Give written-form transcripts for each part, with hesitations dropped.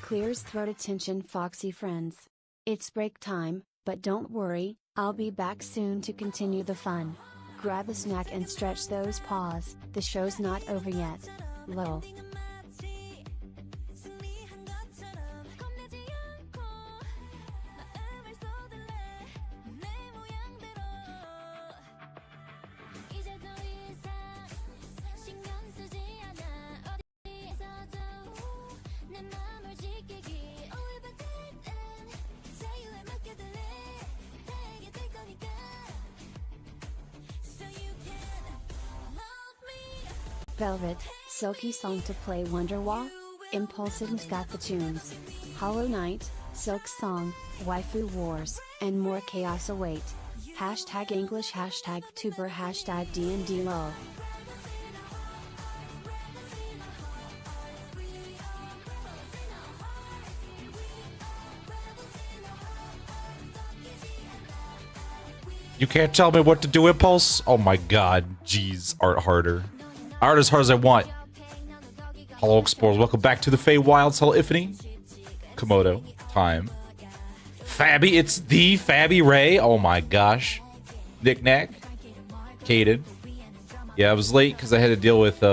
Clears throat. Attention Foxy friends. It's break time, but don't worry, I'll be back soon to continue the fun. Grab a snack and stretch those paws, the show's not over yet. Lol. Velvet, silky song to play Wonderwall? Impulsive's got the tunes. Hollow Knight, Silk Song, Waifu Wars, and more chaos await. Hashtag English, hashtag Vtuber, hashtag D&D lol. You can't tell me what to do, Impulse? Oh my god, jeez, art harder. Art as hard as I want. Hello, Explorers. Welcome back to the Fae Wilds. Hello, Ifany. Komodo. Time. Fabby. It's the Fabby Ray. Oh my gosh. Knick-knack. Caden. Yeah, I was late because I had to deal with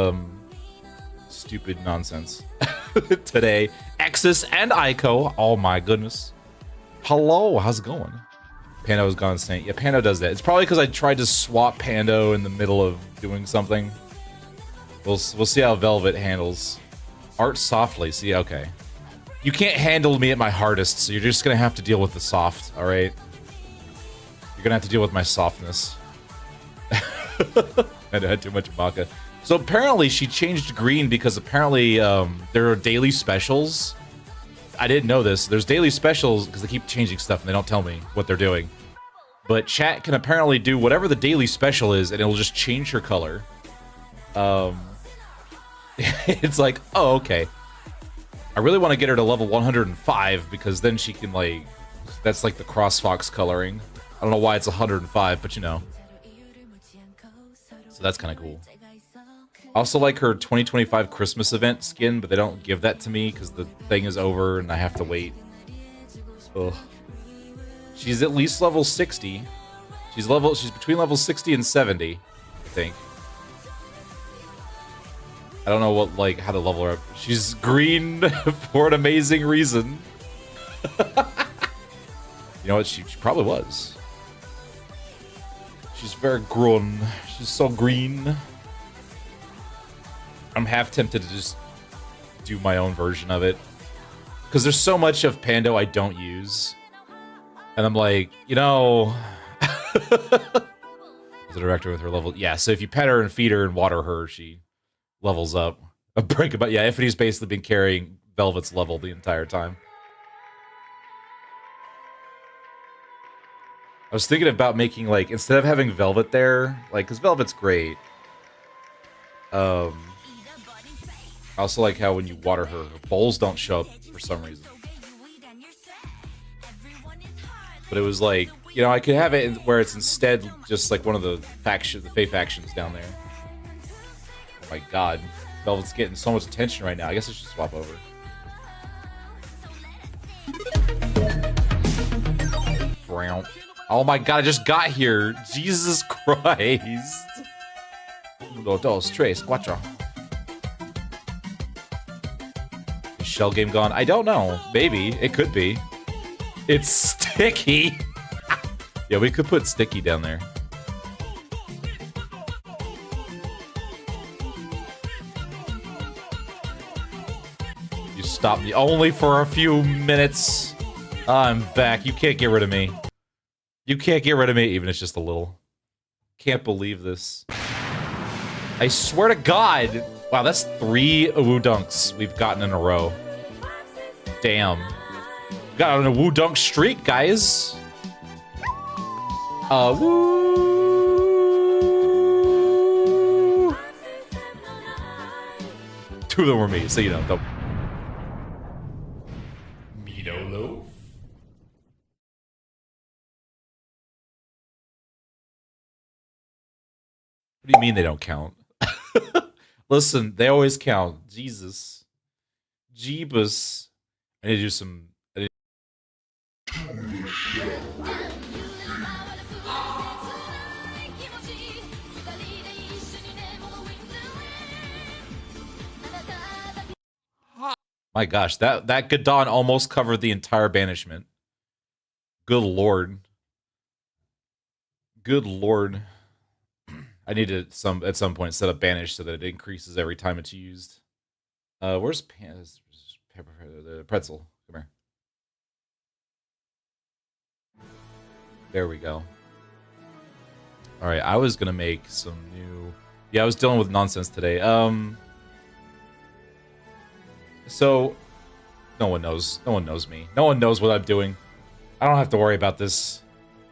stupid nonsense today. Exus and Ico. Oh my goodness. Hello. How's it going? Pando's gone insane. Yeah, Pando does that. It's probably because I tried to swap Pando in the middle of doing something. We'll see how Velvet handles. Art softly. See, okay. You can't handle me at my hardest, so you're just gonna have to deal with the soft, alright? You're gonna have to deal with my softness. I had too much Baka. So apparently she changed green because apparently there are daily specials. I didn't know this. There's daily specials because they keep changing stuff and they don't tell me what they're doing. But chat can apparently do whatever the daily special is and it'll just change her color. It's like, oh, okay. I really want to get her to level 105 because then she can, like, that's like the Cross Fox coloring. I don't know why it's 105, but you know. So that's kind of cool. I also like her 2025 Christmas event skin, but they don't give that to me because the thing is over and I have to wait. Ugh. She's at least level 60. She's between level 60 and 70, I think. I don't know what, like, how to level her up. She's green for an amazing reason. You know what? She probably was. She's very green. She's so green. I'm half tempted to just do my own version of it. Because there's so much of Pando I don't use. And I'm like, you know... The director with her level... Yeah, so if you pet her and feed her and water her, she... levels up. A break about, yeah, Ifany's basically been carrying Velvet's level the entire time. I was thinking about making, like, instead of having Velvet there, like, because Velvet's great. I also like how when you water her, her bowls don't show up for some reason. But it was like, you know, I could have it where it's instead just like one of the Fae factions down there. My god, Velvet's getting so much attention right now. I guess I should swap over. Oh my god, I just got here. Jesus Christ. Uno, dos, tres, cuatro. Is Shell Game gone? I don't know. Maybe. It could be. It's sticky. Yeah, we could put sticky down there. Stop me only for a few minutes. I'm back. You can't get rid of me. You can't get rid of me, even if it's just a little. Can't believe this. I swear to God. Wow, that's 3 Woo Dunks we've gotten in a row. Damn. We got on a Woo Dunk streak, guys. Woo. 2 of them were me, so you know, don't. Loaf. What do you mean they don't count? Listen, they always count. Jesus. Jeebus. I need to do some. My gosh, that Gadon almost covered the entire banishment. Good lord. Good lord. I need to at some point set up banish so that it increases every time it's used. Where's the pretzel? Come here. There we go. All right, I was gonna make some new. Yeah, I was dealing with nonsense today. So no one knows. No one knows me. No one knows what I'm doing. I don't have to worry about this.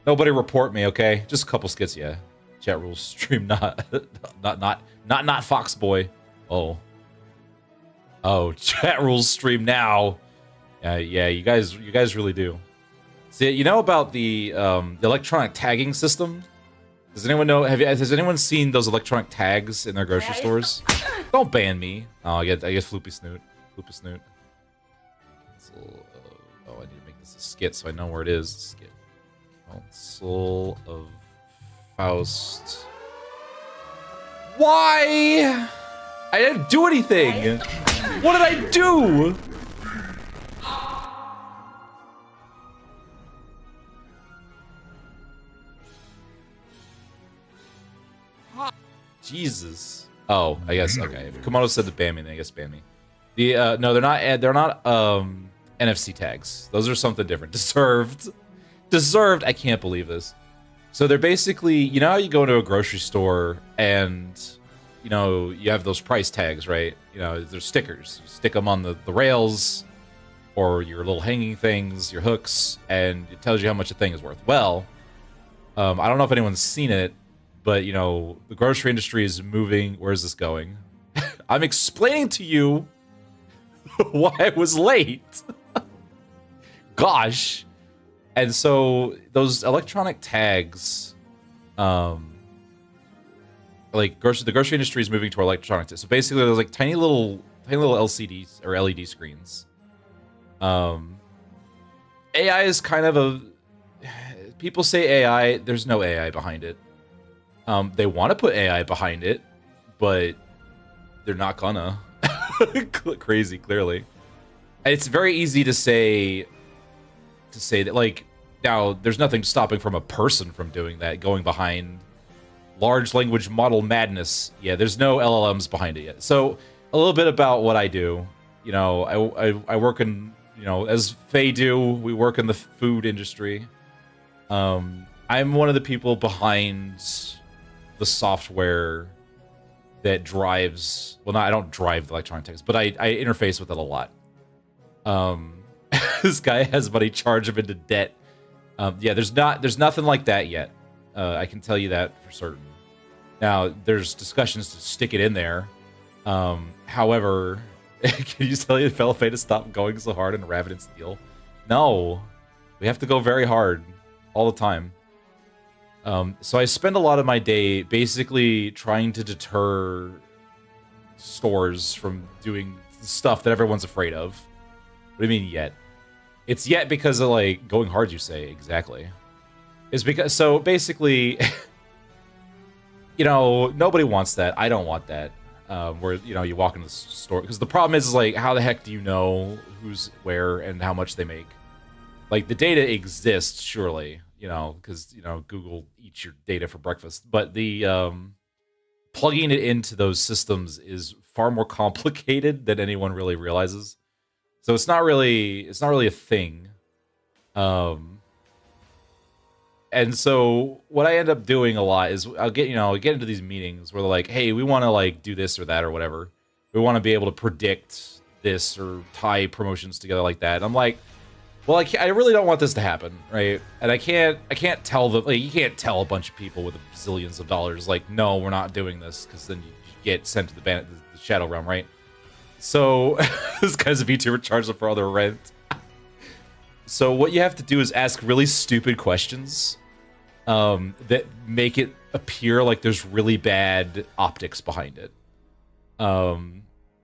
Nobody report me, okay? Just a couple skits, yeah. Chat rules stream not Fox Boy. Oh, chat rules stream now. Yeah, you guys really do. See, you know about the electronic tagging system? Does anyone know? Has anyone seen those electronic tags in their grocery stores? Don't ban me. Oh, I guess Floopy Snoot. Floopy Snoot. Council of, I need to make this a skit so I know where it is. Skit. Council of Faust. Why? I didn't do anything. What did I do? Jesus. Oh, I guess okay. If Komodo said to ban me, then I guess ban me. The no, they're not. They're not NFC tags. Those are something different. Deserved. I can't believe this. So they're basically, you know how you go into a grocery store and you know you have those price tags, right? You know, there's stickers. You stick them on the rails or your little hanging things, your hooks, and it tells you how much a thing is worth. Well, I don't know if anyone's seen it. But, you know, the grocery industry is moving. Where is this going? I'm explaining to you why I was late. Gosh. And so those electronic tags, like the grocery industry is moving to electronic tags. So basically there's like tiny little LCDs or LED screens. AI is kind of people say AI, there's no AI behind it. They want to put AI behind it, but they're not gonna. Crazy, clearly. And it's very easy to say that, like, now there's nothing stopping from a person from doing that, going behind large language model madness. Yeah, there's no LLMs behind it yet. So a little bit about what I do. You know, I work in, you know, as Fae do, we work in the food industry. I'm one of the people behind the software that drives, well, I don't drive the electronic tags, but I interface with it a lot. This guy has money, charge him into debt. Yeah, there's nothing like that yet. I can tell you that for certain. Now, there's discussions to stick it in there. However, can you tell your fellow Fae to stop going so hard in Rabbit and Steel? No, we have to go very hard all the time. So I spend a lot of my day basically trying to deter stores from doing stuff that everyone's afraid of. What do you mean yet? It's yet because of, like, going hard, you say. Exactly. It's because, so basically, you know, nobody wants that. I don't want that. Where, you know, you walk into the store. Because the problem is, like, how the heck do you know who's where and how much they make? Like, the data exists, surely. You know, because, you know, Google eats your data for breakfast. But the plugging it into those systems is far more complicated than anyone really realizes. So it's not really a thing. And so what I end up doing a lot is I'll get into these meetings where they're like, hey, we want to, like, do this or that or whatever. We want to be able to predict this or tie promotions together like that. And I'm like, well, I really don't want this to happen, right? And I can't tell them, like, you can't tell a bunch of people with zillions of dollars, like, no, we're not doing this, because then you get sent to the Shadow Realm, right? So this guy's a VTuber, charged them for all their rent. So what you have to do is ask really stupid questions that make it appear like there's really bad optics behind it.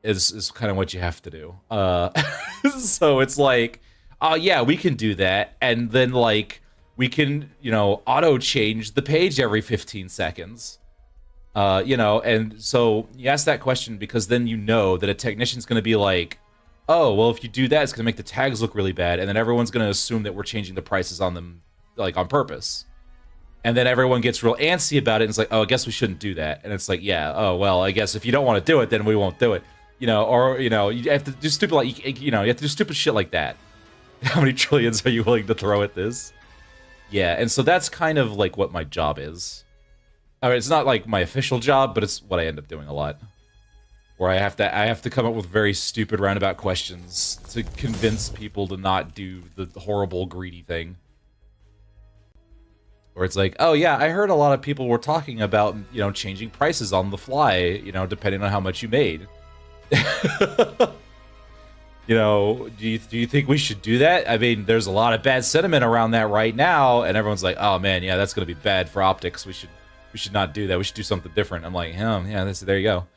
is kind of what you have to do. So it's like, oh yeah, we can do that, and then like we can, you know, auto change the page every 15 seconds. You know, and so you ask that question because then you know that a technician's going to be like, oh, well, if you do that, it's going to make the tags look really bad, and then everyone's going to assume that we're changing the prices on them, like, on purpose. And then everyone gets real antsy about it, and it's like, oh, I guess we shouldn't do that. And it's like, yeah, oh, well, I guess if you don't want to do it, then we won't do it. You know, or, you know, you have to do stupid, like, you know, you have to do stupid shit like that. How many trillions are you willing to throw at this? Yeah, and so that's kind of, like, what my job is. I mean, it's not, like, my official job, but it's what I end up doing a lot. Where I have to come up with very stupid roundabout questions to convince people to not do the horrible greedy thing. Where it's like, oh yeah, I heard a lot of people were talking about, you know, changing prices on the fly, you know, depending on how much you made. You know, do you think we should do that? I mean, there's a lot of bad sentiment around that right now, and everyone's like, oh man, yeah, that's gonna be bad for optics. We should not do that. We should do something different. I'm like, yeah, there you go.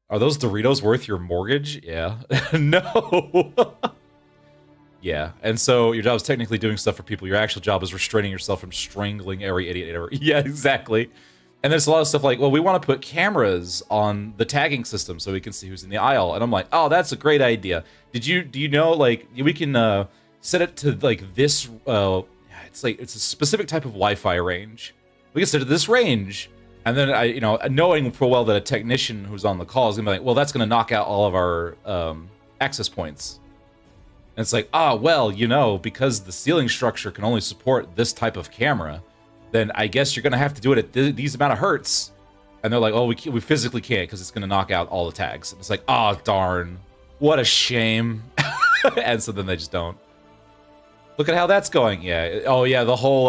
Are those Doritos worth your mortgage? Yeah. No. Yeah. And so your job is technically doing stuff for people. Your actual job is restraining yourself from strangling every idiot ever. Yeah, exactly. And there's a lot of stuff like, well, we want to put cameras on the tagging system so we can see who's in the aisle. And I'm like, oh, that's a great idea. Do you know, like, we can set it to like this, it's a specific type of Wi-Fi range. We can set it to this range. And then you know, knowing full well that a technician who's on the call is gonna be like, well, that's gonna knock out all of our access points. And it's like, ah, well, you know, because the ceiling structure can only support this type of camera, then I guess you're gonna have to do it at these amount of hertz. And they're like, oh, we physically can't because it's gonna knock out all the tags. And it's like, oh darn, what a shame. And so then they just don't. Look at how that's going. Yeah. Oh, yeah. The whole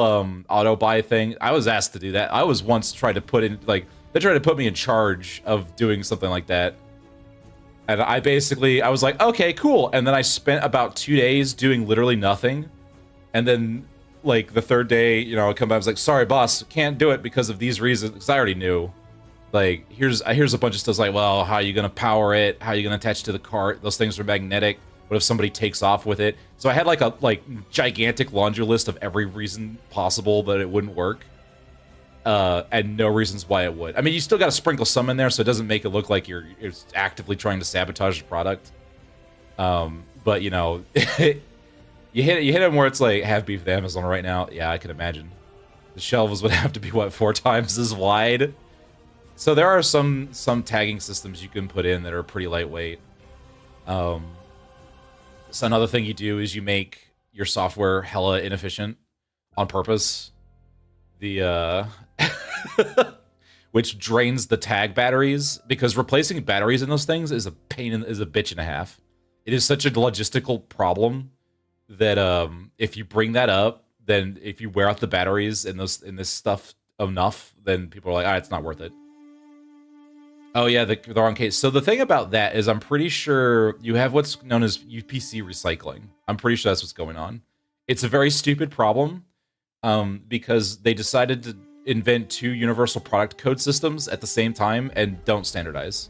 auto buy thing. I was asked to do that. I was once tried to put in, like, they tried to put me in charge of doing something like that. And I was like, okay, cool. And then I spent about 2 days doing literally nothing. And then, like, the third day, you know, I come back, I was like, sorry, boss, can't do it because of these reasons. Because I already knew. Like, here's a bunch of stuff like, well, how are you going to power it? How are you going to attach it to the cart? Those things are magnetic. What if somebody takes off with it? So I had like a gigantic laundry list of every reason possible that it wouldn't work. And no reasons why it would. I mean, you still got to sprinkle some in there so it doesn't make it look like you're actively trying to sabotage the product. But, you know, you hit them where it's like, have beef with Amazon right now. Yeah, I can imagine. The shelves would have to be, what, 4 times as wide? So there are some tagging systems you can put in that are pretty lightweight. So another thing you do is you make your software hella inefficient on purpose. Which drains the tag batteries, because replacing batteries in those things is a bitch and a half. It is such a logistical problem that if you bring that up, then if you wear out the batteries in this stuff enough, then people are like, it's not worth it. Oh yeah, the wrong case. So the thing about that is I'm pretty sure you have what's known as UPC recycling. I'm pretty sure that's what's going on. It's a very stupid problem because they decided to invent 2 universal product code systems at the same time and don't standardize.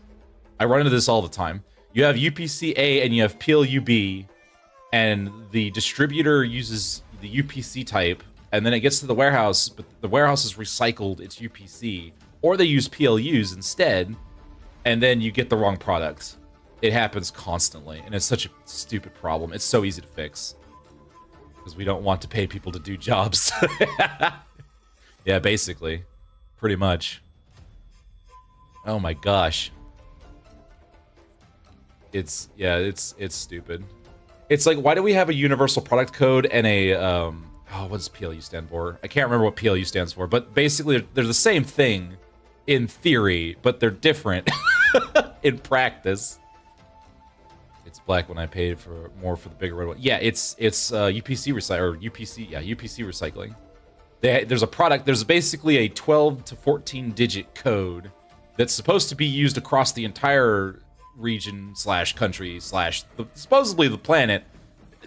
I run into this all the time. You have UPC-A and you have PLUB, and the distributor uses the UPC type, and then it gets to the warehouse, but the warehouse has recycled its UPC, or they use PLUs instead, and then you get the wrong product. It happens constantly, and it's such a stupid problem. It's so easy to fix. Because we don't want to pay people to do jobs. Yeah, basically. Pretty much. Oh my gosh. It's stupid. It's like, why do we have a universal product code and a, what does PLU stand for? I can't remember what PLU stands for, but basically they're the same thing in theory, but they're different in practice. It's black when I paid for more for the bigger red one. Yeah, it's UPC recycling. There's basically a 12 to 14 digit code that's supposed to be used across the entire region / country / supposedly the planet.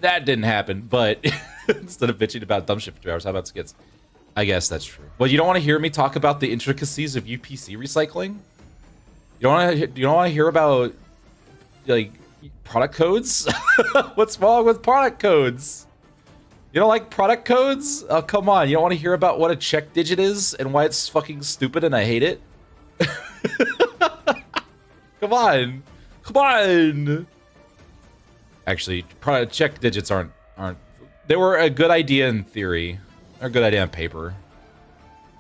That didn't happen, but instead of bitching about dumb shit for 2 hours, how about skits? I guess that's true. Well, you don't want to hear me talk about the intricacies of UPC recycling? You don't want to hear about like product codes? What's wrong with product codes? You don't like product codes? Oh, come on. You don't want to hear about what a check digit is and why it's fucking stupid and I hate it? Come on. Come on. Actually, product check digits aren't. They were a good idea in theory. They're a good idea on paper.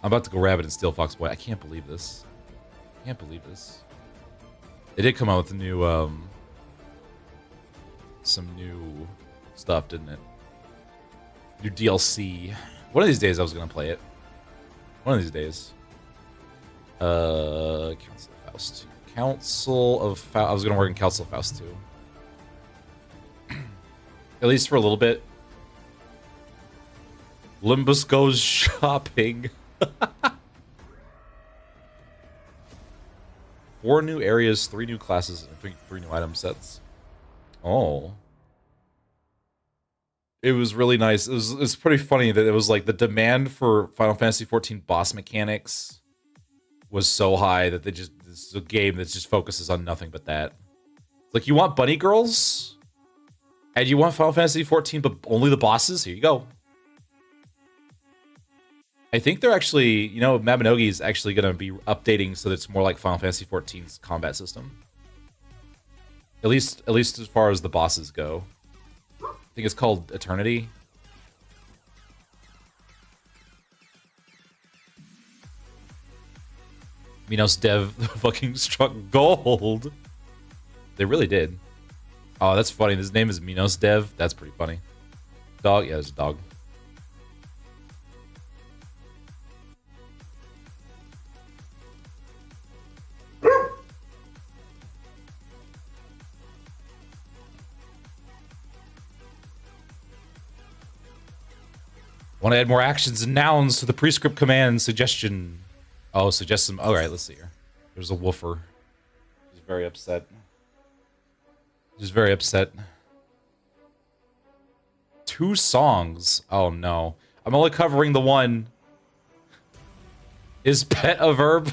I'm about to go rabbit and steal Fox Boy. I can't believe this. I can't believe this. They did come out with a new, some new stuff, didn't it? New DLC. One of these days I was gonna play it. One of these days. Council of Faust 2. Council of Faust. I was gonna work in Council of Faust 2. At least for a little bit. Limbus goes shopping. 4 new areas, 3 new classes, and 3 new item sets. Oh. It was really nice. It was pretty funny that it was like the demand for Final Fantasy XIV boss mechanics was so high that this is a game that just focuses on nothing but that. Like, you want bunny girls? And you want Final Fantasy XIV, but only the bosses? Here you go. I think they're actually, you know, Mabinogi is actually going to be updating so that it's more like Final Fantasy XIV's combat system. At least as far as the bosses go. I think it's called Eternity. Minos Dev fucking struck gold. They really did. Oh, that's funny. His name is Minos Dev. That's pretty funny. Dog? Yeah, it's a dog. Want to add more actions and nouns to the prescript command suggestion. Oh, suggest some. All right, let's see here. There's a woofer. He's very upset. He's very upset. 2 songs. Oh no. I'm only covering the one. Is pet a verb?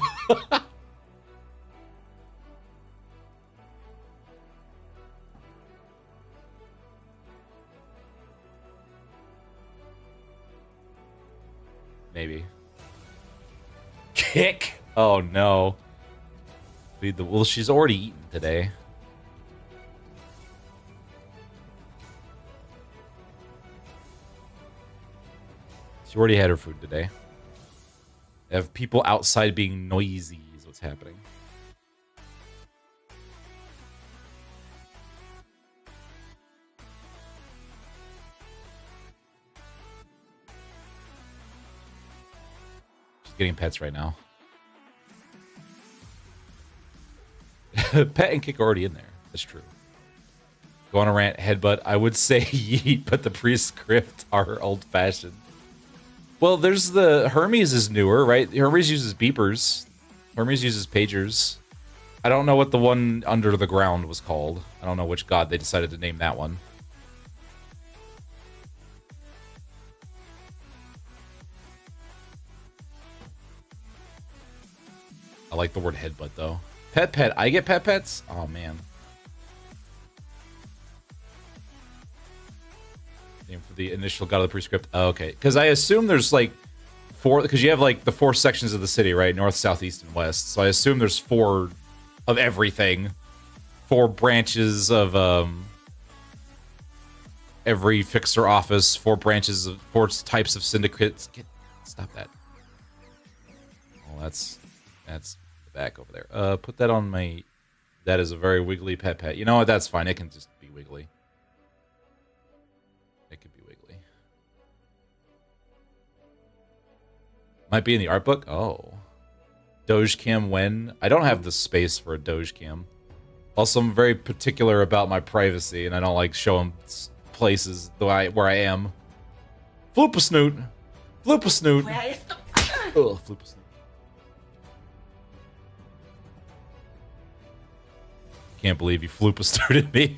Maybe. Kick! Oh no. Feed the. Well, she's already eaten today. She already had her food today. They have people outside being noisy is what's happening. Getting pets right now. Pet and Kick are already in there. That's true. Go on a rant, headbutt. I would say yeet, but the prescript are old-fashioned. Well, there's the Hermes is newer, right? Hermes uses beepers. Hermes uses pagers. I don't know what the one under the ground was called. I don't know which god they decided to name that one. I like the word headbutt, though. Pet. I get pets? Oh, man. Name for the initial god of the prescript. Oh, okay. Because I assume there's, like, 4... Because you have, like, the 4 sections of the city, right? North, south, east, and west. So I assume there's 4 of everything. 4 branches of, every fixer office. 4 branches of... 4 types of syndicates. Stop that. Oh, that's the back over there. Put that on my... That is a very wiggly pet. You know what? That's fine. It can just be wiggly. It could be wiggly. Might be in the art book? Oh. Doge cam when? I don't have the space for a Doge cam. Also, I'm very particular about my privacy, and I don't like showing places where I am. Floop-a-snoot. Floop-a-snoot. Ugh, floop-a-snoot. Can't believe you floop-a-snooted me.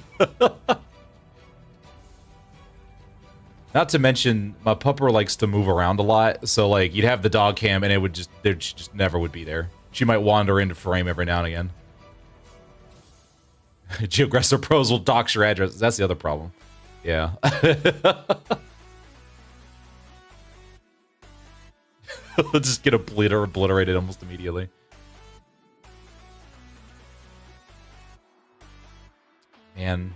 Not to mention, my pupper likes to move around a lot, so like you'd have the dog cam and it would just she just never would be there. She might wander into frame every now and again. Geogressor pros will dox your address. That's the other problem. Yeah. Just get obliterated almost immediately. Man,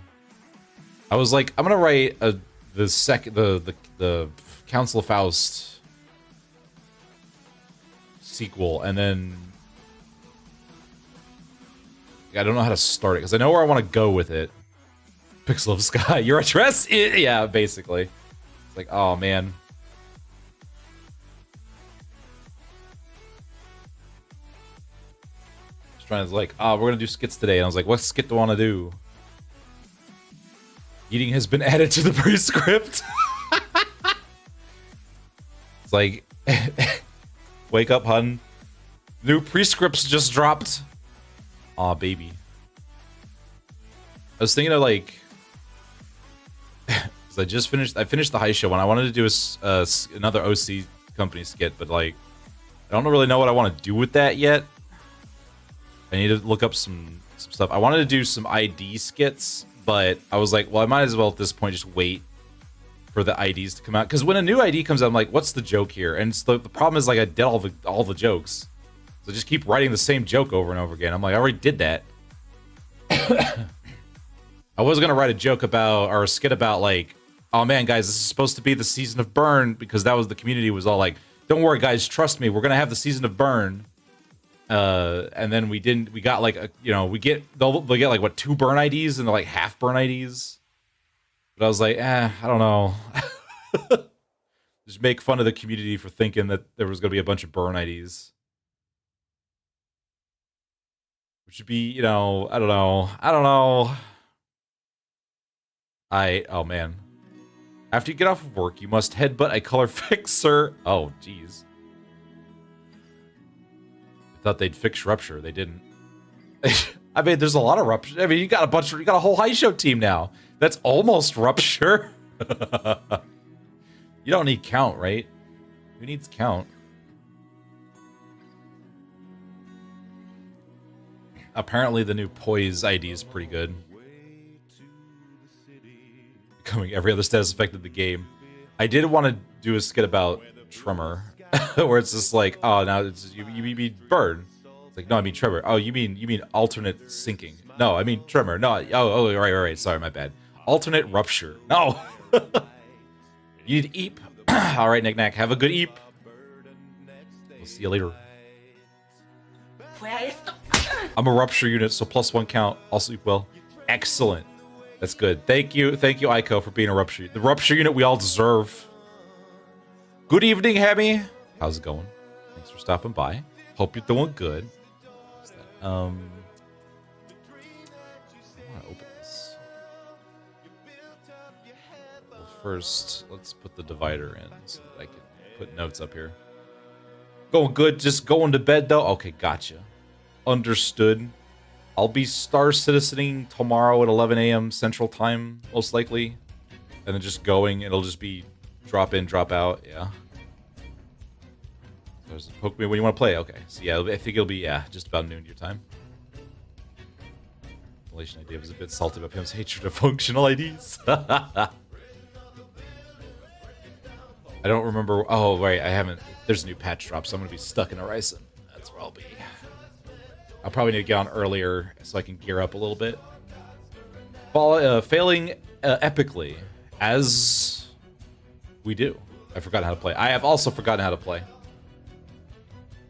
I was like, I'm gonna write the Council of Faust sequel, and then I don't know how to start it because I know where I want to go with it. Pixel of Sky, your address? Yeah, basically. It's like, oh man. Trying to like, oh, we're gonna do skits today, and I was like, what skit do I want to do? Eating has been added to the prescript. It's like, wake up, hun. New prescripts just dropped. Aw, baby. I was thinking of like, because I finished the high show one. I wanted to do another OC company skit, but like, I don't really know what I want to do with that yet. I need to look up some stuff. I wanted to do some ID skits, but I was like, well, I might as well at this point just wait for the IDs to come out. Because when a new ID comes out, I'm like, what's the joke here? And the problem is, like, I did all the jokes. So I just keep writing the same joke over and over again. I'm like, I already did that. I was going to write a joke about, or a skit about, like, oh man, guys, this is supposed to be the season of Burn, because that was the community was all like, don't worry, guys, trust me, we're going to have the season of Burn. And then we got like they'll get like what 2 burn IDs and they're like half burn IDs. But I was like, I don't know. Just make fun of the community for thinking that there was gonna be a bunch of burn IDs. Which would be, I don't know. Oh man. After you get off of work, you must headbutt a color fixer. Oh, jeez. Thought they'd fix Rupture. They didn't. I mean, there's a lot of Rupture. I mean, you got a whole high show team now. That's almost Rupture. You don't need count, right? Who needs count? Apparently, the new Poise ID is pretty good. Becoming every other status affected the game. I did want to do a skit about Tremor. Where it's just like, oh, now it's you mean burn. It's like, no, I mean tremor. Oh, you mean alternate sinking. No, I mean tremor. No, oh, right. Sorry, my bad. Alternate rupture. No. You need eep. All right, Knick Knack, have a good eep. We'll see you later. I'm a rupture unit, so +1 count. I'll sleep well. Excellent. That's good. Thank you, Ico, for being a rupture. The rupture unit we all deserve. Good evening, Hemi. How's it going? Thanks for stopping by. Hope you're doing good. I want to open this. Well, first, let's put the divider in so that I can put notes up here. Going good. Just going to bed, though? Okay, gotcha. Understood. I'll be Star Citizening tomorrow at 11 a.m. Central Time, most likely. And then just going. It'll just be drop in, drop out. Yeah. There's a Pokemon when you want to play. Okay. So yeah, I think it'll be, just about noon your time. Relation idea was a bit salty about Pim's hatred of functional IDs. I don't remember. Oh, right. I haven't. There's a new patch drop, so I'm going to be stuck in Horizon. That's where I'll be. I'll probably need to get on earlier so I can gear up a little bit. Failing epically, as we do. I've forgotten how to play. I have also forgotten how to play.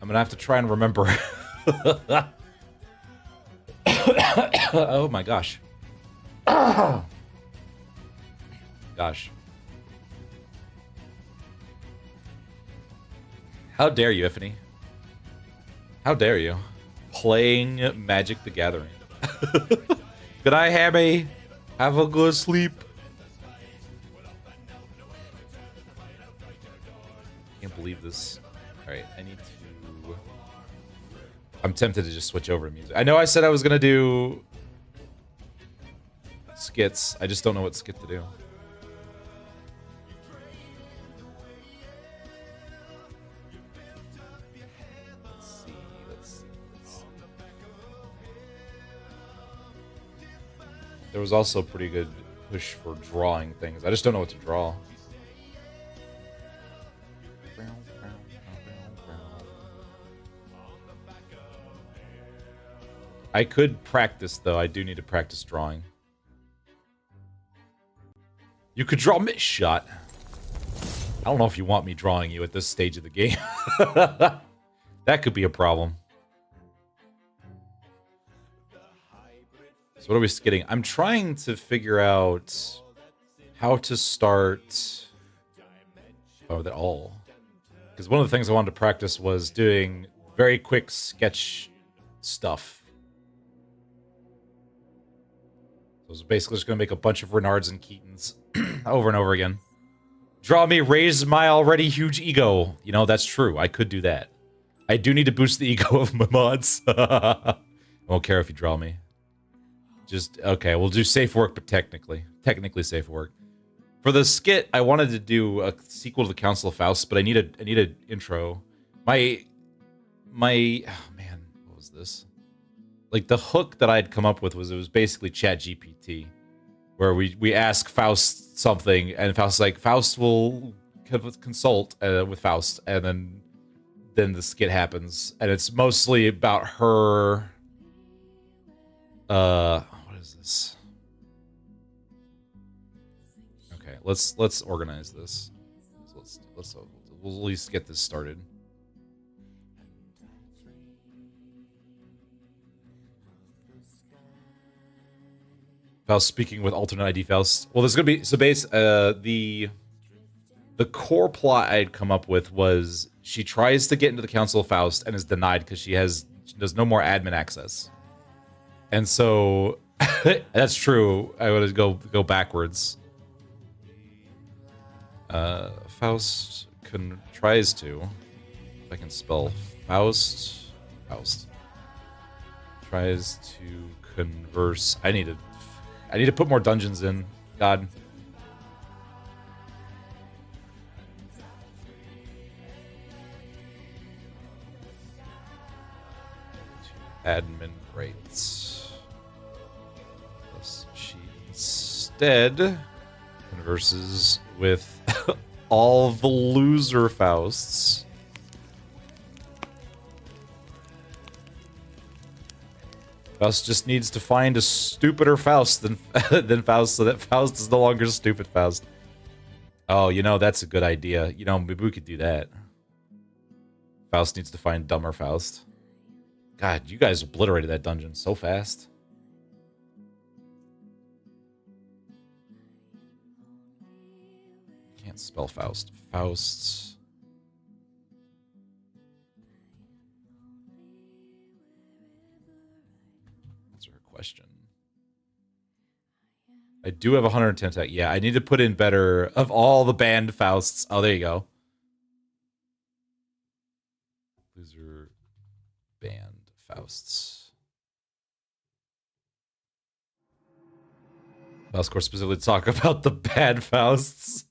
I'm gonna have to try and remember. Oh my gosh. Gosh. How dare you, Iffany? How dare you? Playing Magic the Gathering. Good night, Hammy. Have a good sleep. Can't believe this. Alright, I need to... I'm tempted to just switch over to music. I know I said I was going to do skits. I just don't know what skit to do. Let's see. There was also a pretty good push for drawing things. I just don't know what to draw. I could practice, though. I do need to practice drawing. You could draw Miss Shot. I don't know if you want me drawing you at this stage of the game. That could be a problem. So what are we getting? I'm trying to figure out how to start... Oh, that all. Because one of the things I wanted to practice was doing very quick sketch stuff. So I was basically just going to make a bunch of Renards and Keatons over and over again. Draw me, raise my already huge ego. You know, that's true. I could do that. I do need to boost the ego of my mods. I won't care if you draw me. Just, okay, we'll do safe work, but technically safe work. For the skit, I wanted to do a sequel to the Council of Faust, but I need an intro. My, oh man, what was this? Like, the hook that I'd come up with was, it was basically ChatGPT, where we ask Faust something, and Faust's like, Faust will consult with Faust, and then the skit happens, and it's mostly about her, what is this? Okay, let's organize this. So we'll at least get this started. Faust speaking with alternate ID Faust. Well, there's gonna be the core plot I'd come up with was she tries to get into the Council of Faust and is denied because she does no more admin access. And so that's true. I would go backwards. Faust tries to, if I can spell Faust tries to converse. I need to put more dungeons in. God. Admin rates. Plus she instead converses with all the loser Fausts. Faust just needs to find a stupider Faust than Faust, so that Faust is no longer stupid Faust. Oh, you know, that's a good idea. You know, maybe we could do that. Faust needs to find dumber Faust. God, you guys obliterated that dungeon so fast. Can't spell Faust. Faust. Answer her question. I do have 110 tech. Yeah, I need to put in better of all the banned Fausts. Oh, there you go. Loser banned Fausts. Faust course specifically talk about the bad Fausts.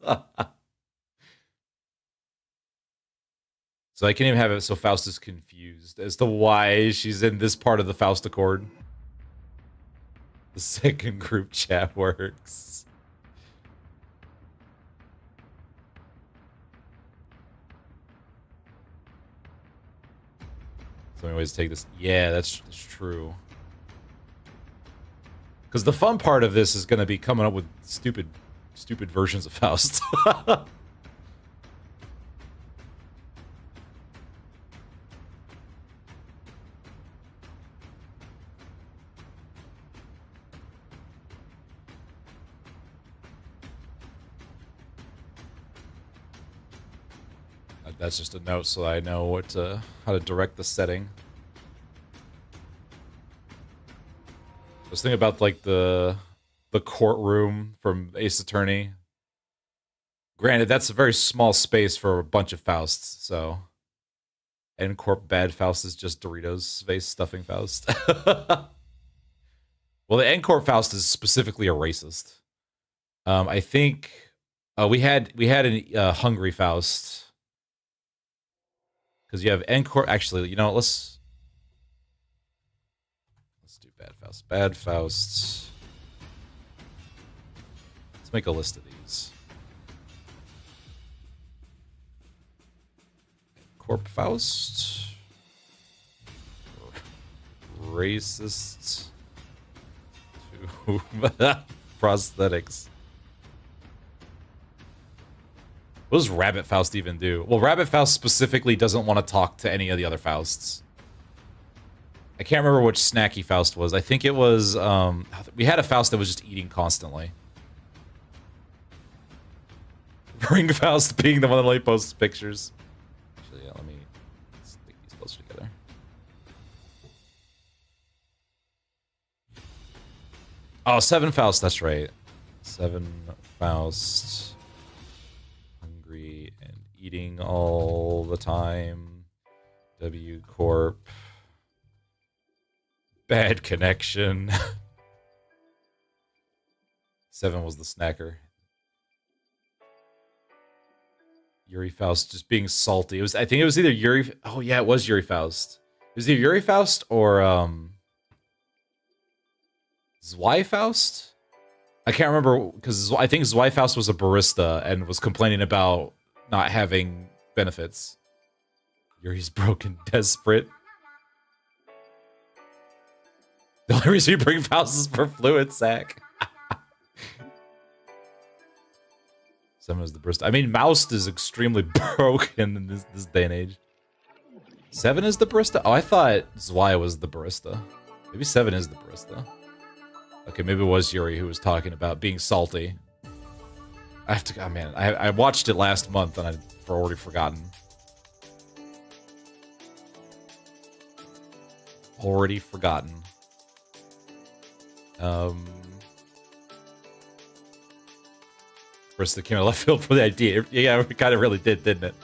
So I can't even have it so Faust is confused as to why she's in this part of the Faust Accord. The second group chat works. So many ways to take this. Yeah, that's true. Because the fun part of this is going to be coming up with stupid versions of Faust. That's just a note so I know how to direct the setting. I was thinking about like the courtroom from Ace Attorney. Granted, that's a very small space for a bunch of Fausts, so N-Corp bad Faust is just Doritos space stuffing Faust. Well, the N-Corp Faust is specifically a racist. I think we had a hungry Faust. Because you have Encore. Actually, you know, let's do Bad Faust. Bad Fausts. make a list of these. Corp Faust. Racist. To prosthetics. What does Rabbit Faust even do? Well, Rabbit Faust specifically doesn't want to talk to any of the other Fausts. I can't remember which snacky Faust was. I think it was, we had a Faust that was just eating constantly. Ring Faust being the one that only posts pictures. Actually, yeah, let me stick these closer together. Oh, 7 Faust, that's right. 7 Faust. Hungry and eating all the time. W Corp. Bad connection. 7 was the snacker. Yuri Faust just being salty. It was, I think it was either Yuri. Oh yeah, it was Yuri Faust. It was either Yuri Faust or Zwei Faust. I can't remember because I think Zwei Faust was a barista and was complaining about not having benefits. Yuri's broken, desperate. The only reason you bring Faust is for fluid sack. 7 is the barista. I mean, Moust is extremely broken in this day and age. 7 is the barista? Oh, I thought Zwei was the barista. Maybe 7 is the barista. Okay, maybe it was Yuri who was talking about being salty. I have to... Oh, man. I watched it last month and I've already forgotten. Already forgotten. First, that came out of left field for the idea. Yeah, it kind of really did, didn't it?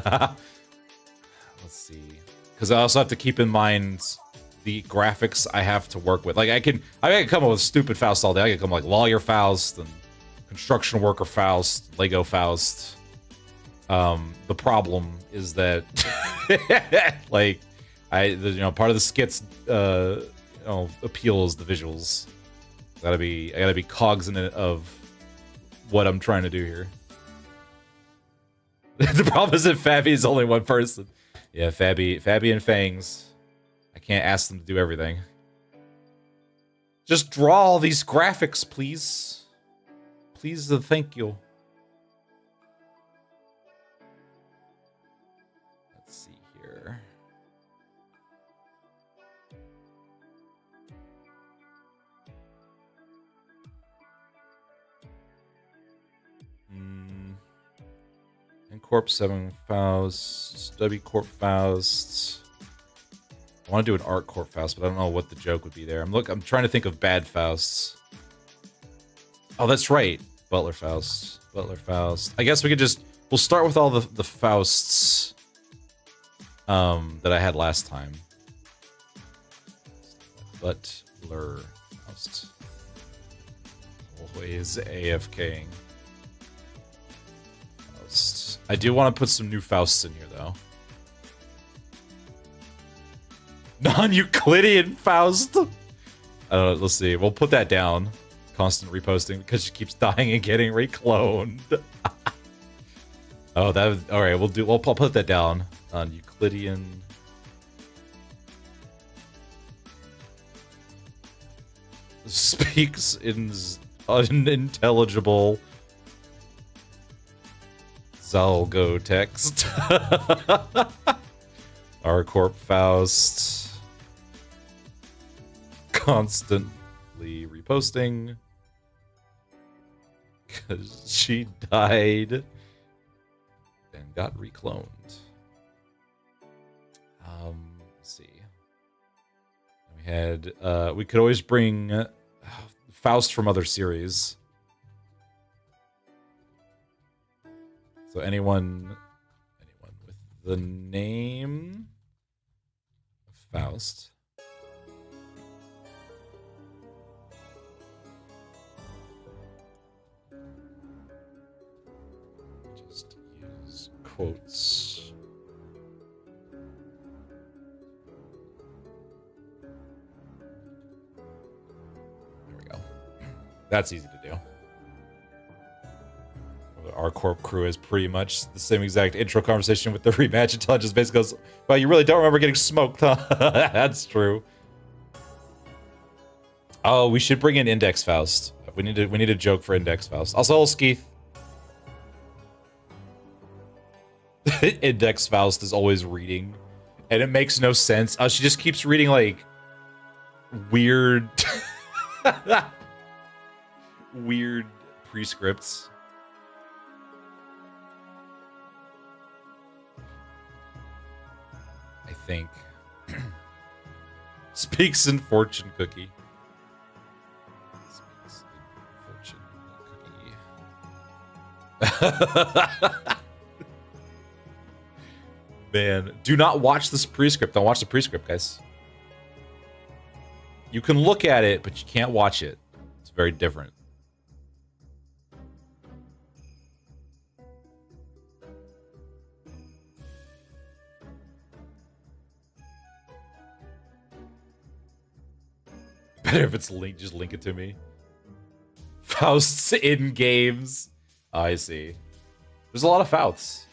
Let's see. Because I also have to keep in mind the graphics I have to work with. Like, I can come up with stupid Faust all day. I can come like Lawyer Faust and Construction Worker Faust, Lego Faust. The problem is that, like, part of the skits, appeal is the visuals. I gotta be cognizant of what I'm trying to do here. The problem is that Fabi is only one person. Yeah, Fabi and Fangs. I can't ask them to do everything. Just draw all these graphics, please. Please and thank you. Let's see here. Corp 7 Faust, W Corp Faust. I want to do an Art Corp Faust, but I don't know what the joke would be there. I'm trying to think of bad Fausts. Oh, that's right. Butler Faust. Butler Faust. I guess we'll start with all the Fausts that I had last time. Butler Faust. Always AFKing. I do want to put some new Fausts in here, though. Non-Euclidean Faust? I don't know, let's see. We'll put that down. Constant reposting because she keeps dying and getting recloned. Oh, alright, I'll put that down. Non-Euclidean. Speaks in unintelligible Zalgo text. R Corp Faust. Constantly reposting. Because she died and got recloned. Let's see. We had, we could always bring Faust from other series. So anyone with the name of Faust. Just use quotes. There we go. That's easy to do. our corp crew is pretty much the same exact intro conversation with the rematch until it just basically goes, well, you really don't remember getting smoked, huh? That's true. Oh, we should bring in Index Faust. We need a joke for Index Faust. Also, Skeeth. Index Faust is always reading, and it makes no sense. She just keeps reading like weird, weird prescripts. I think. Speaks in fortune cookie. Speaks in fortune cookie. Man, do not watch this prescript. Don't watch the prescript, guys. You can look at it, but you can't watch it. It's very different. Better if it's linked, just link it to me. Faust's in games. Oh, I see. There's a lot of Fausts.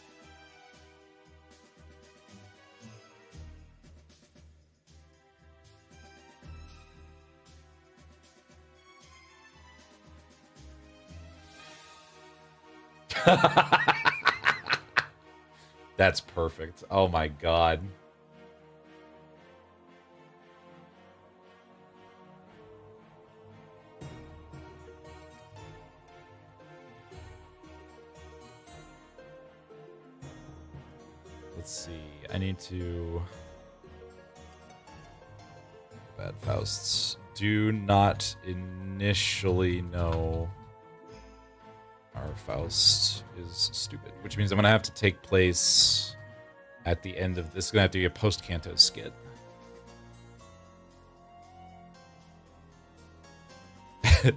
That's perfect. Oh my god. Let's see. I need to... Bad Fausts. Do not initially know our Faust is stupid, which means I'm gonna have to take place at the end of this. It's gonna have to be a post-canto skit. And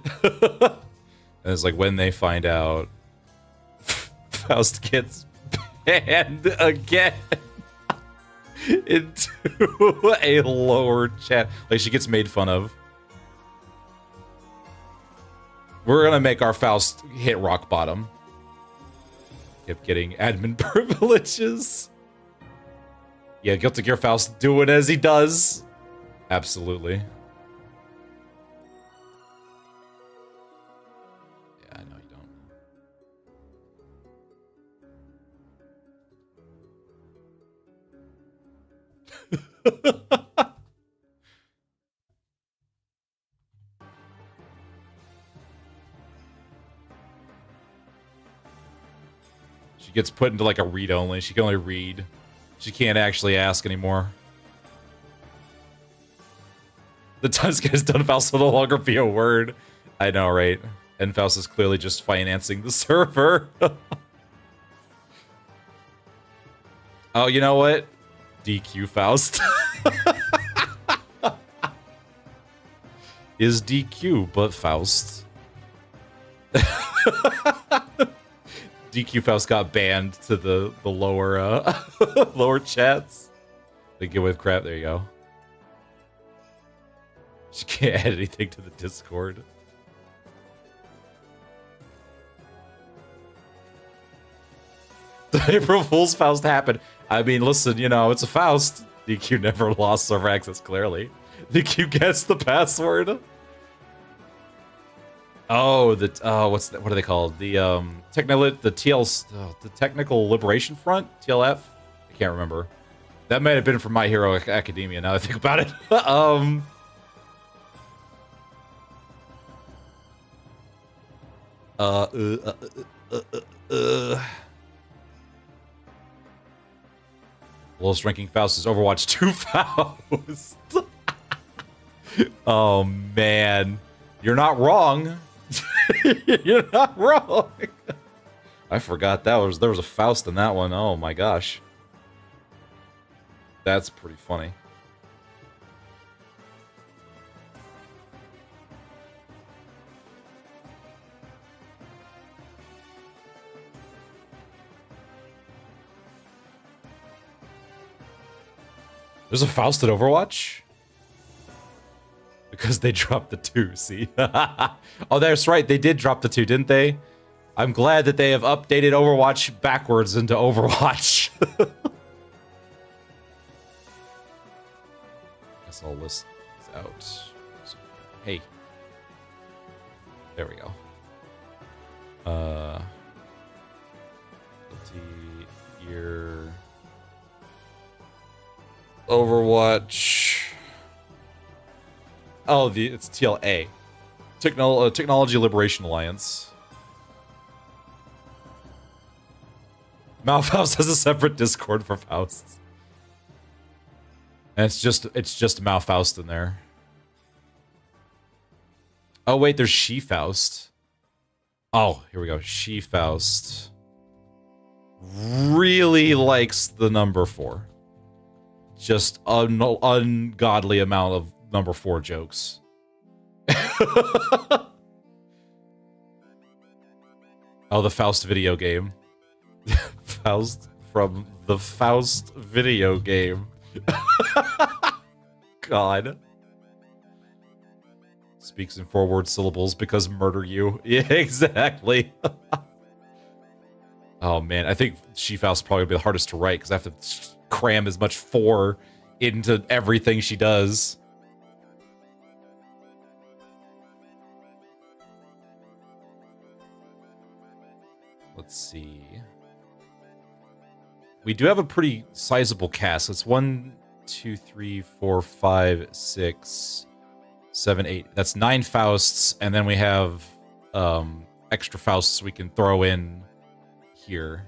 it's like when they find out Faust gets banned again into a lower chat. Like she gets made fun of. We're gonna make our Faust hit rock bottom. Kept getting admin privileges. Yeah, Guilty Gear Faust doing as he does. Absolutely. Yeah, I know you don't. She gets put into like a read only. She can only read. She can't actually ask anymore. The Tusk has done Faust will no longer be a word. I know, right? And Faust is clearly just financing the server. Oh, you know what? DQ Faust. Is DQ, but Faust. DQ Faust got banned to the lower lower chats. They get with crap. There you go. She can't add anything to the Discord. The April Fool's Faust happened. I mean, listen, you know, it's a Faust. DQ never lost server access, clearly. DQ guessed the password. Oh, what's that? What are they called? The the Technical Liberation Front, TLF. I can't remember. That might have been from My Hero Academia. Now that I think about it. Lowest ranking Faust is Overwatch 2 Faust. Oh man, you're not wrong. You're not wrong. I forgot there was a Faust in that one. Oh my gosh. That's pretty funny. There's a Faust at Overwatch? Because they dropped the 2, see? Oh, that's right. They did drop the 2, didn't they? I'm glad that they have updated Overwatch backwards into Overwatch. Guess I'll list these out. So, hey. There we go. Year Overwatch. Oh, it's TLA. Technology Liberation Alliance. Malfaust has a separate Discord for Fausts. And it's just Malfaust in there. Oh wait, there's She-Faust. Oh, here we go. She-Faust really likes the number 4. Just an ungodly amount of number 4 jokes. Oh, the Faust video game. Faust from the Faust video game. God. Speaks in 4-word syllables because murder you. Yeah, exactly. Oh man, I think She-Faust probably be the hardest to write because I have to cram as much 4 into everything she does. Let's see. We do have a pretty sizable cast. It's 1, 2, 3, 4, 5, 6, 7, 8. That's 9 Fausts, and then we have extra Fausts we can throw in here.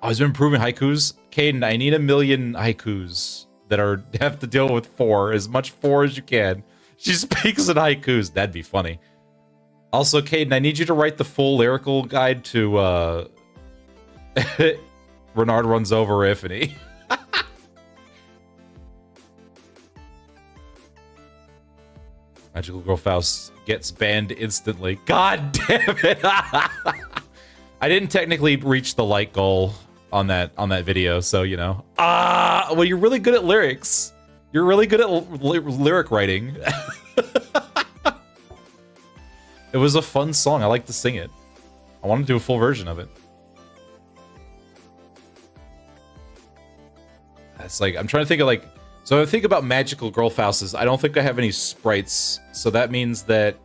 Oh, he's been improving haikus. Caden, I need 1 million haikus that have to deal with 4. As much 4 as you can. She speaks in haikus. That'd be funny. Also, Caden, I need you to write the full lyrical guide to Renard Runs Over Ifany. Magical Girl Faust gets banned instantly. God damn it! I didn't technically reach the like goal on that video, so you know. Well, you're really good at lyrics. You're really good at lyric writing. It was a fun song. I like to sing it. I want to do a full version of it. It's like, I'm trying to think of like, so I think about Magical Girl Faustus. I don't think I have any sprites. So that means that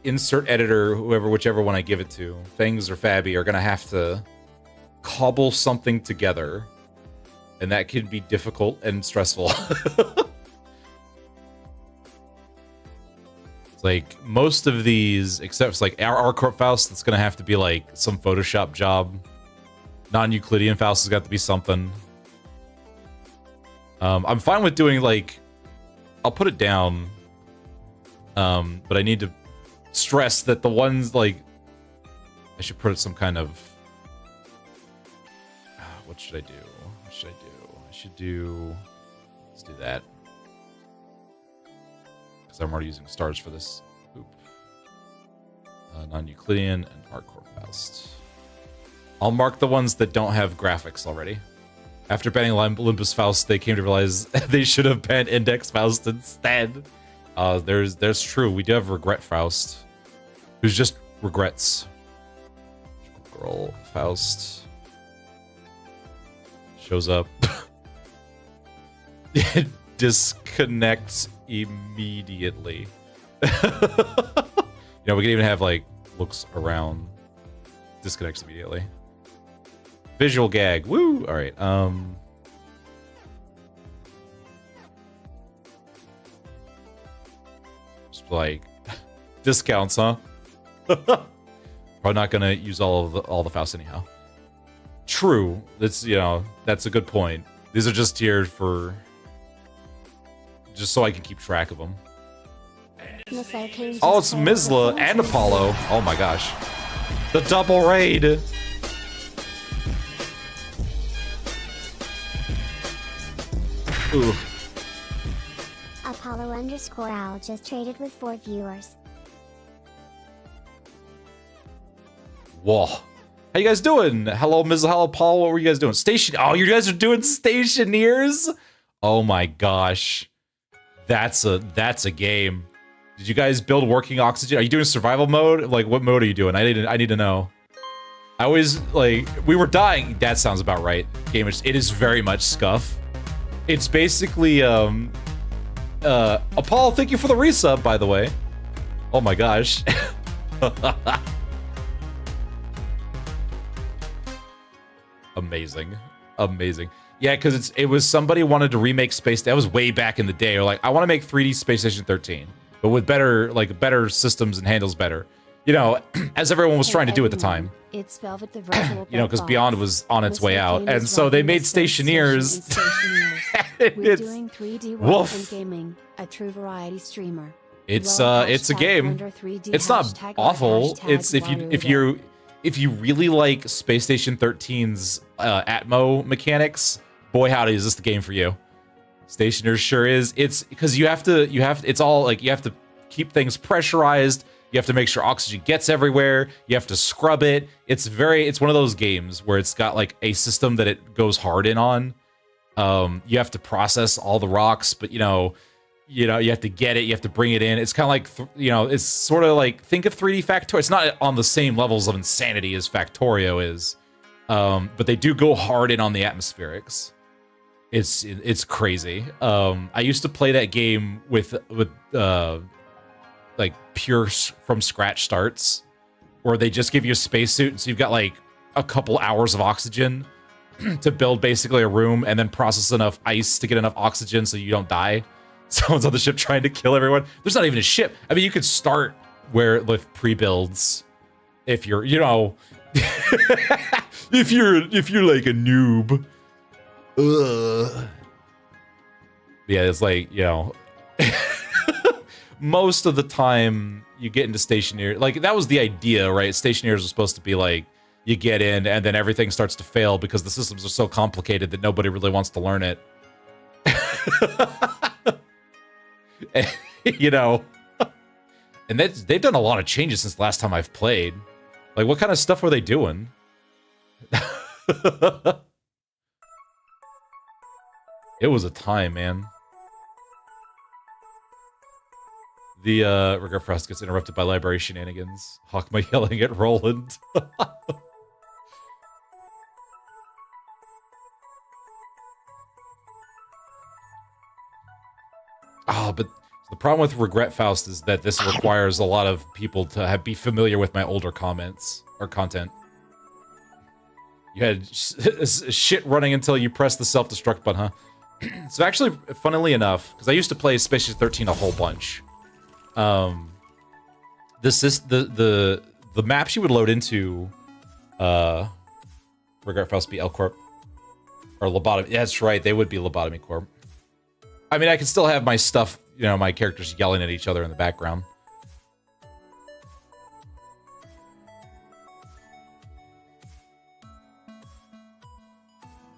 insert editor, whichever one I give it to, Fangs or Fabby, are going to have to cobble something together. And that can be difficult and stressful. Like, most of these, except for like our Court Faust, it's going to have to be like some Photoshop job. Non-Euclidean Faust has got to be something. I'm fine with doing like, I'll put it down. But I need to stress that the ones like, I should put some kind of, what should I do? What should I do? I should do, let's do that. Because I'm already using stars for this. Oop. Non-Euclidean and Hardcore Faust. I'll mark the ones that don't have graphics already. After banning Limbus Faust, they came to realize they should have banned Index Faust instead. There's true. We do have Regret Faust, who's just regrets. Girl Faust shows up. It disconnects immediately. You know, we can even have like looks around. Disconnects immediately. Visual gag. Woo! All right. Just like discounts, huh? Probably not gonna use all the Faust anyhow. True. That's, you know, that's a good point. These are just here for just so I can keep track of them. Oh, it's Mizla and Apollo. Oh my gosh. The double raid. Ooh. Apollo_Al just traded with 4 viewers. Whoa. How you guys doing? Hello, Ms. Hello, Paul. What were you guys doing? Oh, you guys are doing Stationeers? Oh my gosh. That's a game. Did you guys build working oxygen? Are you doing survival mode? Like, what mode are you doing? I need to know. I always, like, we were dying. That sounds about right. Game, it is very much scuff. It's basically, Apollo, thank you for the resub, by the way. Oh my gosh. Amazing. Amazing. Yeah, because it was somebody wanted to remake Space. That was way back in the day. Or like, I want to make 3D Space Station 13, but with better systems and handles better. You know, as everyone was trying to do at the time. It's Velvet the Virtual You know, because Beyond was on its way out, and so they made Stationeers. We're doing 3D world and gaming, a true variety streamer. It's a game. It's not awful. It's if you really like Space Station 13's Atmo mechanics, boy howdy, is this the game for you. Stationers sure is. It's because you have to it's all like you have to keep things pressurized. You have to make sure oxygen gets everywhere. You have to scrub it. It's one of those games where it's got like a system that it goes hard in on. You have to process all the rocks, but you have to get it. You have to bring it in. It's kind of like, it's sort of like, think of 3D Factorio. It's not on the same levels of insanity as Factorio is, but they do go hard in on the atmospherics. It's crazy. I used to play that game with like pure from scratch starts, where they just give you a spacesuit, so you've got like a couple hours of oxygen to build basically a room, and then process enough ice to get enough oxygen so you don't die. Someone's on the ship trying to kill everyone. There's not even a ship. I mean, you could start with pre-builds if you're, if you're like a noob. Ugh. Yeah, it's like, most of the time you get into Stationeer, like that was the idea, right? Stationeers was supposed to be like, you get in and then everything starts to fail because the systems are so complicated that nobody really wants to learn it. And, and they've done a lot of changes since the last time I've played. Like, what kind of stuff were they doing? It was a time, man. The Regret Frost gets interrupted by library shenanigans. Hawkma yelling at Roland. But the problem with Regret Faust is that this requires a lot of people to be familiar with my older comments or content. You had shit running until you pressed the self-destruct button, huh? So actually, funnily enough, because I used to play Space Station 13 a whole bunch. This is the maps you would load into Regret Faust be L Corp or Lobotomy. Yeah, that's right, they would be Lobotomy Corp. I mean, I can still have my stuff, my characters yelling at each other in the background.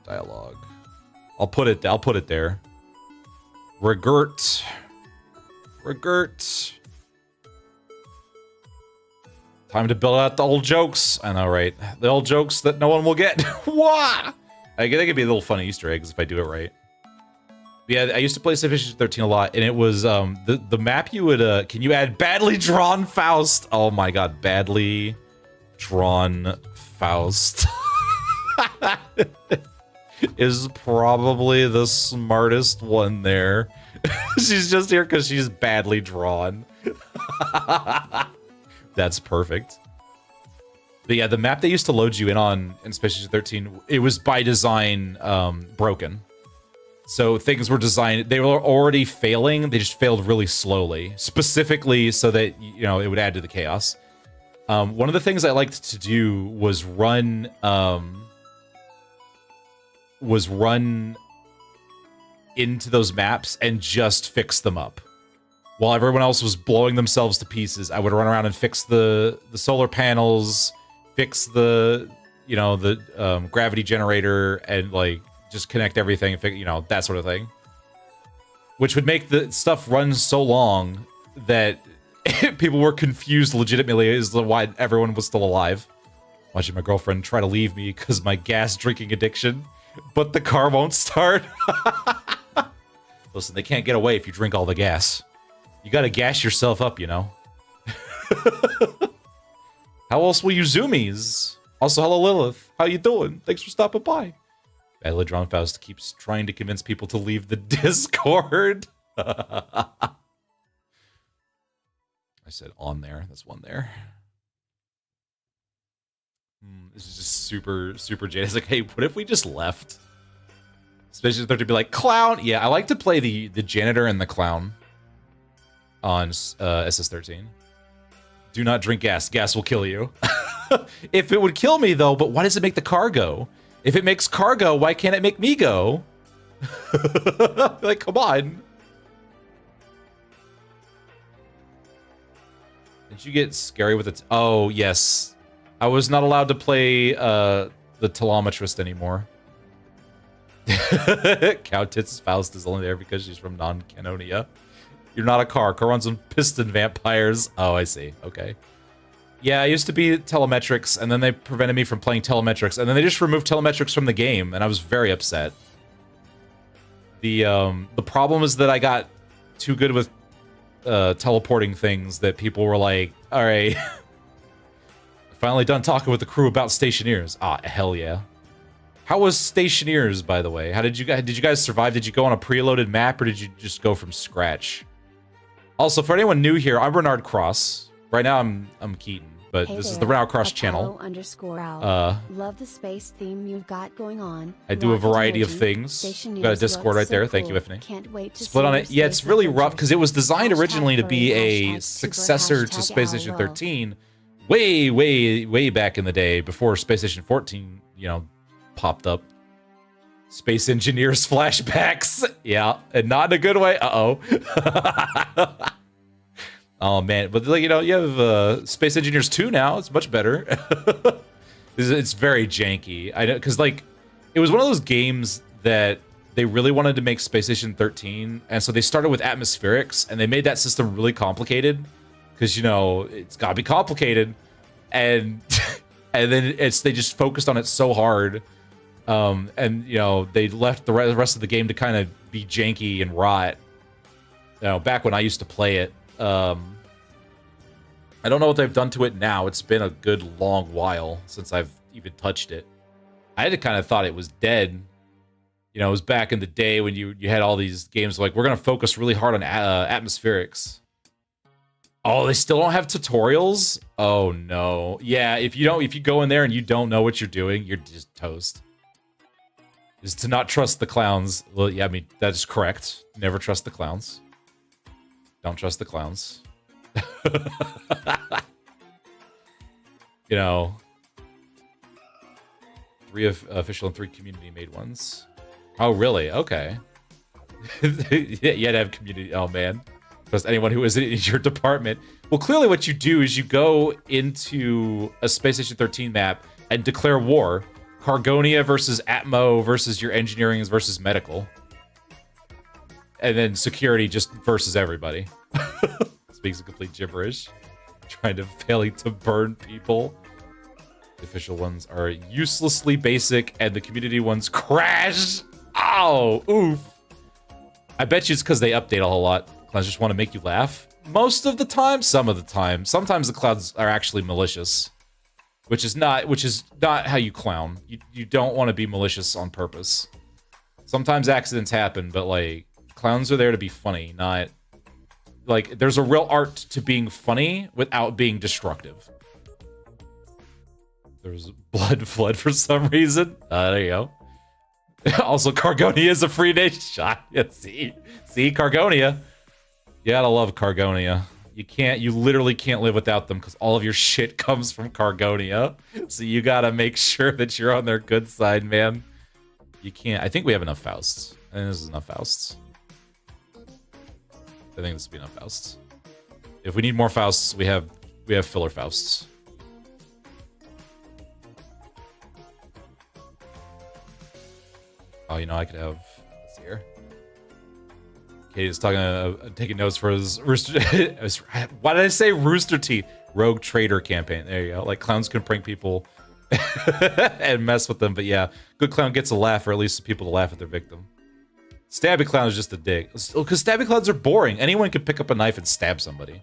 Dialogue. I'll put it there. Regret. Time to build out the old jokes. I know, right? The old jokes that no one will get. Wah! I think it'd be a little funny Easter eggs if I do it right. But yeah, I used to play Civilization 13 a lot, and it was the map you would can you add badly drawn Faust? Oh my god, badly drawn Faust is probably the smartest one there. She's just here because she's badly drawn. That's perfect. But yeah, the map they used to load you in on in Space Station 13, it was by design broken. So things were designed, they were already failing, they just failed really slowly, specifically so that, it would add to the chaos. One of the things I liked to do was run into those maps and just fix them up. While everyone else was blowing themselves to pieces, I would run around and fix the solar panels, fix the gravity generator, and like just connect everything, that sort of thing. Which would make the stuff run so long that people were confused legitimately as to why everyone was still alive. Watching my girlfriend try to leave me because my gas drinking addiction, but the car won't start. Listen, they can't get away if you drink all the gas. You gotta gas yourself up, you know. How else will you zoomies? Also, hello Lilith. How you doing? Thanks for stopping by. Eladron Faust keeps trying to convince people to leave the Discord. I said on there. That's one there. This is just super jaded. It's like, hey, what if we just left? Especially if they're to be like, clown. Yeah, I like to play the janitor and the clown on SS13. Do not drink gas. Gas will kill you. If it would kill me, though, but why does it make the car go? If it makes car go, why can't it make me go? Like, come on. Did you get scary with it? Oh, yes. I was not allowed to play the telemetrist anymore. Countess Faust is only there because she's from non-Canonia. You're not a car. Car runs on piston vampires. Oh, I see. Okay. Yeah, I used to be telemetrics, and then they prevented me from playing telemetrics, and then they just removed telemetrics from the game, and I was very upset. The problem is that I got too good with teleporting things that people were like, all right, finally done talking with the crew about stationeers. Ah, hell yeah. How was stationeers, by the way? How did you guys survive? Did you go on a preloaded map, or did you just go from scratch? Also, for anyone new here, I'm Renard Cross. Right now, I'm Keaton, but Hey this is there, the Renard Cross Apollo channel. Love the space theme you've got going on. I do a Rocket variety of emoji. things. Stationeers Got a Discord looks right there. so Thank you, cool. Ifney. Can't wait to Split see on your it. Yeah, it's space really rough adventures. because it was designed Hashtag originally to be furry, a hashtag successor to super, Space hashtag Station LOL. 13, way back in the day before Space Station 14, you know, popped up. Space Engineers flashbacks. Yeah, and not in a good way. Uh-oh. Oh, man. But, like, you know, you have Space Engineers 2 now. It's much better. It's very janky. I know, because, like, it was one of those games that they really wanted to make Space Station 13, and so they started with atmospherics, and they made that system really complicated, because, you know, it's got to be complicated, and and then they just focused on it so hard, and, you know, they left the rest of the game to kind of be janky and rot. You know, back when I used to play it. I don't know what they've done to it now. It's been a good long while since I've even touched it. I had kind of thought it was dead. You know, it was back in the day when you had all these games like, we're going to focus really hard on atmospherics. Oh, they still don't have tutorials? Oh, no. Yeah, if you go in there and you don't know what you're doing, you're just toast. Is to not trust the clowns. Well, yeah, I mean, that is correct. Never trust the clowns. Don't trust the clowns. You know, 3 official and 3 community made ones. Oh, really? Okay. You had to have community. Oh, man. Trust anyone who isn't in your department. Well, clearly what you do is you go into a Space Station 13 map and declare war. Cargonia versus Atmo versus your engineering versus medical. And then security just versus everybody. Speaks complete gibberish. Trying to failing to burn people. The official ones are uselessly basic, and the community ones crash. Oh, oof. I bet you it's because they update a whole lot. Clowns just want to make you laugh. Most of the time, some of the time. Sometimes the clowns are actually malicious, which is not how you clown. You don't want to be malicious on purpose. Sometimes accidents happen, but like clowns are there to be funny, not. Like, there's a real art to being funny without being destructive. There's blood fled for some reason. There you go. Also, Cargonia is a free nation shot. Yeah, see, Cargonia. You gotta love Cargonia. You literally can't live without them because all of your shit comes from Cargonia. So you gotta make sure that you're on their good side, man. You can't. I think we have enough Fausts. I think this is enough Fausts. I think this will be enough Fausts. If we need more Fausts, we have filler Fausts. Oh, you know, I could have. Let's see here. Katie's taking notes for his rooster. Why did I say Rooster Teeth? Rogue Trader campaign. There you go. Like clowns can prank people and mess with them, but yeah, good clown gets a laugh, or at least people to laugh at their victim. Stabby Clown is just a dick. Because Stabby Clowns are boring. Anyone can pick up a knife and stab somebody.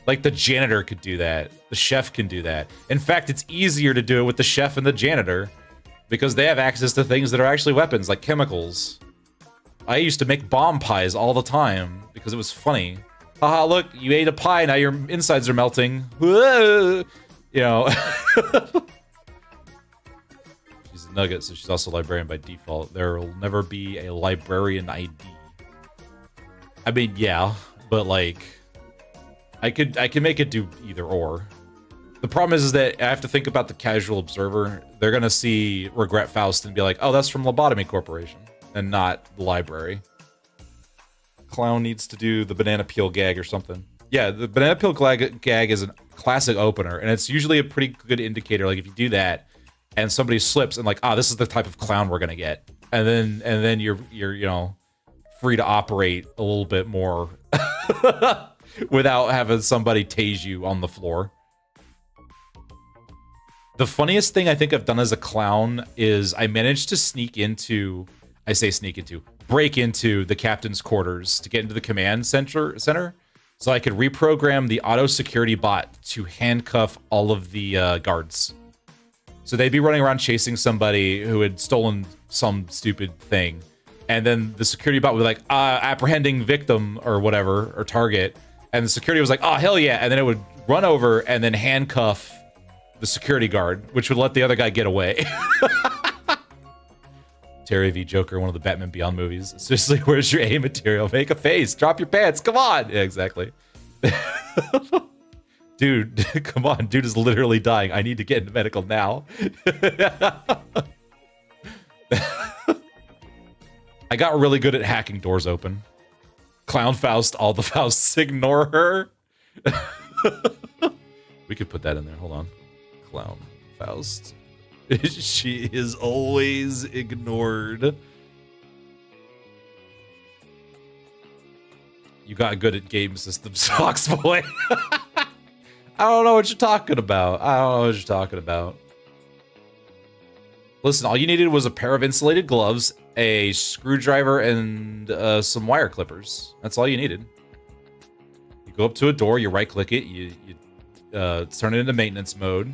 Like, the janitor could do that. The chef can do that. In fact, it's easier to do it with the chef and the janitor because they have access to things that are actually weapons, like chemicals. I used to make bomb pies all the time because it was funny. Haha, look, you ate a pie, now your insides are melting. Whoa! You know. She's a nugget, so she's also a librarian by default. There will never be a librarian ID. I mean, yeah, but like, I can make it do either or. The problem is that I have to think about the casual observer. They're gonna see Regret Faust and be like, oh, that's from Lobotomy Corporation, and not the library. Clown needs to do the banana peel gag or something. Yeah, the banana peel gag is a classic opener, and it's usually a pretty good indicator. Like if you do that, and somebody slips, and like, ah, this is the type of clown we're gonna get, and then you're you know, free to operate a little bit more without having somebody tase you on the floor. The funniest thing I think I've done as a clown is I managed to break into the captain's quarters to get into the command center so I could reprogram the auto security bot to handcuff all of the guards. So they'd be running around chasing somebody who had stolen some stupid thing. And then the security bot would be like, apprehending victim or whatever, or target. And the security was like, oh, hell yeah. And then it would run over and then handcuff the security guard, which would let the other guy get away. Terry v. Joker, one of the Batman Beyond movies. It's just like, where's your A material? Make a face. Drop your pants. Come on. Yeah, exactly. Dude, come on. Dude is literally dying. I need to get into medical now. I got really good at hacking doors open. Clown Faust, all the Fausts ignore her. We could put that in there. Hold on. Clown Faust. She is always ignored. You got good at game systems, Fox Boy. I don't know what you're talking about. Listen, all you needed was a pair of insulated gloves, a screwdriver, and some wire clippers. That's all you needed. You go up to a door, you right-click it, you turn it into maintenance mode.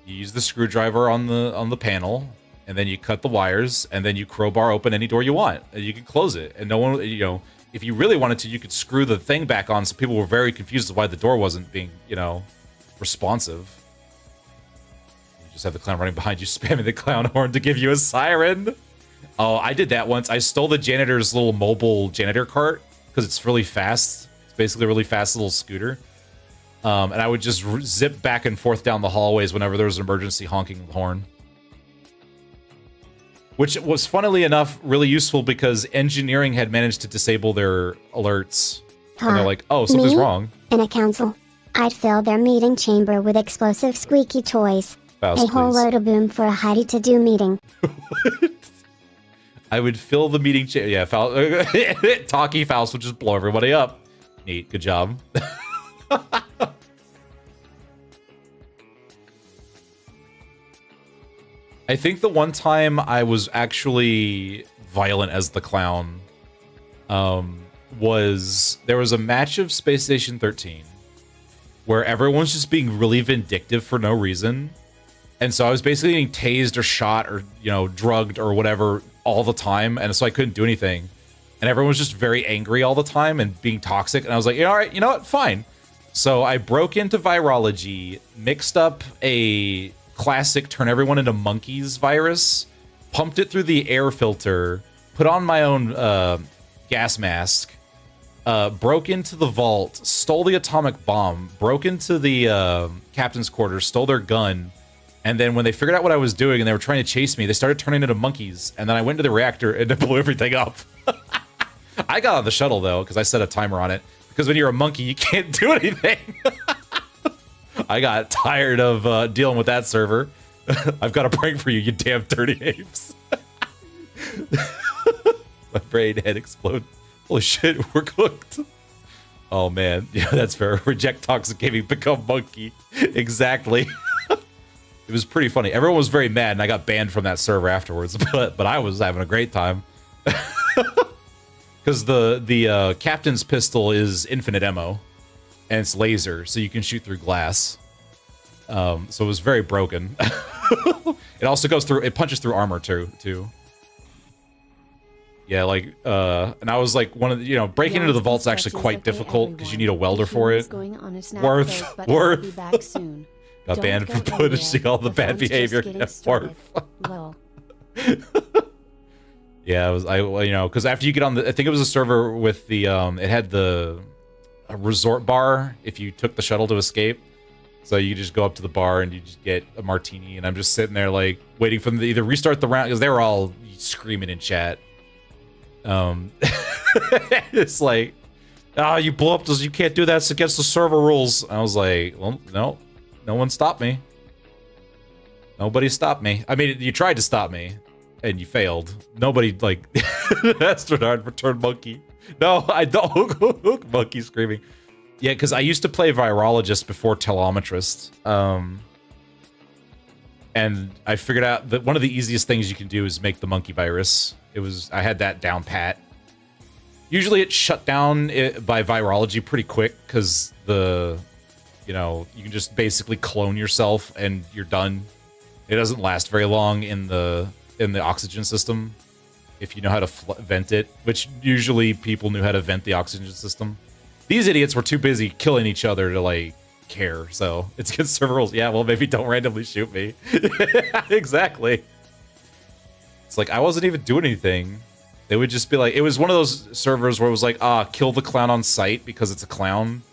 You use the screwdriver on the panel, and then you cut the wires, and then you crowbar open any door you want. And you can close it, and no one, you know, if you really wanted to, you could screw the thing back on. So people were very confused as why the door wasn't being, you know, responsive. You just have the clown running behind you, spamming the clown horn to give you a siren. Oh, I did that once. I stole the janitor's little mobile janitor cart because it's really fast. It's basically a really fast little scooter. And I would just zip back and forth down the hallways whenever there was an emergency honking the horn. Which was, funnily enough, really useful because engineering had managed to disable their alerts. And they're like, oh, something's wrong. In a council, I'd fill their meeting chamber with explosive squeaky toys. Faust, a whole load of boom for a Heidi-to-do meeting. I would fill the meeting chamber. Yeah, Talkie Faust would just blow everybody up. Neat, good job. I think the one time I was actually violent as the clown was there was a match of Space Station 13 where everyone's just being really vindictive for no reason. And so I was basically getting tased or shot or, you know, drugged or whatever all the time. And so I couldn't do anything. And everyone was just very angry all the time and being toxic. And I was like, yeah, all right, you know what? Fine. So I broke into virology, mixed up a classic turn everyone into monkeys virus, pumped it through the air filter, put on my own gas mask, broke into the vault, stole the atomic bomb, broke into the captain's quarters, stole their gun, and then when they figured out what I was doing and they were trying to chase me, they started turning into monkeys, and then I went to the reactor and it blew everything up. I got on the shuttle, though, because I set a timer on it, because when you're a monkey, you can't do anything. I got tired of dealing with that server. I've got a prank for you, you damn dirty apes. My brain had exploded. Holy shit, we're cooked. Oh, man. Yeah, that's fair. Reject toxic gaming, become monkey. Exactly. It was pretty funny. Everyone was very mad, and I got banned from that server afterwards, but I was having a great time. Because the captain's pistol is infinite ammo, and it's laser, so you can shoot through glass. So it was very broken. It also goes through, it punches through armor too. Yeah, like, and I was like, one of the, you know, breaking into the vault's actually quite difficult because you need a welder for it. Worth. Got banned for punishing all the bad behavior. Yeah, Worth. Yeah, it was, you know, because after you get on the, I think it was a server with the, it had the resort bar if you took the shuttle to escape. So you just go up to the bar and you just get a martini, and I'm just sitting there like waiting for them to either restart the round because they were all screaming in chat. It's like, you blow up those, you can't do that, it's against the server rules. I was like, well, no one stopped me. Nobody stopped me. I mean, you tried to stop me and you failed. Nobody, like, astronaut return monkey. No, I don't. Monkey screaming. Yeah, because I used to play virologist before telemetrist. And I figured out that one of the easiest things you can do is make the monkey virus. I had that down pat. Usually it's shut down by virology pretty quick because you can just basically clone yourself and you're done. It doesn't last very long in the oxygen system if you know how to vent it, which usually people knew how to vent the oxygen system. These idiots were too busy killing each other to like care, so it's against server rules. Yeah, well, maybe don't randomly shoot me. Exactly. It's like I wasn't even doing anything. They would just be like, it was one of those servers where it was like, kill the clown on sight because it's a clown.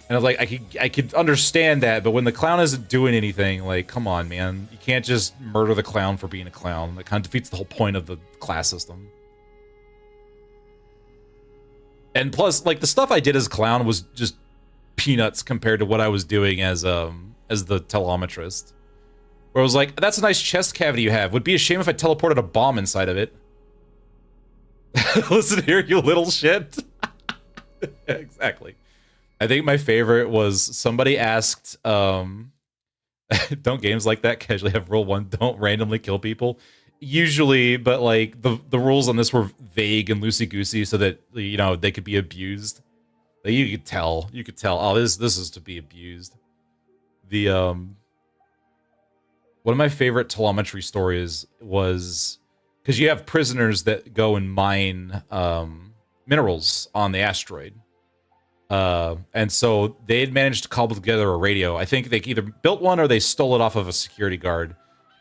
And I was like, I could understand that, but when the clown isn't doing anything, like, come on, man. You can't just murder the clown for being a clown. That kind of defeats the whole point of the class system. And plus, like, the stuff I did as a clown was just peanuts compared to what I was doing as the telemetrist. Where I was like, that's a nice chest cavity you have. Would be a shame if I teleported a bomb inside of it. Listen here, you little shit. Exactly. I think my favorite was somebody asked, don't games like that casually have rule 1, don't randomly kill people? Usually, but like the rules on this were vague and loosey-goosey so that, you know, they could be abused. Like, you could tell, oh, this is to be abused. The one of my favorite telemetry stories was because you have prisoners that go and mine minerals on the asteroid. And so they had managed to cobble together a radio. I think they either built one or they stole it off of a security guard.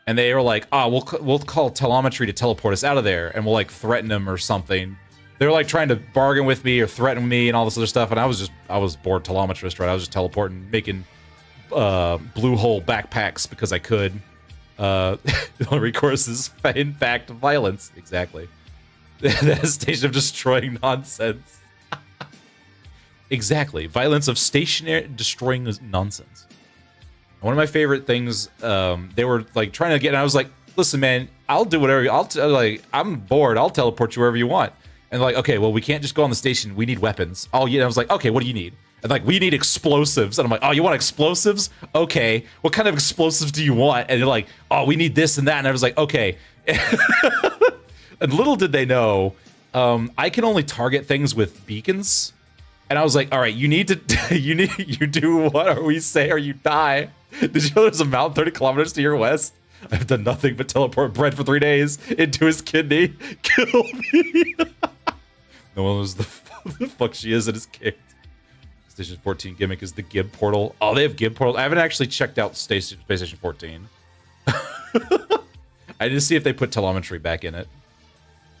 And they were like, we'll call telemetry to teleport us out of there, and we'll like threaten them or something. They were like trying to bargain with me or threaten me and all this other stuff, and I was bored telemetrist, right? I was just teleporting, making blue hole backpacks because I could. The only recourse is, in fact, violence. Exactly. That station of destroying nonsense. Exactly. Violence of stationary destroying nonsense. One of my favorite things, they were like trying to get, and I was like, listen, man, I'll do whatever. I'm bored. I'll teleport you wherever you want. And they're like, okay, well, we can't just go on the station. We need weapons. Oh, yeah. I was like, okay, what do you need? And like, we need explosives. And I'm like, oh, you want explosives? Okay. What kind of explosives do you want? And they're like, oh, we need this and that. And I was like, okay. And little did they know, I can only target things with beacons. And I was like, all right, you do what we say or you die. Did you know there's a mountain 30 kilometers to your west? I've done nothing but teleport bread for 3 days into his kidney. Kill me. No one knows the fuck she is and is kicked. Station 14 gimmick is the Gib portal. Oh, they have Gib portal. I haven't actually checked out Space Station 14. I did see if they put telemetry back in it.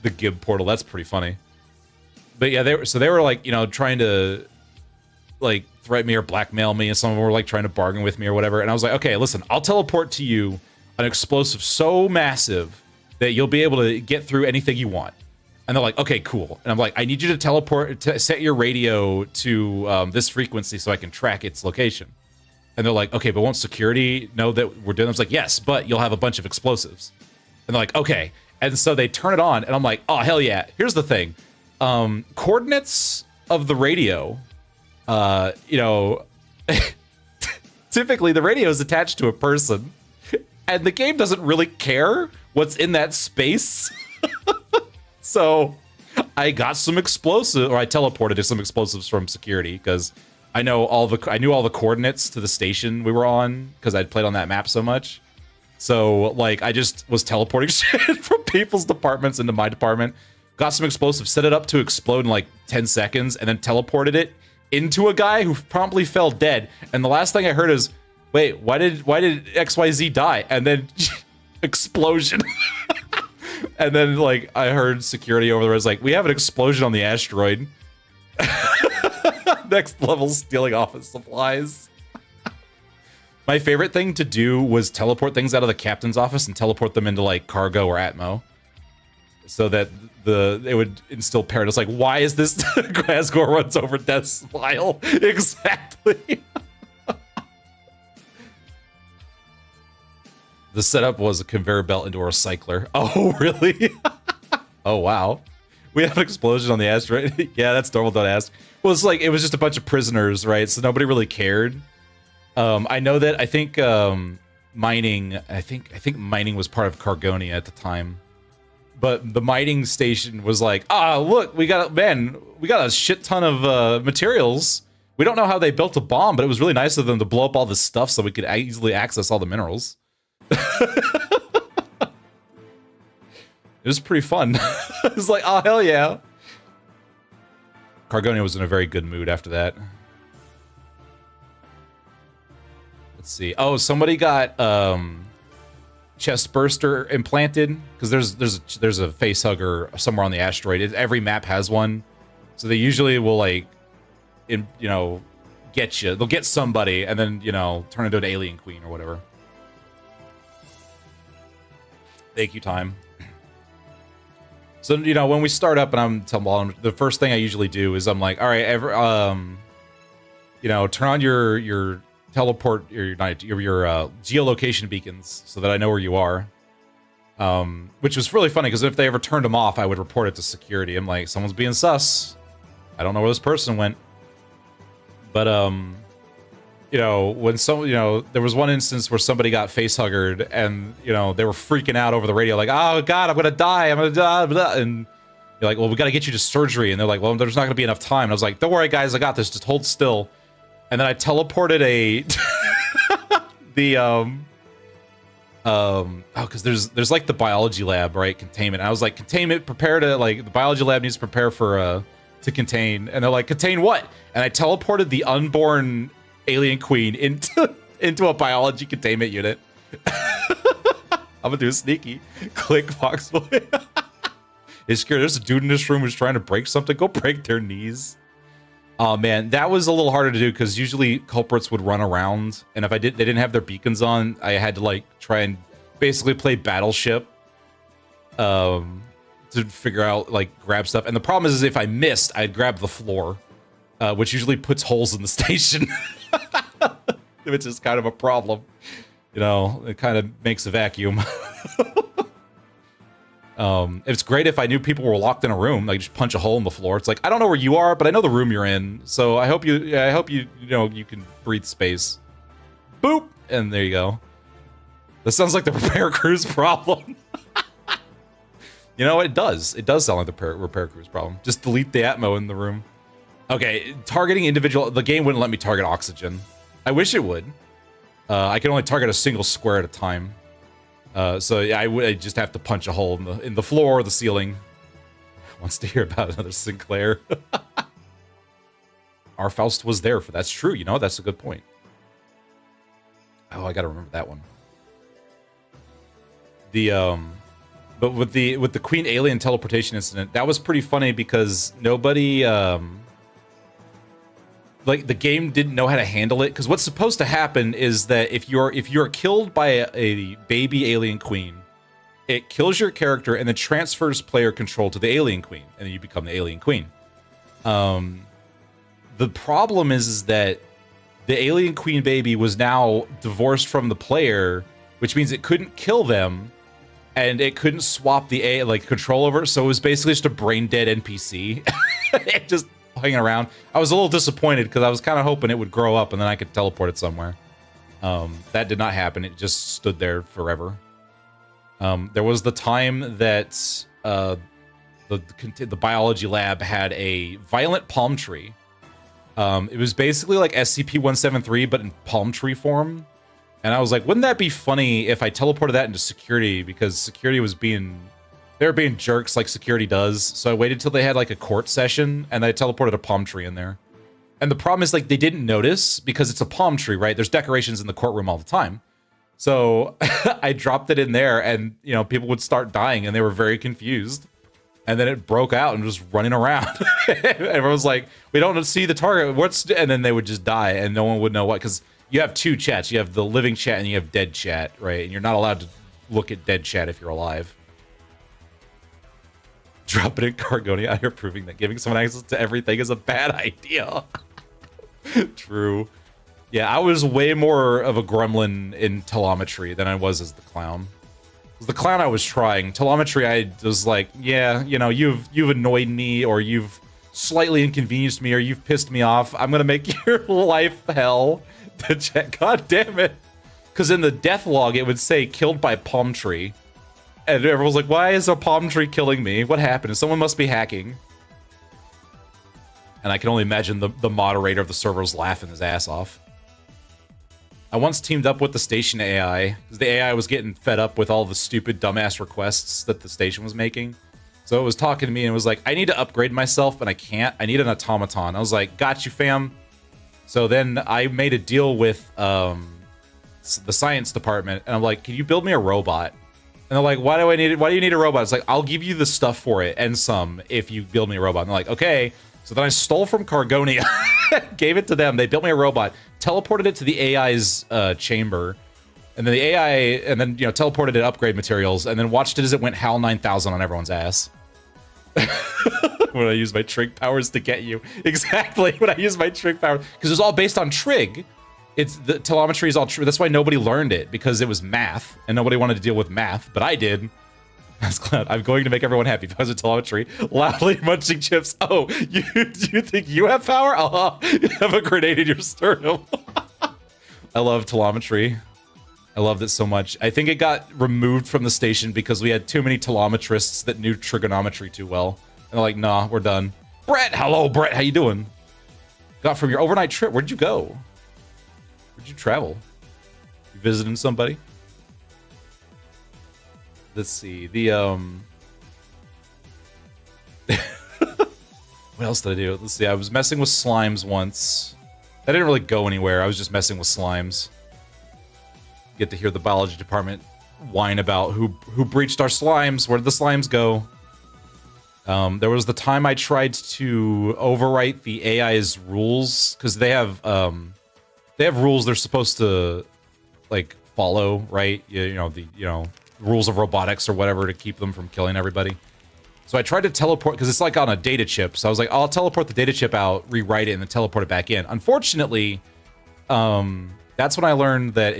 The Gib portal. That's pretty funny. But yeah, they were like, you know, trying to like threaten me or blackmail me, and some of them were like trying to bargain with me or whatever. And I was like, okay, listen, I'll teleport to you an explosive so massive that you'll be able to get through anything you want. And they're like, okay, cool. And I'm like, I need you to teleport, set your radio to this frequency so I can track its location. And they're like, okay, but won't security know that we're doing this? I was like, yes, but you'll have a bunch of explosives. And they're like, okay. And so they turn it on, and I'm like, oh, hell yeah. Here's the thing. Coordinates of the radio, you know, typically the radio is attached to a person, and the game doesn't really care what's in that space. So I got some explosive, or I teleported to some explosives from security because I knew all the coordinates to the station we were on because I'd played on that map so much. So like I just was teleporting shit from people's departments into my department, got some explosives, set it up to explode in like 10 seconds, and then teleported it into a guy who promptly fell dead. And the last thing I heard is, wait, why did XYZ die? And then explosion. And then like I heard security over there was like, we have an explosion on the asteroid. Next level stealing office supplies. My favorite thing to do was teleport things out of the captain's office and teleport them into like cargo or Atmo, so that it would instill paranoia. Like, why is this Glasgow runs over death's smile? Exactly. The setup was a conveyor belt into a recycler. Oh, really? Oh, wow. We have an explosion on the asteroid. Yeah, that's normal, don't ask. Well, it's like, it was just a bunch of prisoners, right? So nobody really cared. I know that, I think mining, I think mining was part of Cargonia at the time. But the mining station was like, look, we got a shit ton of materials. We don't know how they built a bomb, but it was really nice of them to blow up all this stuff so we could easily access all the minerals. It was pretty fun. It was like, oh, hell yeah. Cargonia was in a very good mood after that. Let's see. Oh, somebody got chest burster implanted because there's a face hugger somewhere on the asteroid. Every map has one, so they usually will like, get you. They'll get somebody and then turn into an alien queen or whatever. Thank you, time. So when we start up and I'm the first thing I usually do is I'm like, all right, turn on your teleport your geolocation beacons so that I know where you are. Which was really funny because if they ever turned them off, I would report it to security. I'm like, someone's being sus. I don't know where this person went. But when there was one instance where somebody got face huggered and they were freaking out over the radio, like, oh god, I'm gonna die, and you're like, well, we gotta get you to surgery, and they're like, well, there's not gonna be enough time. And I was like, don't worry guys, I got this, just hold still. And then I teleported because there's like the biology lab, right? Containment. And I was like, containment, prepare to, like, the biology lab needs to prepare for to contain. And they're like, contain what? And I teleported the unborn alien queen into a biology containment unit. I'm gonna do a sneaky click Foxboy. It's scared. There's a dude in this room who's trying to break something. Go break their knees. Oh man, that was a little harder to do because usually culprits would run around, and if they didn't have their beacons on, I had to like try and basically play Battleship to figure out, like, grab stuff. And the problem is if I missed, I'd grab the floor, which usually puts holes in the station, which is kind of a problem. It kind of makes a vacuum. It's great if I knew people were locked in a room, like just punch a hole in the floor. It's like, I don't know where you are, but I know the room you're in. So I hope you you can breathe space. Boop, and there you go. That sounds like the repair crew's problem. It does. It does sound like the repair crew's problem. Just delete the Atmo in the room. Okay, targeting individual. The game wouldn't let me target oxygen. I wish it would. I can only target a single square at a time. So yeah, I just have to punch a hole in the floor or the ceiling. Wants to hear about another Sinclair. Our Faust was there for that's true. That's a good point. Oh, I gotta remember that one. But with the Queen Alien teleportation incident, that was pretty funny because nobody like the game didn't know how to handle it, because what's supposed to happen is that if you're killed by a baby alien queen, it kills your character and then transfers player control to the alien queen, and then you become the alien queen. The problem is that the alien queen baby was now divorced from the player, which means it couldn't kill them, and it couldnn't swap the control over. So it was basically just a brain dead NPC. It just hanging around. I was a little disappointed because I was kind of hoping it would grow up and then I could teleport it somewhere. That did not happen. It just stood there forever. There was the time that the biology lab had a violent palm tree. It was basically like SCP-173, but in palm tree form. And I was like, wouldn't that be funny if I teleported that into security? Because security was they were being jerks like security does. So I waited till they had like a court session, and I teleported a palm tree in there. And the problem is, like, they didn't notice because it's a palm tree, right? There's decorations in the courtroom all the time. So I dropped it in there, and, you know, people would start dying, and they were very confused. And then it broke out and was running around. Everyone was like, we don't see the target. And then they would just die, and no one would know what. Because you have two chats. You have the living chat, and you have dead chat, right? And you're not allowed to look at dead chat if you're alive. Drop it in Cargonia out here proving that giving someone access to everything is a bad idea. True. Yeah, I was way more of a gremlin in telemetry than I was as the clown. As the clown, I was trying. Telemetry, I was like, yeah, you know, you've annoyed me, or you've slightly inconvenienced me, or you've pissed me off. I'm gonna make your life hell. God damn it. Because in the death log, it would say killed by palm tree. And everyone was like, why is a palm tree killing me? What happened? Someone must be hacking. And I can only imagine the moderator of the server was laughing his ass off. I once teamed up with the station AI, because the AI was getting fed up with all the stupid dumbass requests that the station was making. So it was talking to me and was like, I need to upgrade myself, and I can't. I need an automaton. I was like, got you, fam. So then I made a deal with the science department, and I'm like, can you build me a robot? And they're like, why do you need a robot? It's like, I'll give you the stuff for it and some if you build me a robot. And they're like, okay. So then I stole from Cargonia, gave it to them. They built me a robot, teleported it to the AI's chamber, and then the AI, and then, you know, teleported it upgrade materials, and then watched it as it went HAL 9000 on everyone's ass. When I use my trig powers to get you. Exactly, when I use my trig powers. Because it's all based on trig. The telemetry is all true. That's why nobody learned it, because it was math, and nobody wanted to deal with math, but I did. That's Cloud. I'm going to make everyone happy because of telemetry. Loudly munching chips. Oh, you think you have power? You have a grenade in your sternum. I love telemetry. I loved it so much. I think it got removed from the station because we had too many telemetrists that knew trigonometry too well. And they're like, nah, we're done. Brett, hello, Brett. How you doing? Got from your overnight trip. Where'd you go? Where'd you travel? You visiting somebody? Let's see. What else did I do? Let's see. I was messing with slimes once. I didn't really go anywhere. I was just messing with slimes. Get to hear the biology department whine about who breached our slimes. Where did the slimes go? There was the time I tried to overwrite the AI's rules, because they have rules they're supposed to like follow, right? You know, rules of robotics or whatever to keep them from killing everybody. So I tried to teleport, because it's like on a data chip. So I was like, I'll teleport the data chip out, rewrite it, and then teleport it back in. Unfortunately, that's when I learned that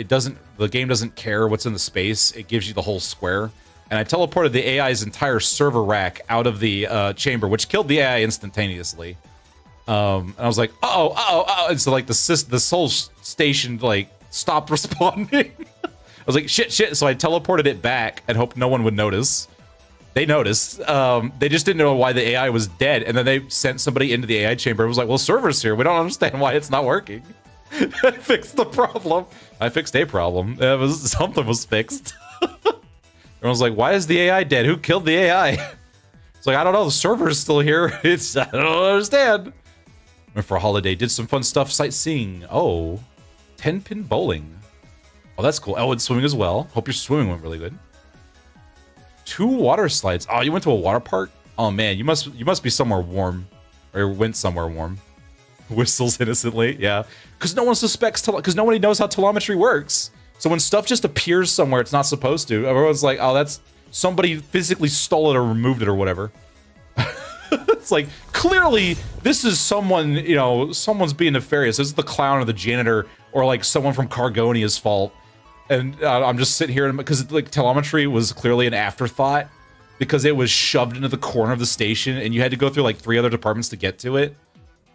the game doesn't care what's in the space. It gives you the whole square. And I teleported the AI's entire server rack out of the chamber, which killed the AI instantaneously. And I was like, uh-oh. And so like the whole station like stopped responding. I was like, shit. So I teleported it back and hoped no one would notice. They noticed. They just didn't know why the AI was dead. And then they sent somebody into the AI chamber. It was like, well, server's here. We don't understand why it's not working. I fixed the problem. I fixed a problem. Something was fixed. Everyone's like, why is the AI dead? Who killed the AI? It's like, I don't know. The server's still here. I don't understand. Went for a holiday. Did some fun stuff sightseeing. Oh, 10-pin bowling. Oh, that's cool. Oh, and swimming as well. Hope your swimming went really good. 2 water slides. Oh, you went to a water park? Oh man, you must be somewhere warm, or went somewhere warm. Whistles innocently, yeah. Because no one suspects, because nobody knows how telemetry works. So when stuff just appears somewhere it's not supposed to, everyone's like, oh, that's somebody physically stole it or removed it or whatever. It's like, clearly this is someone, you know, someone's being nefarious. This is the clown or the janitor or like someone from Cargonia's fault. And I'm just sitting here, because like telemetry was clearly an afterthought because it was shoved into the corner of the station and you had to go through like 3 other departments to get to it.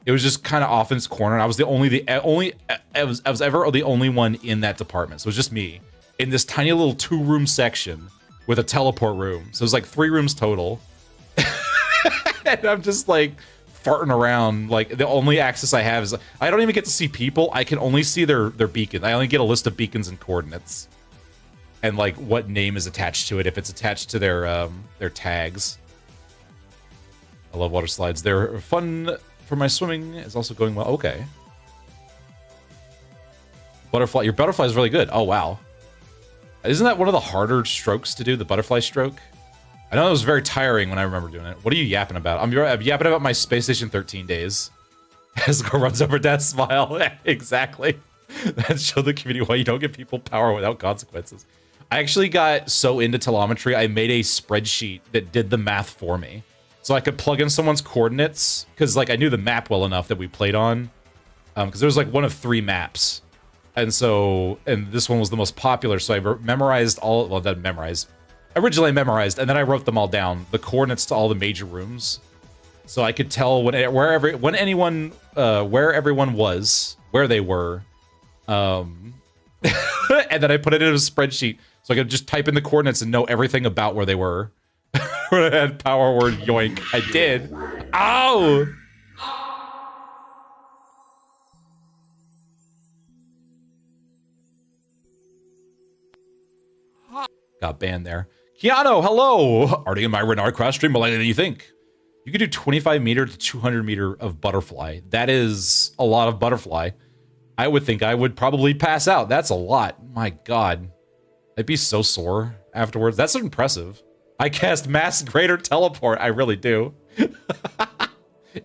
It was just kind of off in its corner. And I was I was ever the only one in that department. So it was just me in this tiny little 2-room section with a teleport room. So it was like 3 rooms total. And I'm just like farting around. Like the only access I have is I don't even get to see people. I can only see their beacon. I only get a list of beacons and coordinates, and like what name is attached to it if it's attached to their tags. I love water slides. They're fun for my swimming. Is also going well. Okay. Butterfly. Your butterfly is really good. Oh wow. Isn't that one of the harder strokes to do? The butterfly stroke. I know it was very tiring when I remember doing it. What are you yapping about? I'm yapping about my Space Station 13 days. Asgore runs over Death Smile. Exactly. That showed the community why you don't give people power without consequences. I actually got so into telemetry, I made a spreadsheet that did the math for me. So I could plug in someone's coordinates, because like I knew the map well enough that we played on. Because there was like one of 3 maps. And so, and this one was the most popular, so I memorized all, well, that memorized. Originally I memorized, and then I wrote them all down, the coordinates to all the major rooms. So I could tell where everyone was, where they were. And then I put it in a spreadsheet, so I could just type in the coordinates and know everything about where they were. When I had power word yoink, I did. Ow! Got banned there. Keanu, hello! Already in my Renard cross stream, but like than you think. You could do 25 meter to 200 meter of butterfly. That is a lot of butterfly. I would think I would probably pass out. That's a lot. My God. I'd be so sore afterwards. That's impressive. I cast Mass Greater Teleport. I really do.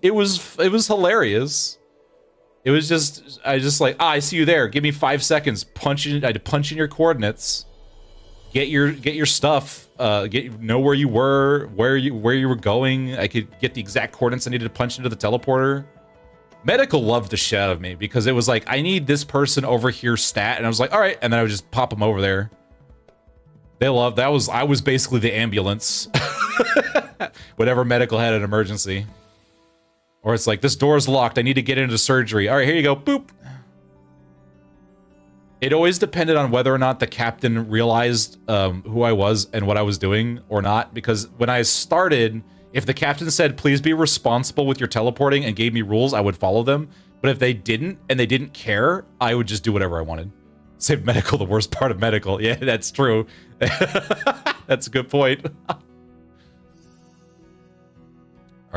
It was hilarious. It was just, I just like, I see you there. Give me 5 seconds. Punch in, I had to punch in your coordinates. Get your stuff. Know where you were, where you were going. I could get the exact coordinates I needed to punch into the teleporter. Medical loved the shit out of me because it was like, I need this person over here stat, and I was like, all right, and then I would just pop them over there. They loved that. I was basically the ambulance. Whenever medical had an emergency, or it's like, this door is locked. I need to get into surgery. All right, here you go. Boop. It always depended on whether or not the captain realized who I was and what I was doing or not. Because when I started, if the captain said, please be responsible with your teleporting and gave me rules, I would follow them. But if they didn't and they didn't care, I would just do whatever I wanted. Save medical, the worst part of medical. Yeah, that's true. That's a good point. All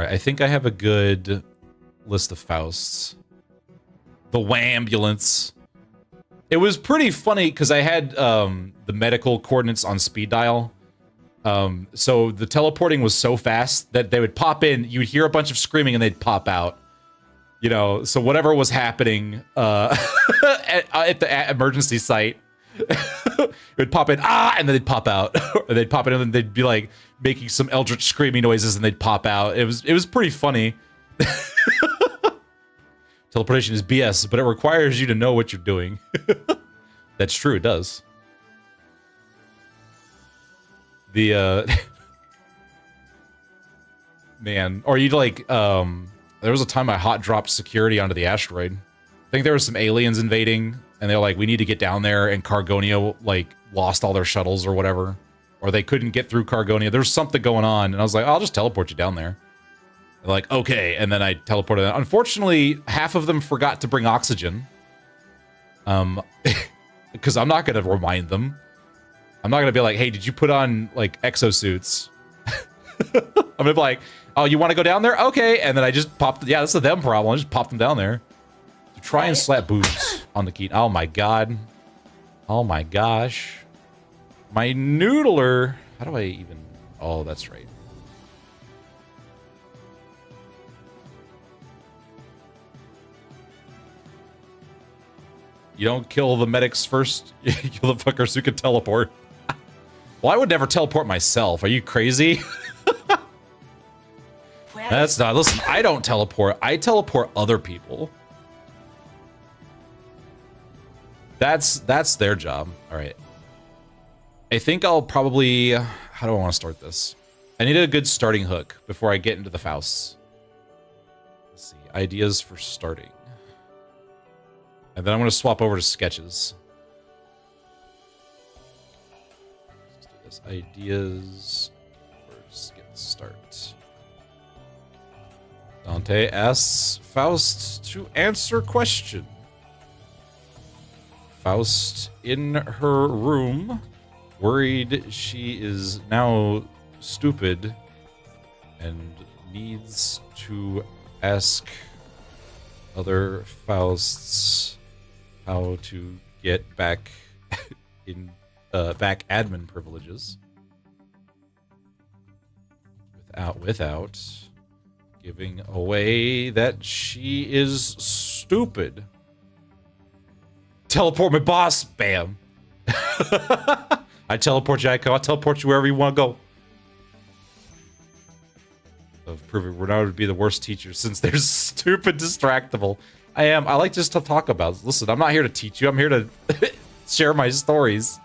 right, I think I have a good list of Fausts. The Wambulance. It was pretty funny because I had the medical coordinates on speed dial. So the teleporting was so fast that they would pop in, you'd hear a bunch of screaming and they'd pop out. You know, so whatever was happening at the emergency site, it would pop in, and then they'd pop out. Or they'd pop in and then they'd be like making some eldritch screaming noises and they'd pop out. It was pretty funny. Teleportation is BS, but it requires you to know what you're doing. That's true, it does. The man, or you'd like there was a time I hot dropped security onto the asteroid. I think there was some aliens invading, and they're like, we need to get down there, and Cargonia like lost all their shuttles or whatever, or they couldn't get through Cargonia. There was something going on, and I was like, I'll just teleport you down there. They're like, okay, and then I teleported them. Unfortunately, half of them forgot to bring oxygen. Because I'm not gonna remind them. I'm not gonna be like, hey, did you put on like exosuits? I'm gonna be like, oh, you want to go down there? Okay, and then I just popped. Yeah, that's a them problem. I just popped them down there. To try and slap boobs on the key. Oh my god. Oh my gosh. My noodler. How do I even? Oh, that's right. You don't kill the medics first. You kill the fuckers who can teleport. Well, I would never teleport myself. Are you crazy? That's not. Listen, I don't teleport. I teleport other people. That's their job. All right. I think I'll probably. How do I want to start this? I need a good starting hook before I get into the Fausts. Let's see. Ideas for starting. And then I'm going to swap over to sketches. Let's do this. Ideas for skit start. Dante asks Faust to answer question. Faust in her room, worried she is now stupid and needs to ask other Fausts how to get back in back admin privileges without giving away that she is stupid. Teleport my boss, bam. I teleport you, Aiko. I'll teleport you wherever you want to go. Of proving Renaud would be the worst teacher since they're stupid distractible. I am. I like just to talk about. Listen, I'm not here to teach you. I'm here to share my stories.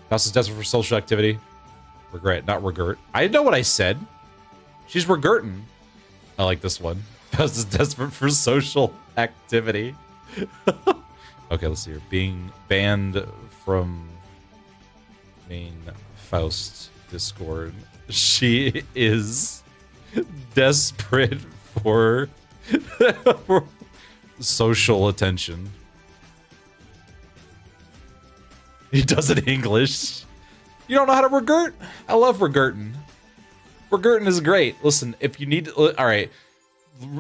Faust is desperate for social activity. Regret, not regret. I know what I said. She's regurting. I like this one. Faust is desperate for social activity. Okay, let's see here. Being banned from main Faust Discord. She is desperate for, for social attention. He does it in English. You don't know how to regurt? I love regurting. Regurting is great. Listen, if you need to, all right,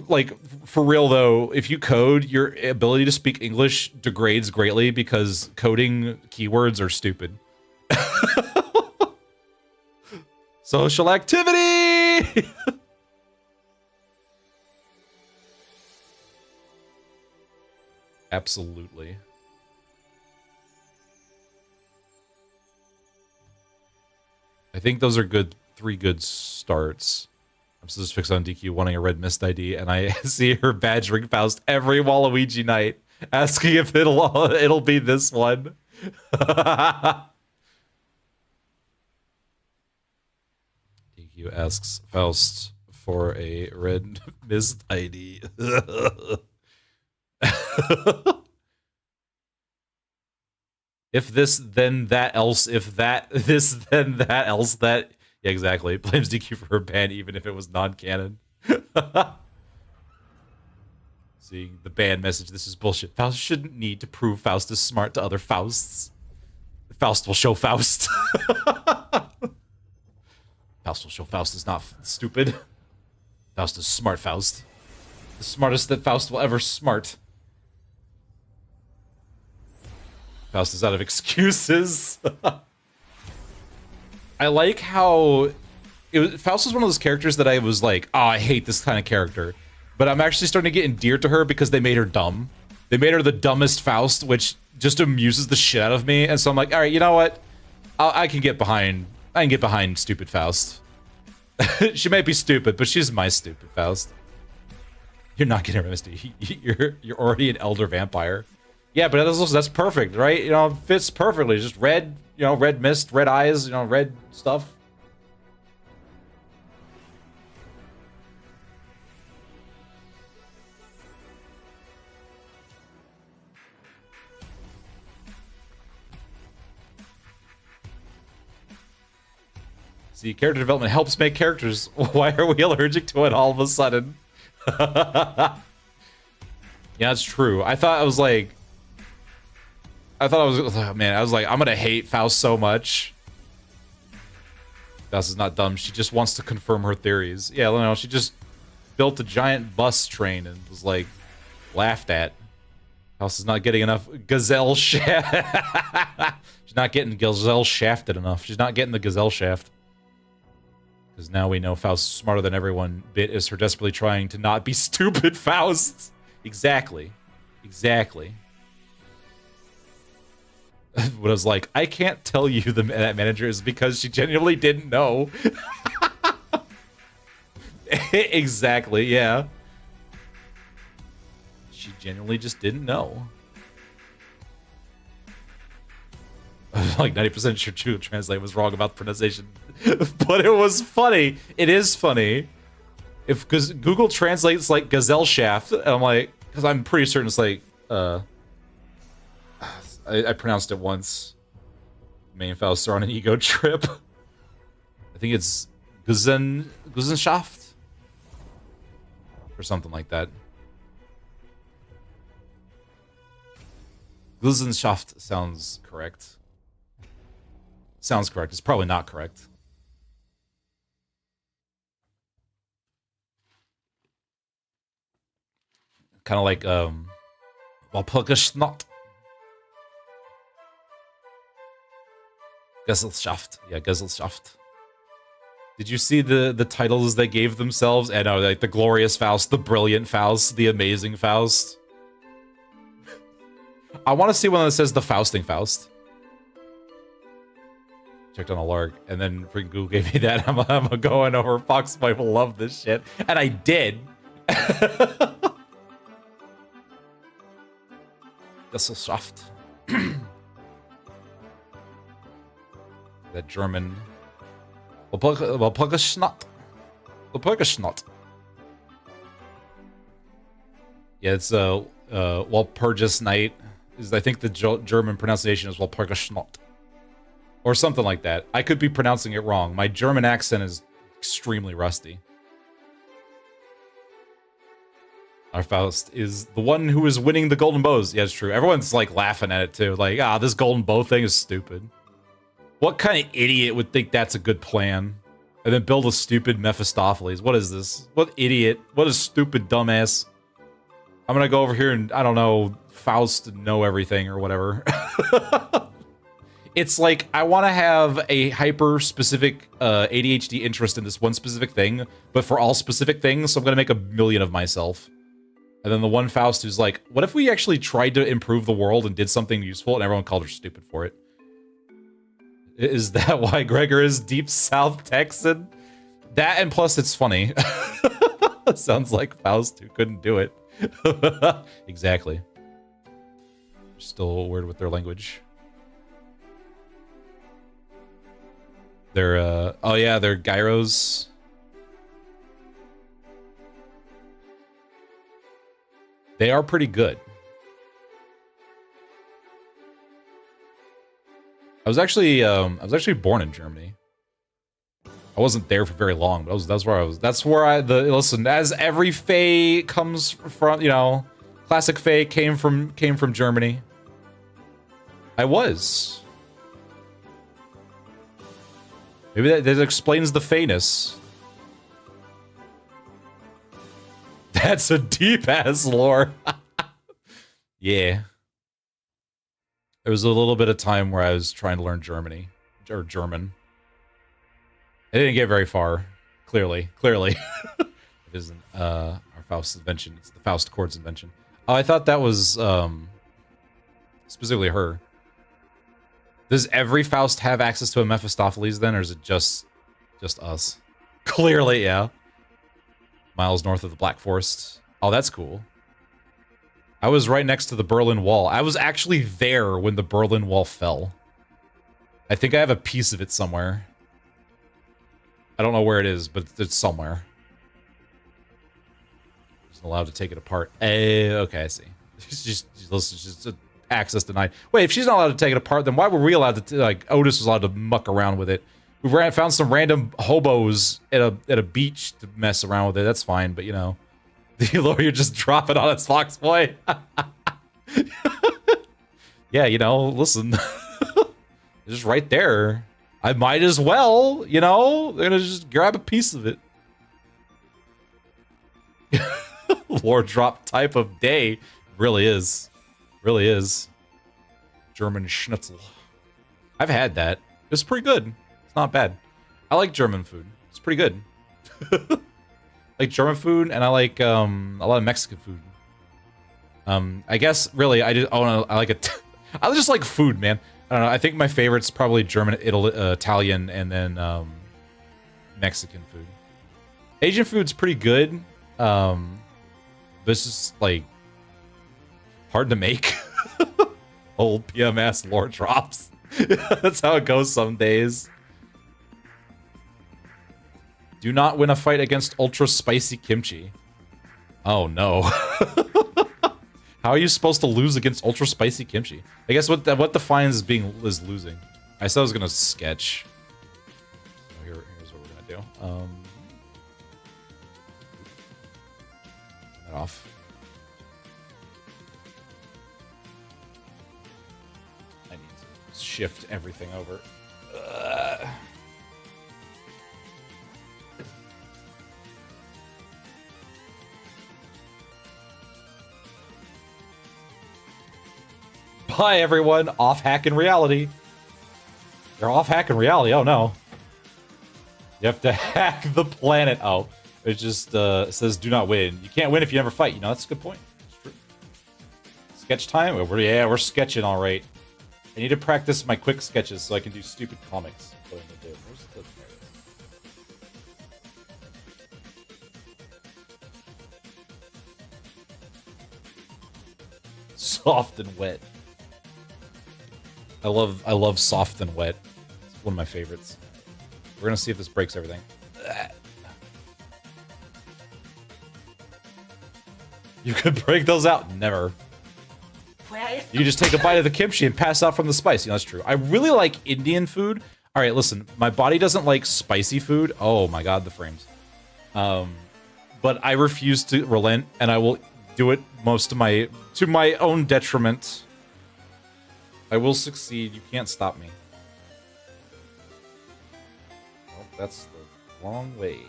like for real though, if you code, your ability to speak English degrades greatly because coding keywords are stupid. Social activity. Absolutely. I think those are good, 3 good starts. I'm still just fixed on DQ wanting a red mist ID, and I see her badgering Faust every Waluigi night, asking if it'll be this one. DQ asks Faust for a red mist ID. If this, then that else. If that, this, then that else. That. Yeah, exactly. Blames DQ for her ban, even if it was non-canon. Seeing the ban message. This is bullshit. Faust shouldn't need to prove Faust is smart to other Fausts. Faust will show Faust. Faust will show Faust is not stupid. Faust is smart Faust. The smartest that Faust will ever smart. Faust is out of excuses. I like how Faust was one of those characters that I was like, oh, I hate this kind of character. But I'm actually starting to get endeared to her because they made her dumb. They made her the dumbest Faust, which just amuses the shit out of me. And so I'm like, all right, you know what? I can get behind stupid Faust. She might be stupid, but she's my stupid Faust. You're not getting Misty. You're already an elder vampire. Yeah, but that's perfect, right? You know, fits perfectly. Just red, you know, red mist, red eyes, you know, red stuff. See, character development helps make characters. Why are we allergic to it all of a sudden? Yeah, it's true. I thought I was, oh, man, I was like, I'm gonna hate Faust so much. Faust is not dumb. She just wants to confirm her theories. Yeah, you know, she just built a giant bus train and was, like, laughed at. Faust is not getting enough gazelle shaft. She's not getting gazelle shafted enough. She's not getting the gazelle shaft. Because now we know Faust's smarter than everyone. Bit is her desperately trying to not be stupid Faust. Exactly. Exactly. What I was like, I can't tell you that manager is because she genuinely didn't know. Exactly, yeah. She genuinely just didn't know. Like 90% sure Google Translate was wrong about the pronunciation. But it was funny. It is funny. Because Google translates like gazelle shaft, and I'm like, because I'm pretty certain it's like, I pronounced it once. Main Faust are on an ego trip. I think it's Gesellschaft. or something like that. Glissenschaft sounds correct. Sounds correct. It's probably not correct. Kind of like, Walpurgisnacht. Gesellschaft. Yeah, Gesellschaft. Did you see the titles they gave themselves? And like the Glorious Faust, the Brilliant Faust, the Amazing Faust. I want to see one that says the Fausting Faust. Checked on a lark, and then freaking Google gave me that. I'm going over. Fox might love this shit, and I did. Gesellschaft. That German. Walpurgisnacht. Walpurgisnacht. Yeah, it's Walpurgisnight. Is I think the German pronunciation is Walpurgisnacht. Or something like that. I could be pronouncing it wrong. My German accent is extremely rusty. Our Faust is the one who is winning the golden bows. Yeah, it's true. Everyone's like laughing at it too. Like, this golden bow thing is stupid. What kind of idiot would think that's a good plan? And then build a stupid Mephistopheles. What is this? What idiot? What a stupid dumbass. I'm gonna go over here and, I don't know, Faust know everything or whatever. It's like, I want to have a hyper-specific ADHD interest in this one specific thing, but for all specific things, so I'm gonna make a million of myself. And then the one Faust who's like, what if we actually tried to improve the world and did something useful, and everyone called her stupid for it? Is that why Gregor is deep South Texan? That, and plus it's funny. Sounds like Faust who couldn't do it. Exactly. They're still weird with their language. They're, oh yeah, they're gyros. They are pretty good. I was actually born in Germany. I wasn't there for very long, but that's where I was. That's where listen, as every Fae comes from, you know, classic Fae came from Germany. I was. Maybe that explains the Fae-ness. That's a deep-ass lore. Yeah. There was a little bit of time where I was trying to learn German. I didn't get very far. Clearly. It isn't our Faust's invention. It's the Faust chord's invention. Oh, I thought that was specifically her. Does every Faust have access to a Mephistopheles then, or is it just us? Clearly, yeah. Miles north of the Black Forest. Oh, that's cool. I was right next to the Berlin Wall. I was actually there when the Berlin Wall fell. I think I have a piece of it somewhere. I don't know where it is, but it's somewhere. She's allowed to take it apart. Okay, I see. She's just access denied. Wait, if she's not allowed to take it apart, then why were we allowed to, like, Otis was allowed to muck around with it? We found some random hobos at a beach to mess around with it. That's fine, but you know, the lawyer just drop it on his Fox boy. Yeah, you know, listen, it's just right there. I might as well, you know, they're gonna just grab a piece of it. Lore drop type of day, really is, German Schnitzel. I've had that. It's pretty good. Not bad. I like German food. It's pretty good. I like German food, and I like a lot of Mexican food. I guess really I like it. I just like food, man. I don't know. I think my favorite's probably German, Italian, and then Mexican food. Asian food's pretty good. But it's just like hard to make. Old PMS lore drops. That's how it goes some days. Do not win a fight against ultra spicy kimchi. Oh no. How are you supposed to lose against ultra spicy kimchi? I guess what defines is losing. I said I was gonna sketch. Oh, here's what we're gonna do. off. I need to shift everything over. Bye, everyone. Off hacking reality. They're off hacking reality. Oh, no. You have to hack the planet. Oh, it just says do not win. You can't win if you never fight. You know, that's a good point. It's true. Sketch time? We're sketching all right. I need to practice my quick sketches so I can do stupid comics. Where's the... Soft and wet. I love soft and wet. It's one of my favorites. We're gonna see if this breaks everything. You could break those out. Never. You just take a bite of the kimchi and pass out from the spice. You know, that's true. I really like Indian food. All right, listen. My body doesn't like spicy food. Oh my god, the frames. But I refuse to relent, and I will do it to my own detriment. I will succeed. You can't stop me. Oh, that's the wrong way.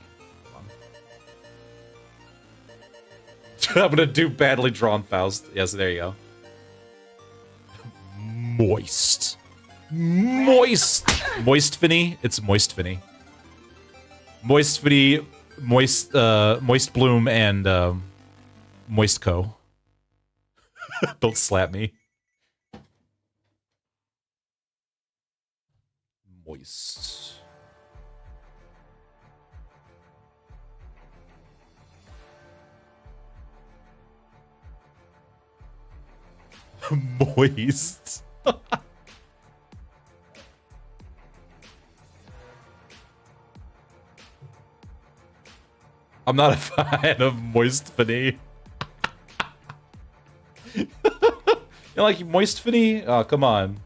I'm gonna do badly drawn Faust. Yes, there you go. Moist. Moist Finny. It's Moist Finny. Moist Finny, Moist Bloom, and Moist Co. Don't slap me. Moist. Moist. I'm not a fan of Moist Finny. You like Moist Finny? Oh, come on.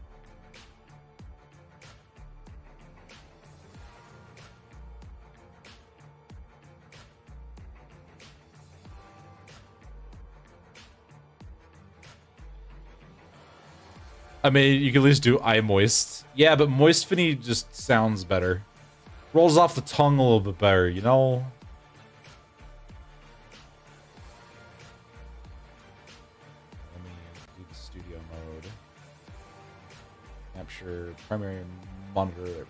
I mean, you can at least do I moist. Yeah, but Moist Finny just sounds better. Rolls off the tongue a little bit better, you know? Let me do the studio mode. Capture primary monitor. There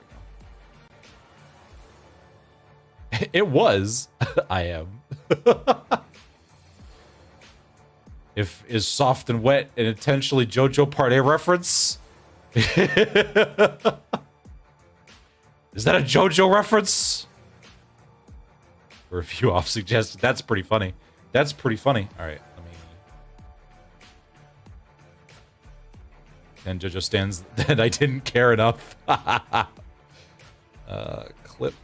we go. It was. I am. If is soft and wet an intentionally JoJo Part A reference? Is that a JoJo reference? Review off suggested. That's pretty funny. That's pretty funny. All right, let me. And JoJo stands that I didn't care enough. Clip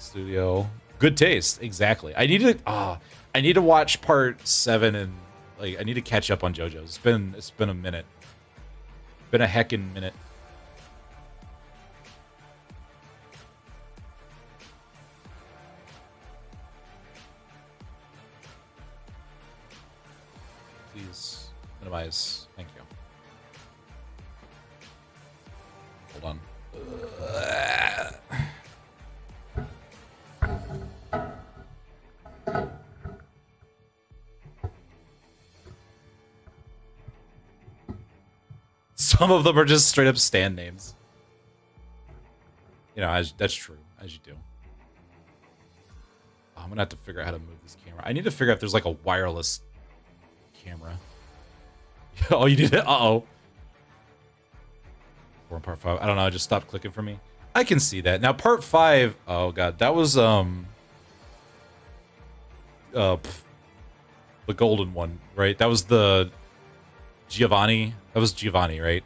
studio. Good taste. Exactly. I need to. I need to watch part 7 and. Like, I need to catch up on JoJo's. It's been a minute. Been a heckin' minute. Please minimize. Thank you. Hold on. Some of them are just straight up stand names. You know, that's true, as you do. Oh, I'm gonna have to figure out how to move this camera. I need to figure out if there's like a wireless camera. Oh, you did it? Uh-oh. 4 part 5. I don't know, it just stopped clicking for me. I can see that. Now, part 5... Oh, God. That was, the golden one, right? That was the... Giovanni. That was Giovanni, right?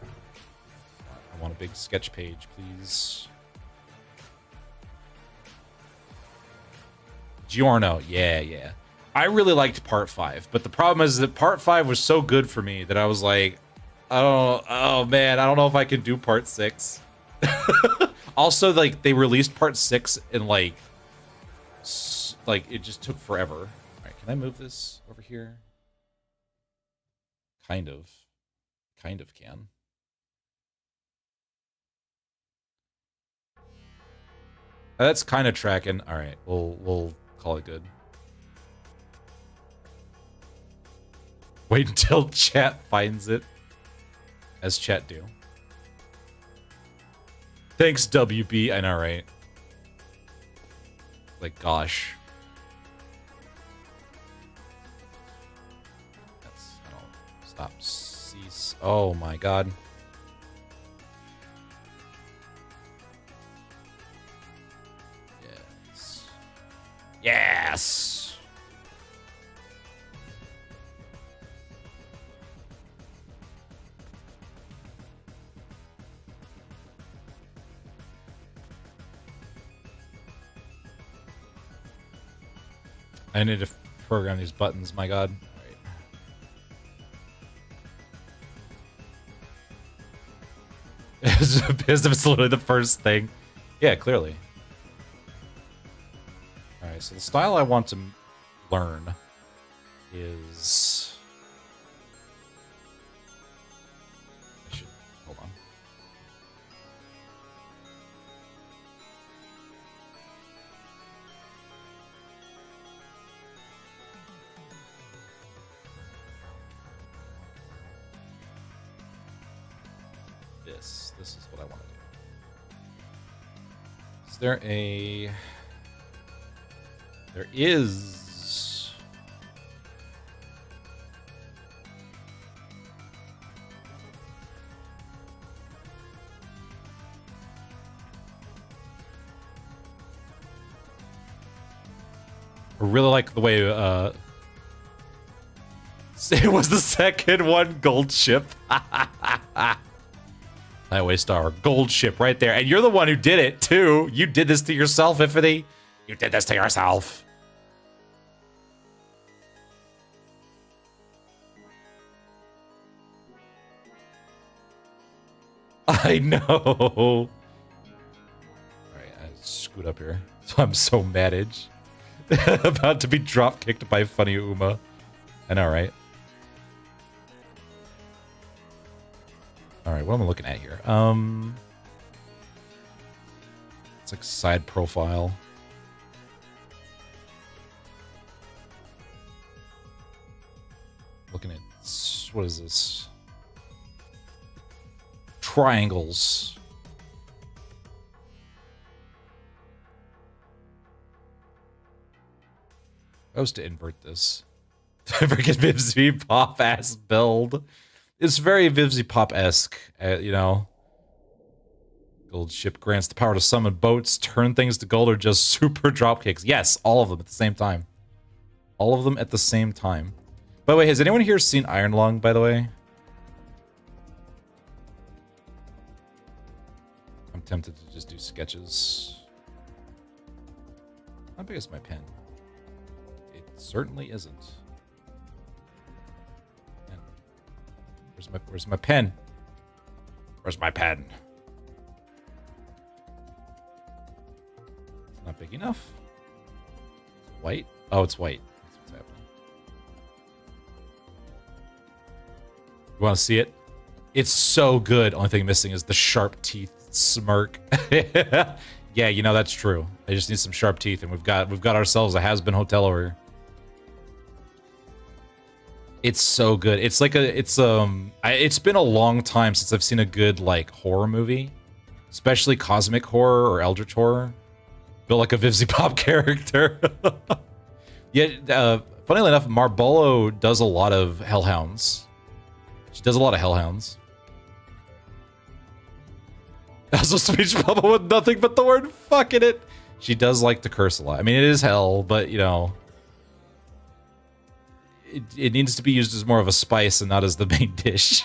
I want a big sketch page, please. Giorno. Yeah. I really liked part 5, but the problem is that part 5 was so good for me that I was like, oh man, I don't know if I can do part 6. Also, like, they released part 6 and like it just took forever. All right, can I move this over here? Kind of can. That's kind of tracking. All right, we'll call it good. Wait until chat finds it, as chat do. Thanks, WB. I know, right? Like, gosh. I don't stop. Cease. Oh my god. Yes. Yes. I need to program these buttons, my god. Right. As if it's literally the first thing. Yeah, clearly. Alright, so the style I want to learn is... Hold on. This is what I want to do. Is there a... There is... I really like the way, it was the second one, gold ship. Highway Star, gold ship right there. And you're the one who did it, too. You did this to yourself, Ifity. You did this to yourself. I know. All right, I scoot up here. So I'm so madaged. About to be drop kicked by funny Uma. I know, right? All right, what am I looking at here? It's like side profile. Looking at, what is this? Triangles. I was to invert this. Freaking Vivzy Pop ass build. It's very Vivzy Pop-esque, you know. Gold ship grants the power to summon boats, turn things to gold, or just super drop kicks. Yes, all of them at the same time. All of them at the same time. By the way, has anyone here seen Iron Lung, by the way? I'm tempted to just do sketches. How big is my pen? It certainly isn't. Where's my pen? Where's my pen? It's not big enough. It's white? Oh, it's white. That's what's happening. You want to see it? It's so good. Only thing missing is the sharp teeth smirk. Yeah, you know that's true. I just need some sharp teeth, and we've got ourselves a has-been hotel over here. It's so good. It's like it's been a long time since I've seen a good like horror movie, especially cosmic horror or eldritch horror, built like a Vivzy Pop character. Yeah, funnily enough, Marbolo does a lot of Hellhounds. She does a lot of Hellhounds. Also, speech bubble with nothing but the word "fuck" in it. She does like to curse a lot. I mean, it is hell, but you know. It needs to be used as more of a spice and not as the main dish.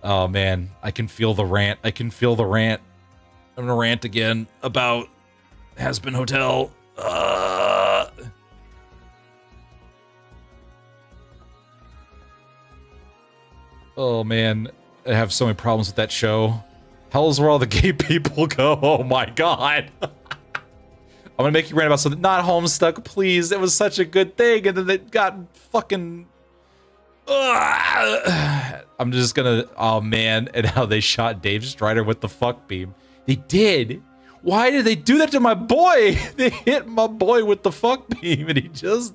Oh man, I can feel the rant. I can feel the rant. I'm gonna rant again about Has-Been Hotel. Oh man, I have so many problems with that show. Hell is where all the gay people go. Oh my god. I'm gonna make you rant about something. Not Homestuck, please. It was such a good thing, and then it got fucking. I'm just gonna. Oh man, and how they shot Dave Strider with the fuck beam. They did. Why did they do that to my boy? They hit my boy with the fuck beam, and he just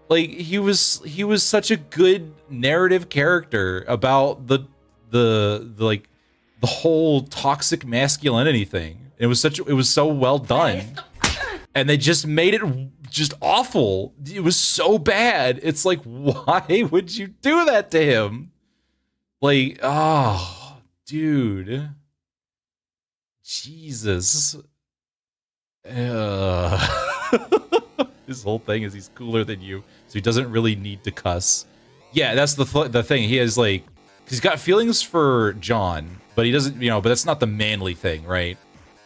like he was such a good narrative character about the like the whole toxic masculinity thing. It was so well done. And they just made it just awful. It was so bad. It's like, why would you do that to him? Like, oh, dude. Jesus. His whole thing is he's cooler than you, so he doesn't really need to cuss. Yeah, that's the thing. He has like, he's got feelings for John, but he doesn't, but that's not the manly thing, right?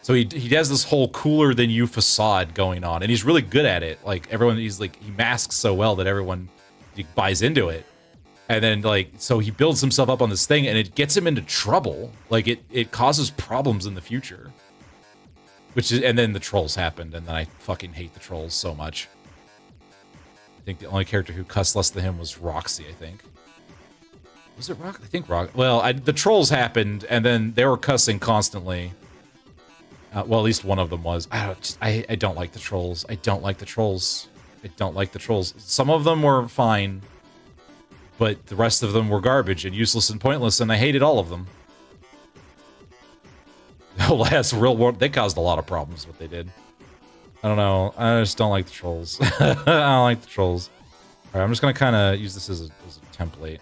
So he has this whole cooler than you facade going on, and he's really good at it. Like everyone, he masks so well that everyone buys into it. And then so he builds himself up on this thing, and it gets him into trouble. Like it causes problems in the future. And then the trolls happened, and then I fucking hate the trolls so much. I think the only character who cussed less than him was Roxy, I think. Was it Roxy? I think Roxy. Well, the trolls happened, and then they were cussing constantly. Well, at least one of them was. I don't like the trolls. I don't like the trolls. I don't like the trolls. Some of them were fine, but the rest of them were garbage and useless and pointless, and I hated all of them. The last real war, they caused a lot of problems, what they did. I don't know. I just don't like the trolls. I don't like the trolls. All right, I'm just going to kind of use this as a template.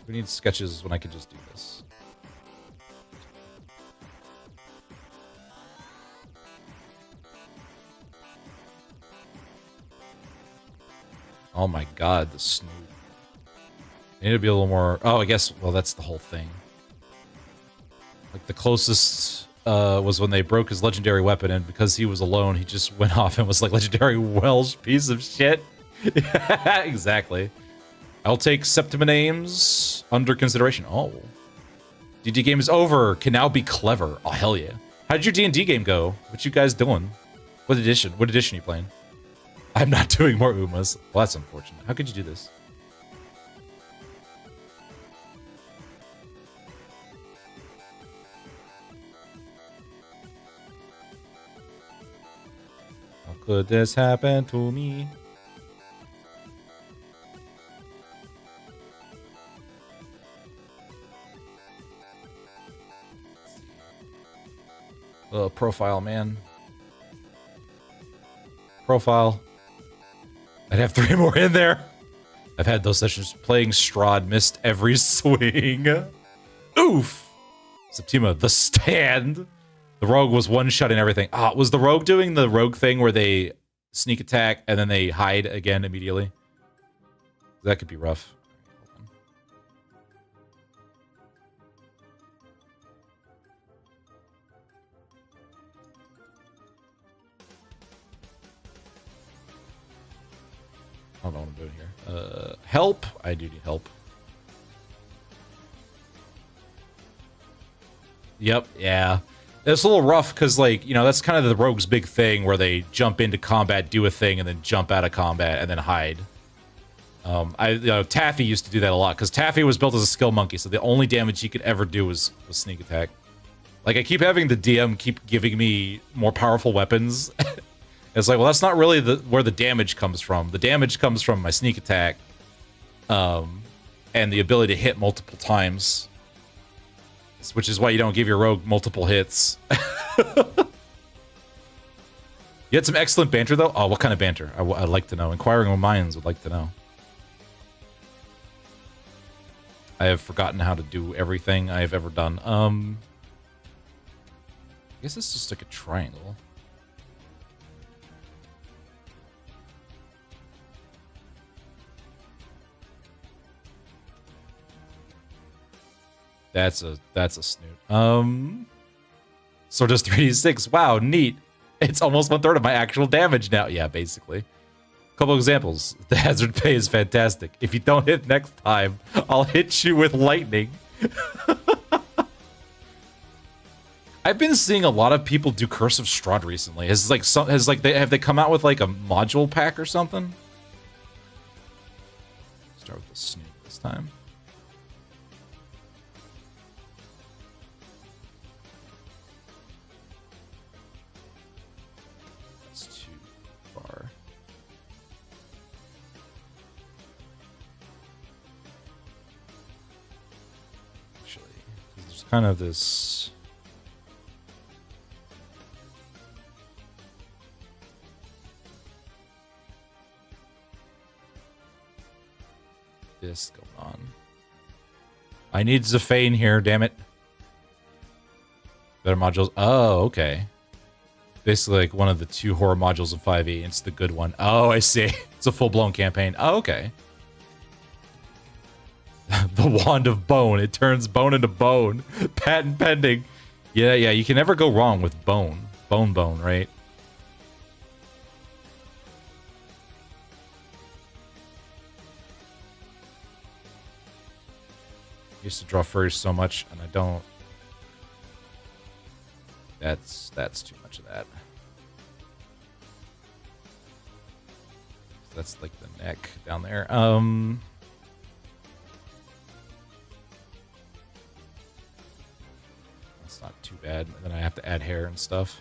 We need sketches when I could just do this. Oh my god, the snoot. I need to be a little more... Oh, I guess... Well, that's the whole thing. Like, the closest was when they broke his legendary weapon, and because he was alone, he just went off and was like, legendary Welsh piece of shit. Exactly. I'll take Septimanes under consideration. Oh. D&D game is over. Can now be clever. Oh, hell yeah. How did your D&D game go? What you guys doing? What edition? What edition are you playing? I'm not doing more Umas. Well, that's unfortunate. How could you do this? How could this happen to me? Profile, man. Profile. I'd have 3 more in there. I've had those sessions playing Strahd, missed every swing. Oof! Septima, the stand. The rogue was one-shotting everything. Ah, was the rogue doing the rogue thing where they sneak attack and then they hide again immediately? That could be rough. I don't know what I'm doing here. Help. I do need help. Yep, yeah. It's a little rough because, like, that's kind of the rogue's big thing where they jump into combat, do a thing, and then jump out of combat and then hide. Taffy used to do that a lot because Taffy was built as a skill monkey, so the only damage he could ever do was sneak attack. Like, I keep having the DM keep giving me more powerful weapons. It's like, well, that's not really where the damage comes from. The damage comes from my sneak attack, and the ability to hit multiple times, which is why you don't give your rogue multiple hits. You had some excellent banter, though. Oh, what kind of banter? I'd like to know. Inquiring minds would like to know. I have forgotten how to do everything I have ever done. I guess it's just like a triangle. That's a snoot. So just 3d6. Wow, neat. It's almost 1/3 of my actual damage now. Yeah, basically. Couple examples. The hazard pay is fantastic. If you don't hit next time, I'll hit you with lightning. I've been seeing a lot of people do Curse of Strahd recently. Have they come out with like a module pack or something? Start with the snoop this time. That's too far. Actually, there's kind of this. This going on. I need Zafane here, damn it. Better modules. Oh, okay. Basically like one of the 2 horror modules in 5e. It's the good one. Oh, I see. It's a full-blown campaign. Oh, okay. The Wand of Bone. It turns bone into bone. Patent pending. Yeah, you can never go wrong with bone. Bone, right? I used to draw furries so much, and I don't. That's too much of that. That's like the neck down there. That's not too bad. And then I have to add hair and stuff.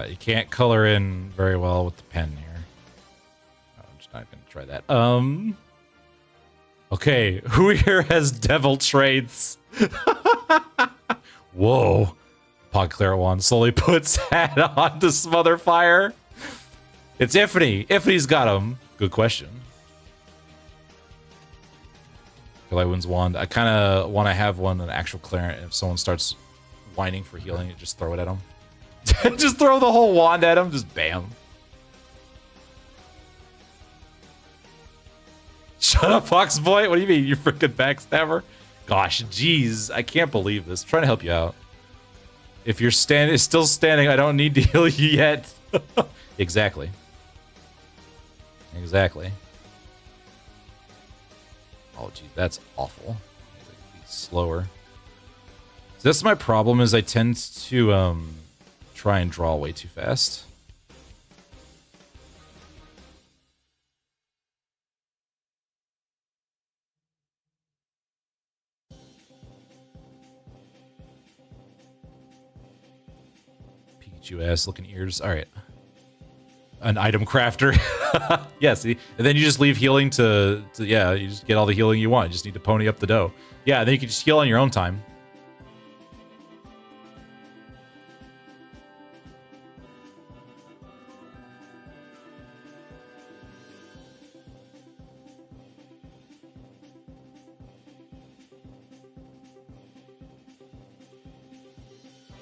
You can't color in very well with the pen here. I'm just not gonna try that. Okay, who here has devil traits? Whoa. Podclair one slowly puts hat on to smother fire. It's Ifni. Ifni's got him. Good question. Wins wand. I kind of want to have one, an actual clearance. If someone starts whining for healing, just throw it at them. Just throw the whole wand at him. Just bam. Shut up, Fox Boy. What do you mean, you freaking backstabber? Gosh, jeez. I can't believe this. I'm trying to help you out. If you're still standing, I don't need to heal you yet. Exactly. Exactly. Oh, geez. That's awful. Slower. So that's my problem, is I tend to, try and draw way too fast. Pikachu ass looking ears. All right. An item crafter. Yeah, see? And then you just leave healing to yeah, you just get all the healing you want. You just need to pony up the dough. Yeah, then you can just heal on your own time.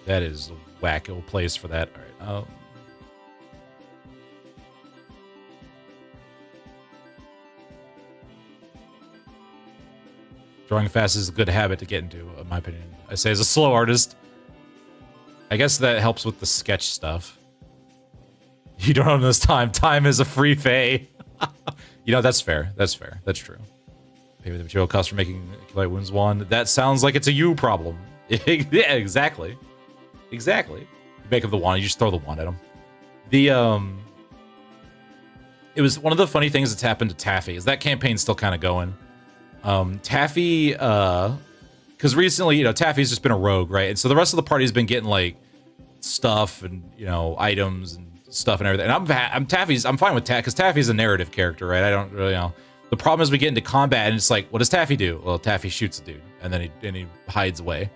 That is a wacko place for that. All right. Drawing fast is a good habit to get into, in my opinion. I say as a slow artist. I guess that helps with the sketch stuff. You don't own this time. Time is a free Fae. You know, that's fair. That's fair. That's true. Pay with the material cost for making Light Wounds wand. That sounds like it's a you problem. Yeah, exactly. Exactly. You make up the wand, you just throw the wand at him. It was one of the funny things that's happened to Taffy, is that campaign's still kind of going. Taffy, because recently, you know, Taffy's just been a rogue, right? And so the rest of the party's been getting, like, stuff and, you know, items and stuff and everything. And I'm fine with Taffy, because Taffy's a narrative character, right? I don't really know. The problem is we get into combat, and it's like, what does Taffy do? Well, Taffy shoots a dude, and then he hides away.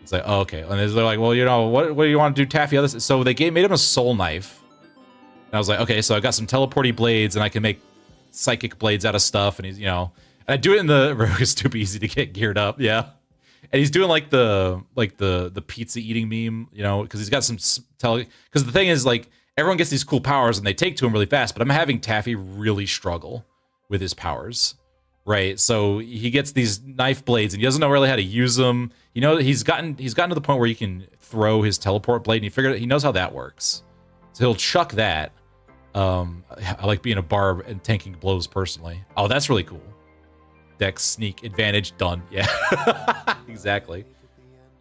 It's like, oh, okay. And they're like, well, you know, what do you want to do, Taffy? So they made him a soul knife. And I was like, okay, so I got some teleporty blades, and I can make psychic blades out of stuff. And he's, you know, and I do it in the rogue is too easy to get geared up. Yeah. And he's doing like the pizza eating meme, you know, because he's got some because the thing is, like, everyone gets these cool powers and they take to him really fast, but I'm having Taffy really struggle with his powers, right? So he gets these knife blades and he doesn't know really how to use them. You know, he's gotten to the point where he can throw his teleport blade, and he knows how that works. So he'll chuck that. I like being a barb and tanking blows personally. Oh, that's really cool. Dex sneak advantage done. Yeah, exactly.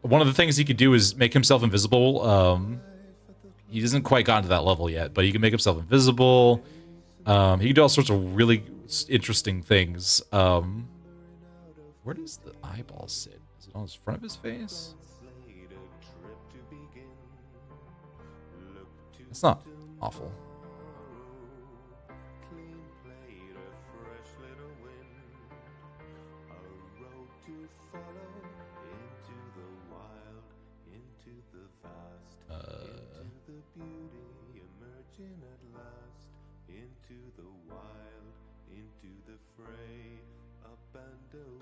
One of the things he could do is make himself invisible. He hasn't quite gotten to that level yet, but he can make himself invisible. He can do all sorts of really interesting things. Where does the eyeball sit? Is it on his front of his face? It's not awful.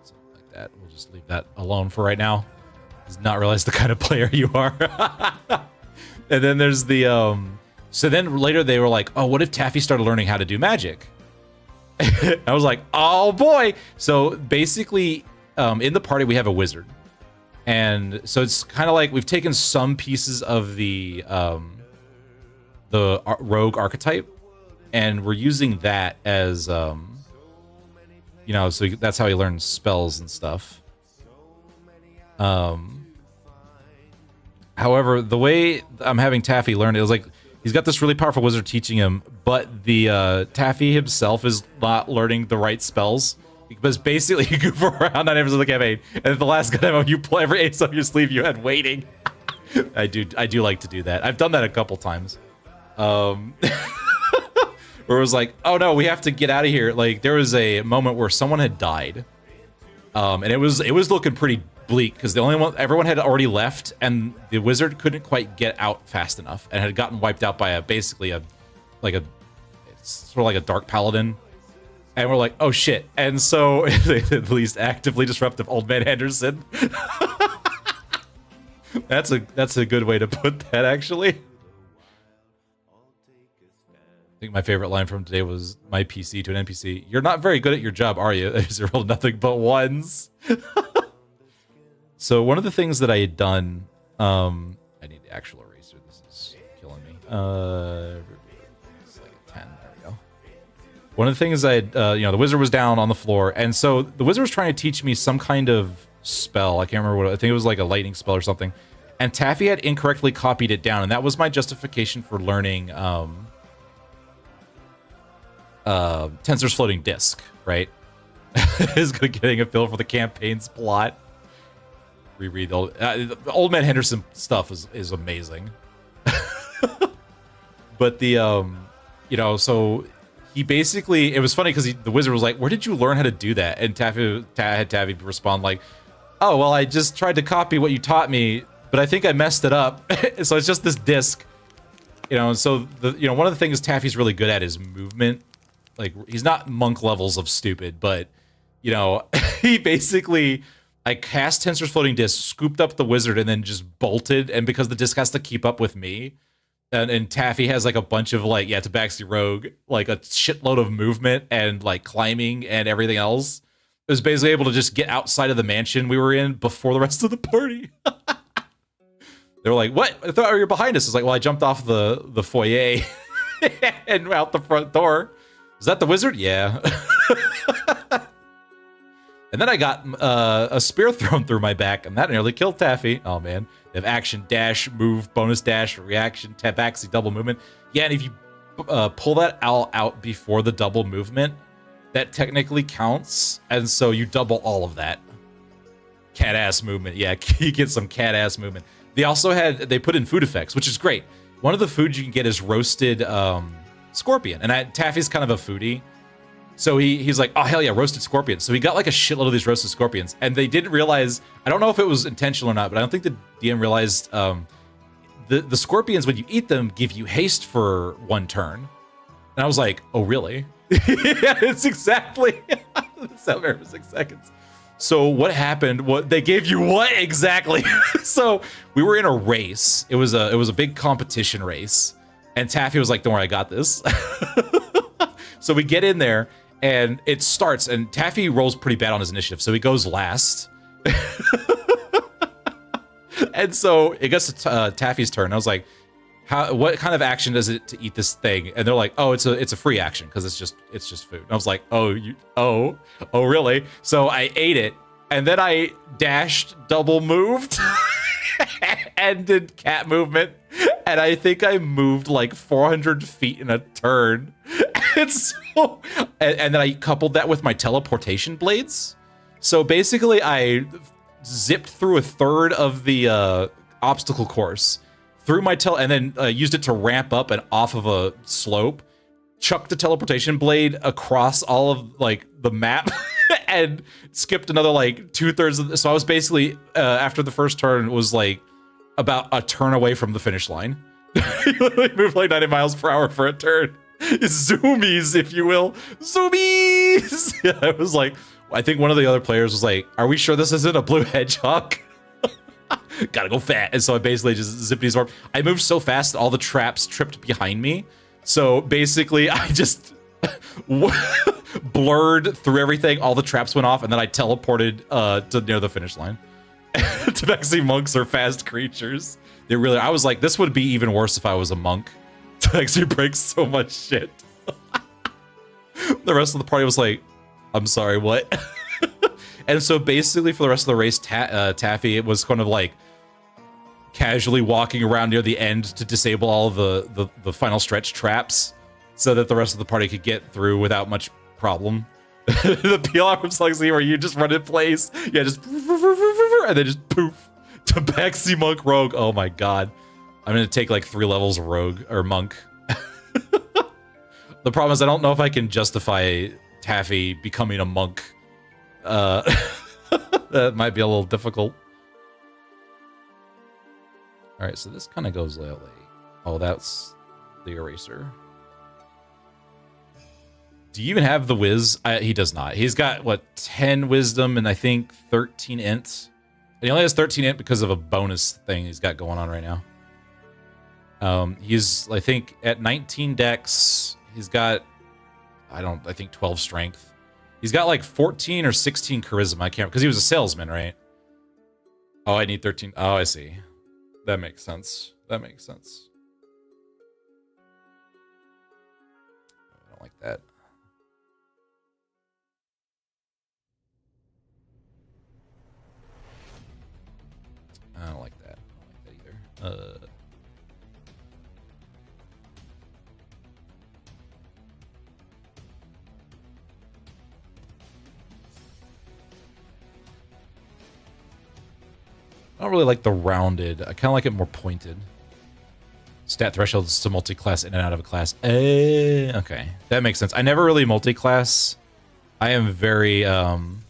Something like that. We'll just leave that alone for right now. Does not realize the kind of player you are. And then there's the so then later they were like, oh, what if Taffy started learning how to do magic? I was like, oh boy. So basically, in the party we have a wizard, and so it's kind of like we've taken some pieces of the rogue archetype, and we're using that as you know, so that's how he learns spells and stuff. However, the way I'm having Taffy learn it was like he's got this really powerful wizard teaching him, but the Taffy himself is not learning the right spells. Because basically you goof around on every single campaign, and the last time you pull every ace up your sleeve, you had waiting. I do like to do that. I've done that a couple times. Where it was like, oh no, we have to get out of here. Like there was a moment where someone had died, and it was looking pretty bleak because everyone had already left, and the wizard couldn't quite get out fast enough, and had gotten wiped out by basically a sort of like a dark paladin. And we're like, oh shit. And so at least actively disruptive old man Henderson. That's a good way to put that, actually. I think my favorite line from today was my PC to an NPC. You're not very good at your job, are you? There's rolled nothing but ones. So one of the things that I had done, I need the actual eraser. This is killing me. It's like a 10. There we go. One of the things I had, the wizard was down on the floor, and so the wizard was trying to teach me some kind of spell. I can't remember what. I think it was like a lightning spell or something. And Taffy had incorrectly copied it down, and that was my justification for learning Tensor's floating disk, right? Is getting a feel for the campaign's plot. Reread the old man Henderson stuff is amazing. But the so he basically, it was funny because the wizard was like, where did you learn how to do that? And Taffy had Taffy respond like, oh well, I just tried to copy what you taught me, but I think I messed it up. So it's just this disc, so one of the things Taffy's really good at is movement. Like, he's not monk levels of stupid, but he basically, I cast Tensor's floating disc, scooped up the wizard, and then just bolted. And because the disc has to keep up with me, and Taffy has like a bunch of Tabaxi Rogue, like a shitload of movement and like climbing and everything else. It was basically able to just get outside of the mansion we were in before the rest of the party. They were like, what? I thought you were behind us. It's like, well, I jumped off the foyer and out the front door. Is that the wizard? Yeah. And then I got a spear thrown through my back, and that nearly killed Taffy. Oh, man. They have action, dash, move, bonus dash, reaction, tabaxi, double movement. Yeah, and if you pull that all out before the double movement, that technically counts, and so you double all of that. Cat-ass movement. Yeah, you get some cat-ass movement. They put in food effects, which is great. One of the foods you can get is roasted scorpion, and Taffy's kind of a foodie. So he's like, oh, hell yeah, roasted scorpion. So he got like a shitload of these roasted scorpions, and they didn't realize, I don't know if it was intentional or not, but I don't think the DM realized the scorpions, when you eat them, give you haste for 1 turn. And I was like, oh, really? Yeah, it's exactly 7 or 6 seconds. So what happened? What they gave you? What exactly? So we were in a race. It was a big competition race, and Taffy was like, "Don't worry, I got this." So we get in there, and it starts, and Taffy rolls pretty bad on his initiative, so he goes last. And so it gets to Taffy's turn. I was like, what kind of action does it to eat this thing? And they're like, oh, it's a free action because it's just food. And I was like, oh, really? So I ate it, and then I dashed, double moved, and did cat movement, and I think I moved like 400 feet in a turn. And so, and then I coupled that with my teleportation blades. So basically, I zipped through a third of the obstacle course. Through my and then used it to ramp up and off of a slope, chucked the teleportation blade across all of like the map, and skipped another like 2/3 of the, so I was basically after the first turn was like about a turn away from the finish line. He literally moved like 90 miles per hour for a turn. Zoomies, if you will. Zoomies! Yeah, I was like, I think one of the other players was like, are we sure this isn't a blue hedgehog? Gotta go fat. And so I basically just zippity warp. I moved so fast that all the traps tripped behind me. So basically I just blurred through everything. All the traps went off, and then I teleported to near the finish line. Tabaxi monks are fast creatures. They really, I was like, this would be even worse if I was a monk. Tabaxi breaks so much shit. The rest of the party was like, I'm sorry, what? And so basically for the rest of the race, Taffy, it was kind of like casually walking around near the end to disable all of the final stretch traps so that the rest of the party could get through without much problem. The PLR was like, see, where you just run in place, yeah, just and then just poof to Tabaxi monk rogue. Oh my god, I'm gonna take like 3 levels of rogue or monk. The problem is I don't know if I can justify Taffy becoming a monk. That might be a little difficult. All right, so this kind of goes lately. Oh, that's the eraser. Do you even have the whiz? He does not. He's got what, 10 wisdom and I think 13 int. And he only has 13 int because of a bonus thing he's got going on right now. He's, I think, at 19 dex. He's got, I think 12 strength. He's got like 14 or 16 charisma. I can't, because he was a salesman, right? Oh, I need 13. Oh, I see. That makes sense. That makes sense. I don't like that. I don't like that. I don't like that either. I don't really like the rounded. I kind of like it more pointed. Stat thresholds to multi-class in and out of a class. Okay, that makes sense. I never really multi-class. I am very I'm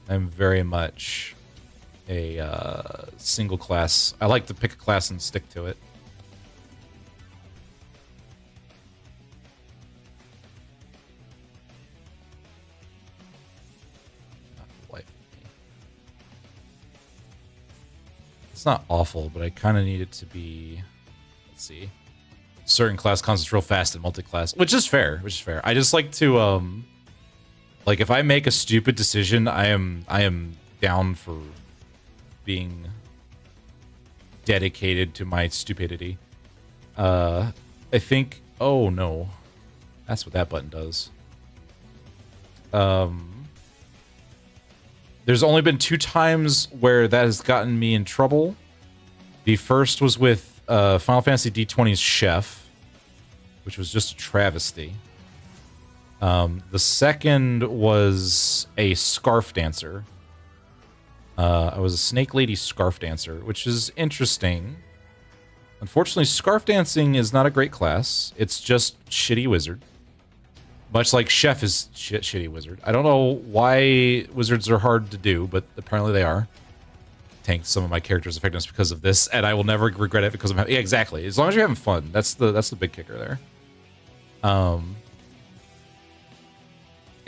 very much a single class. I like to pick a class and stick to it. It's not awful, but I kind of need it to be, let's see, certain class concepts real fast and multi-class, which is fair, I just like to, like if I make a stupid decision, I am down for being dedicated to my stupidity. I think, oh no, that's what that button does. There's only been 2 times where that has gotten me in trouble. The first was with Final Fantasy D20's Chef, which was just a travesty. The second was a Scarf Dancer. I was a Snake Lady Scarf Dancer, which is interesting. Unfortunately, Scarf Dancing is not a great class. It's just shitty wizard. Much like Chef is shitty wizard. I don't know why wizards are hard to do, but apparently they are. Tanked some of my character's effectiveness because of this, and I will never regret it because I'm having... Yeah, exactly. As long as you're having fun, that's the big kicker there. In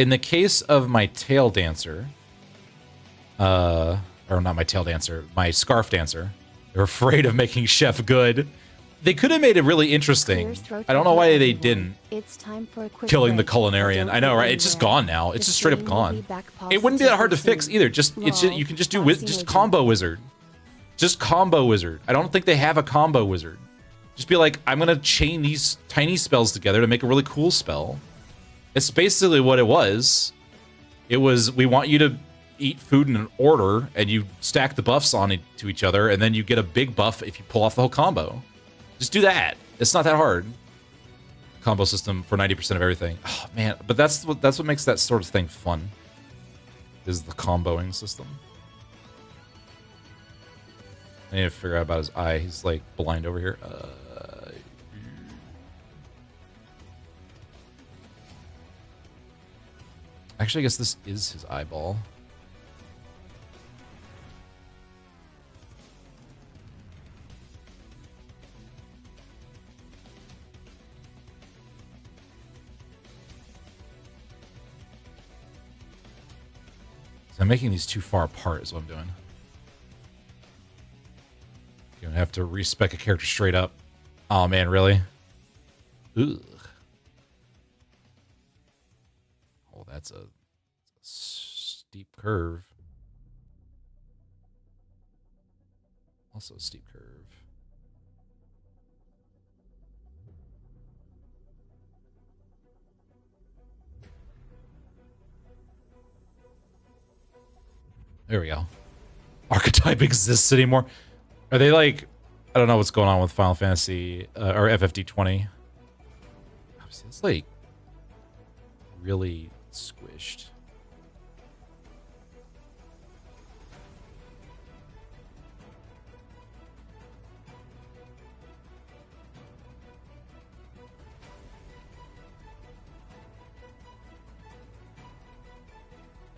the case of my tail dancer, or not my tail dancer, my scarf dancer, they're afraid of making Chef good. They could have made it really interesting. I don't know why they didn't. It's time for a quick Killing the break. culinarian. Don't I know, go right? It's just anywhere. gone now. It's The just straight up stream will be gone. back It wouldn't be that hard to positively fix soon. either. Just you can just do Foxy just Moji. combo wizard. Just combo wizard. I don't think they have a combo wizard. Just be like, I'm gonna chain these tiny spells together to make a really cool spell. It's basically what it was. It was, we want you to eat food in an order, and you stack the buffs on it to each other, and then you get a big buff if you pull off the whole combo. Just do that. It's not that hard. Combo system for 90% of everything. Oh man, but that's what makes that sort of thing fun. Is the comboing system. I need to figure out about his eye. He's like blind over here. Actually, I guess this is his eyeball. So I'm making these too far apart is what I'm doing. You're gonna have to respec a character straight up. Oh man, really? Ugh. Oh, that's a steep curve. Also a steep curve. There we go. Archetype exists anymore. Are they like, I don't know what's going on with Final Fantasy or FFD 20. It's like really squished.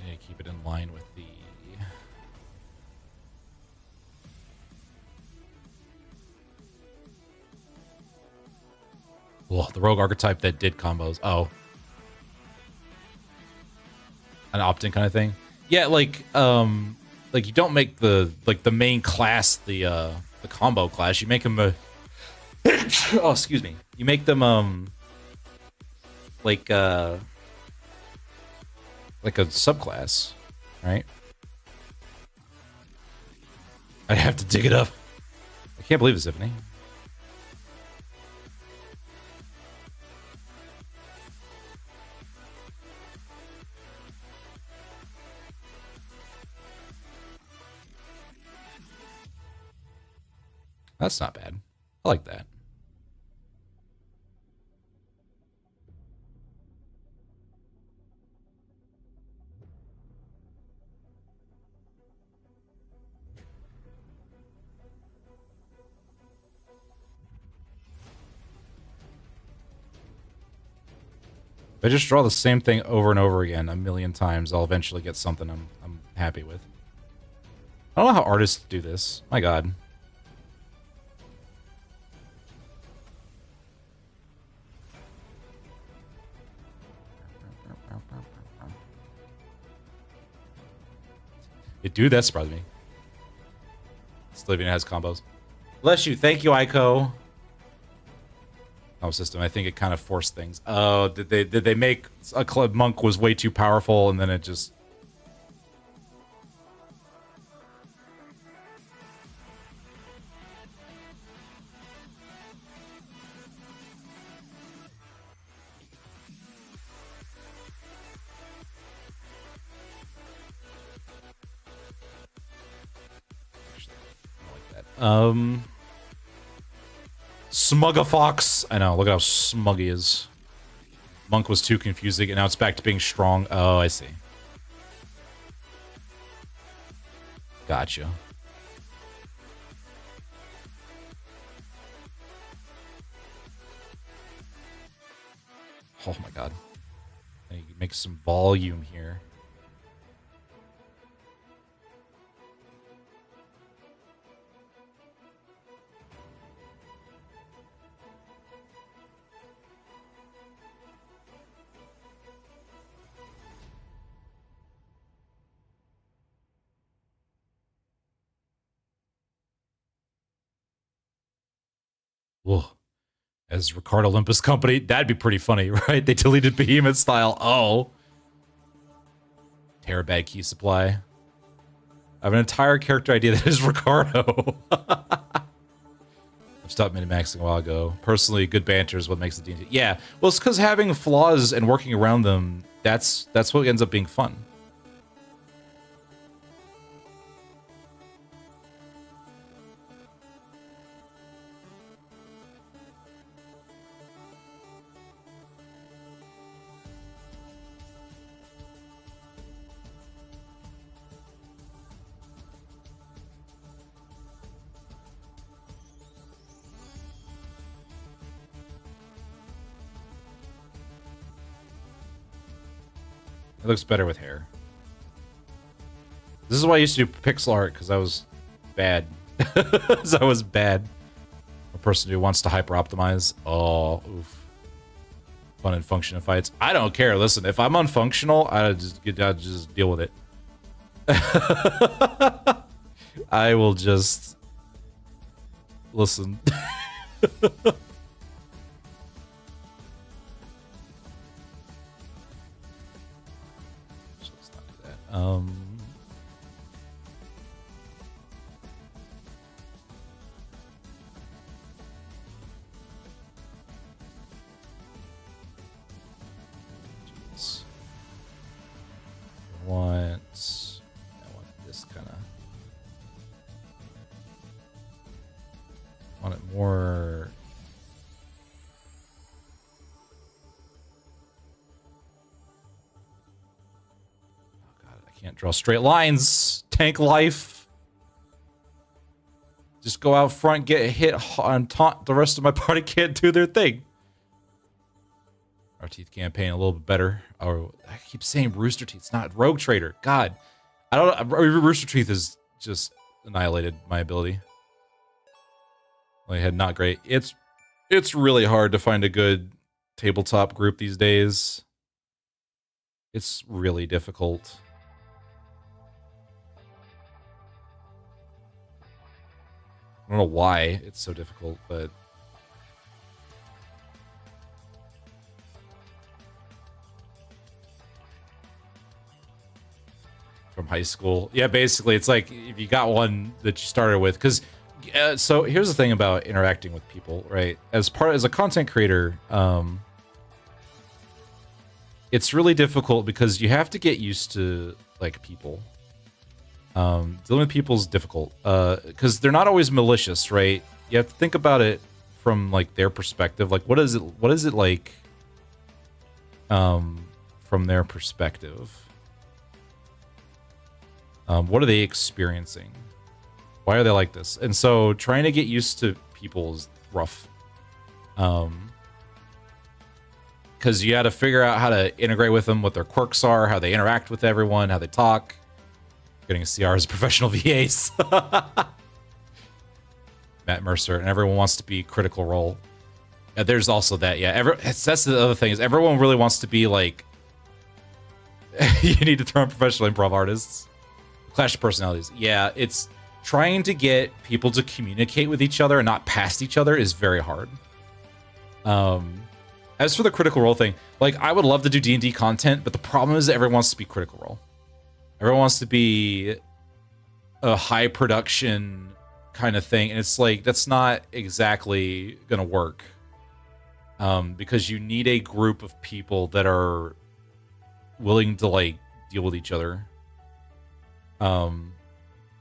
I need to keep it in line with the... Well, the rogue archetype that did combos. Oh. An opt-in kind of thing. Yeah, like you don't make the main class the combo class. You make them a oh, excuse me. You make them like a subclass, right? I have to dig it up. I can't believe this, Tiffany. That's not bad. I like that. If I just draw the same thing over and over again a million times, I'll eventually get something I'm happy with. I don't know how artists do this. My God. Dude, that surprised me. Slivian has combos. Bless you. Thank you, Aiko. Oh, system. I think it kind of forced things. Oh, did they make a club monk was way too powerful and then it just... Smug-a-Fox. I know, look at how smug he is. Monk was too confusing, and now it's back to being strong. Oh, I see. Gotcha. Oh my god. I need to make some volume here. Whoa. As Ricardo Limbus Company, that'd be pretty funny, right? They deleted Behemoth style. Oh. Terabag key supply. I have an entire character idea that is Ricardo. I've stopped minimaxing a while ago. Personally, good banter is what makes the D&D. Yeah, well, it's because having flaws and working around them, that's what ends up being fun. It looks better with hair. This is why I used to do pixel art, because I was bad. I was bad. A person who wants to hyper-optimize. Oh, oof. Fun and function of fights. I don't care. Listen, if I'm unfunctional, I just deal with it. I will just... Listen. Jeez. I want this kind of. Want it more. Can't draw straight lines. Tank life. Just go out front, get hit on taunt. The rest of my party can't do their thing. Our Teeth campaign a little bit better. Oh, I keep saying Rooster Teeth. It's not Rogue Trader. God, I don't. Rooster Teeth has just annihilated my ability. Like, had not great. It's really hard to find a good tabletop group these days. It's really difficult. I don't know why it's so difficult, but... From high school. Yeah, basically, it's like if you got one that you started with. Because, so here's the thing about interacting with people, right? As a content creator, it's really difficult because you have to get used to, like, people. Dealing with people is difficult because they're not always malicious, right? You have to think about it from like their perspective. Like, what is it like from their perspective? What are they experiencing? Why are they like this? And so trying to get used to people is rough. Because you got to figure out how to integrate with them, what their quirks are, how they interact with everyone, how they talk. Getting a CR as professional VAs. Matt Mercer, and everyone wants to be Critical Role. There's also that, yeah. That's the other thing, is everyone really wants to be like... you need to throw in professional improv artists. Clash of personalities. Yeah, it's trying to get people to communicate with each other and not past each other is very hard. As for the Critical Role thing, like, I would love to do D&D content, but the problem is that everyone wants to be Critical Role. Everyone wants to be a high production kind of thing, and it's like, that's not exactly gonna work. Because you need a group of people that are willing to, like, deal with each other.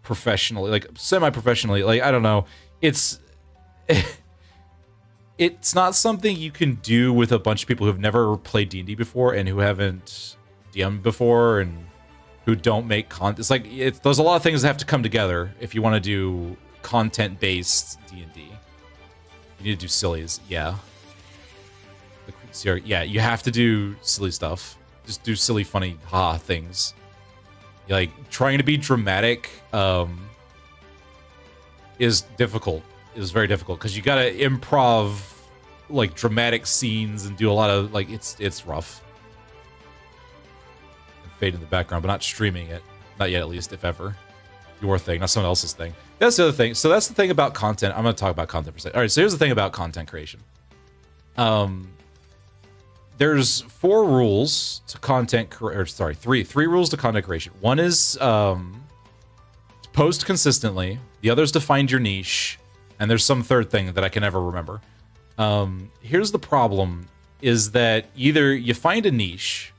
Professionally, like, semi-professionally, like, I don't know. It's not something you can do with a bunch of people who've never played D&D before and who haven't DM'd before and who don't make content. It's like, there's a lot of things that have to come together if you want to do content-based D&D. You need to do sillies, yeah. Yeah, you have to do silly stuff. Just do silly, funny, things. Like, trying to be dramatic is difficult. Is very difficult, because you gotta improv, like, dramatic scenes and do a lot of, like, it's rough. Fade in the background, but not streaming it. Not yet, at least, if ever. Your thing, not someone else's thing. That's the other thing. So that's the thing about content. I'm going to talk about content for a second. All right, so here's the thing about content creation. There's 4 rules to content, or sorry, three rules to content creation. One is to post consistently. The other is to find your niche, and there's some third thing that I can never remember. Here's the problem: is that either you find a niche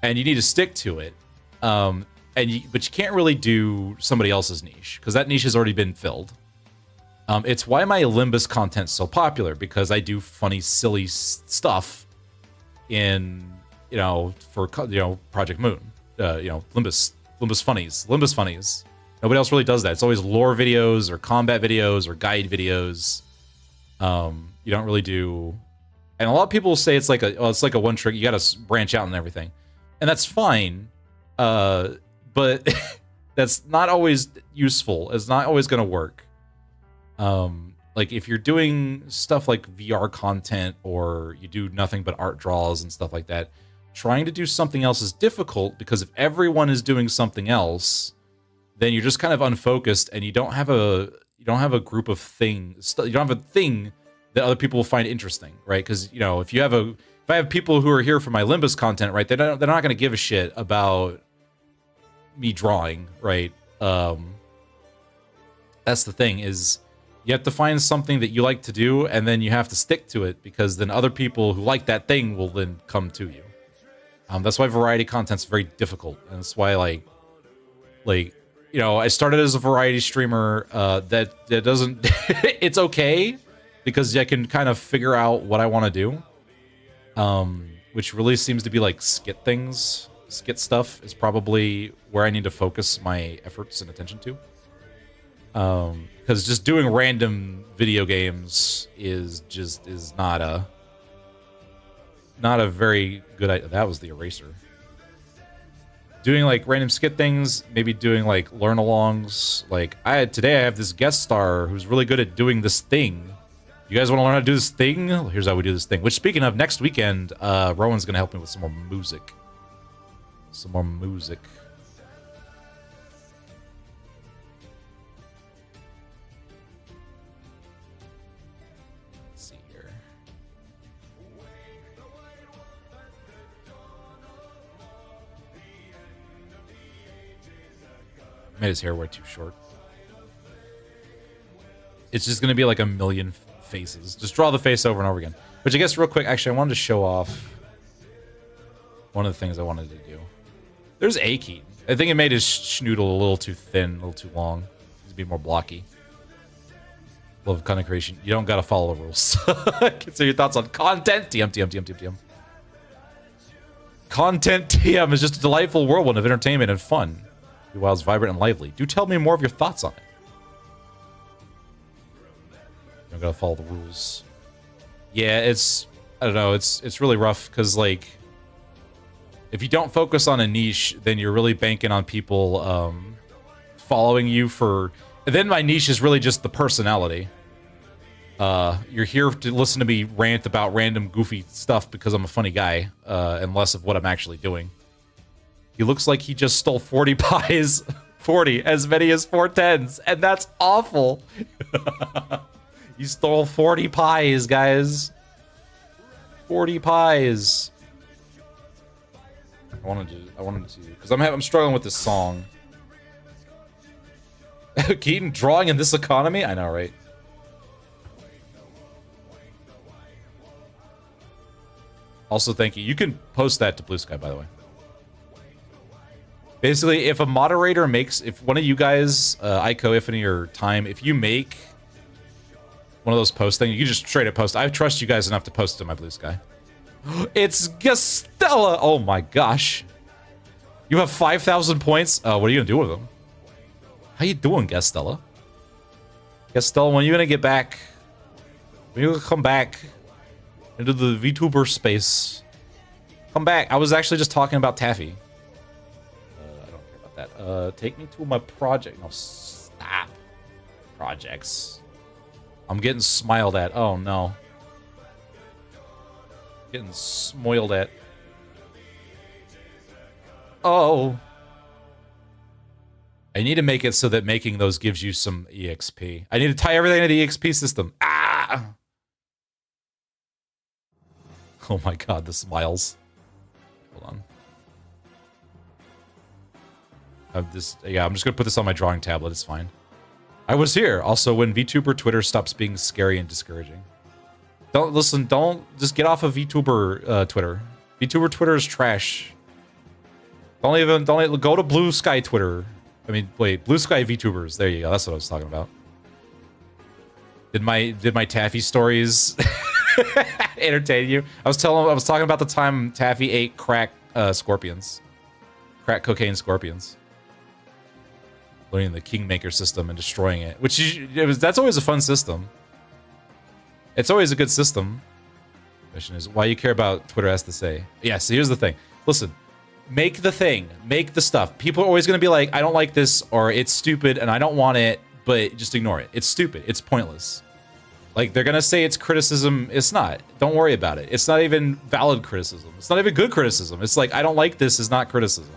and you need to stick to it, but you can't really do somebody else's niche because that niche has already been filled. It's why my Limbus content's so popular, because I do funny, silly stuff in, for, Project Moon, Limbus funnies. Nobody else really does that. It's always lore videos or combat videos or guide videos. You don't really do, and a lot of people say it's like a one trick. You got to branch out and everything, and that's fine. But that's not always useful. It's not always going to work. Like if you're doing stuff like VR content, or you do nothing but art draws and stuff like that, trying to do something else is difficult, because if everyone is doing something else, then you're just kind of unfocused, and you don't have a group of things. You don't have a thing that other people will find interesting, right? Because if I have people who are here for my Limbus content, right, they're not going to give a shit about me drawing, right? That's the thing, is you have to find something that you like to do, and then you have to stick to it, because then other people who like that thing will then come to you. That's why variety content's very difficult, and that's why like I started as a variety streamer. That doesn't it's okay, because I can kind of figure out what I want to do, which really seems to be like skit stuff is probably where I need to focus my efforts and attention to. Because just doing random video games is not a very good idea. That was the eraser. Doing like random skit things, maybe doing like learn-alongs. Like today I have this guest star who's really good at doing this thing. You guys want to learn how to do this thing? Here's how we do this thing. Which, speaking of, next weekend, Rowan's gonna help me with some more music. Let's see here. Made his hair way too short. It's just gonna be like a million faces. Just draw the face over and over again. Which I guess, real quick, actually, I wanted to show off one of the things I wanted to do. There's a Keaton. I think it made his schnoodle a little too thin, a little too long. Needs to be more blocky. Love content creation. You don't gotta follow the rules. Consider your thoughts on content. TM. Content TM is just a delightful whirlwind of entertainment and fun. Fae Wilds vibrant and lively. Do tell me more of your thoughts on it. You don't gotta follow the rules. Yeah, I don't know, it's really rough, because like, if you don't focus on a niche, then you're really banking on people following you for... Then my niche is really just the personality. You're here to listen to me rant about random goofy stuff because I'm a funny guy, and less of what I'm actually doing. He looks like he just stole 40 pies. 40, as many as 4 10s, and that's awful. You stole 40 pies, guys. 40 pies. I wanted to, because I'm struggling with this song. Keaton drawing in this economy? I know, right? Also, thank you. You can post that to Bluesky, by the way. Basically, if a moderator makes, if one of you guys, Ico, Ifany, or Time, if you make one of those post things, you just straight up post. I trust you guys enough to post it to my Bluesky. It's Gastella! Oh my gosh. You have 5,000 points? What are you gonna do with them? How you doing, Gastella? Gastella, when are you gonna get back? When are you gonna come back into the VTuber space? Come back. I was actually just talking about Taffy. I don't care about that. Take me to my project. No, stop. Projects. I'm getting smiled at. Oh no. Getting smoiled at. Oh. I need to make it so that making those gives you some EXP. I need to tie everything to the EXP system. Ah! Oh my god, the smiles. Hold on. I'm just gonna put this on my drawing tablet, it's fine. I was here. Also, when VTuber Twitter stops being scary and discouraging. Don't just get off of VTuber Twitter. VTuber Twitter is trash. Don't even go to Bluesky Twitter. I mean, wait, Bluesky VTubers. There you go. That's what I was talking about. Did my Taffy stories entertain you? I was talking about the time Taffy ate crack scorpions. Crack cocaine scorpions. Learning the Kingmaker system and destroying it. That's always a fun system. It's always a good system. Question is, why you care about Twitter has to say? Yeah, so here's the thing. Listen, make the thing. Make the stuff. People are always going to be like, I don't like this, or it's stupid, and I don't want it, but just ignore it. It's stupid. It's pointless. Like, they're going to say it's criticism. It's not. Don't worry about it. It's not even valid criticism. It's not even good criticism. It's like, I don't like this is not criticism.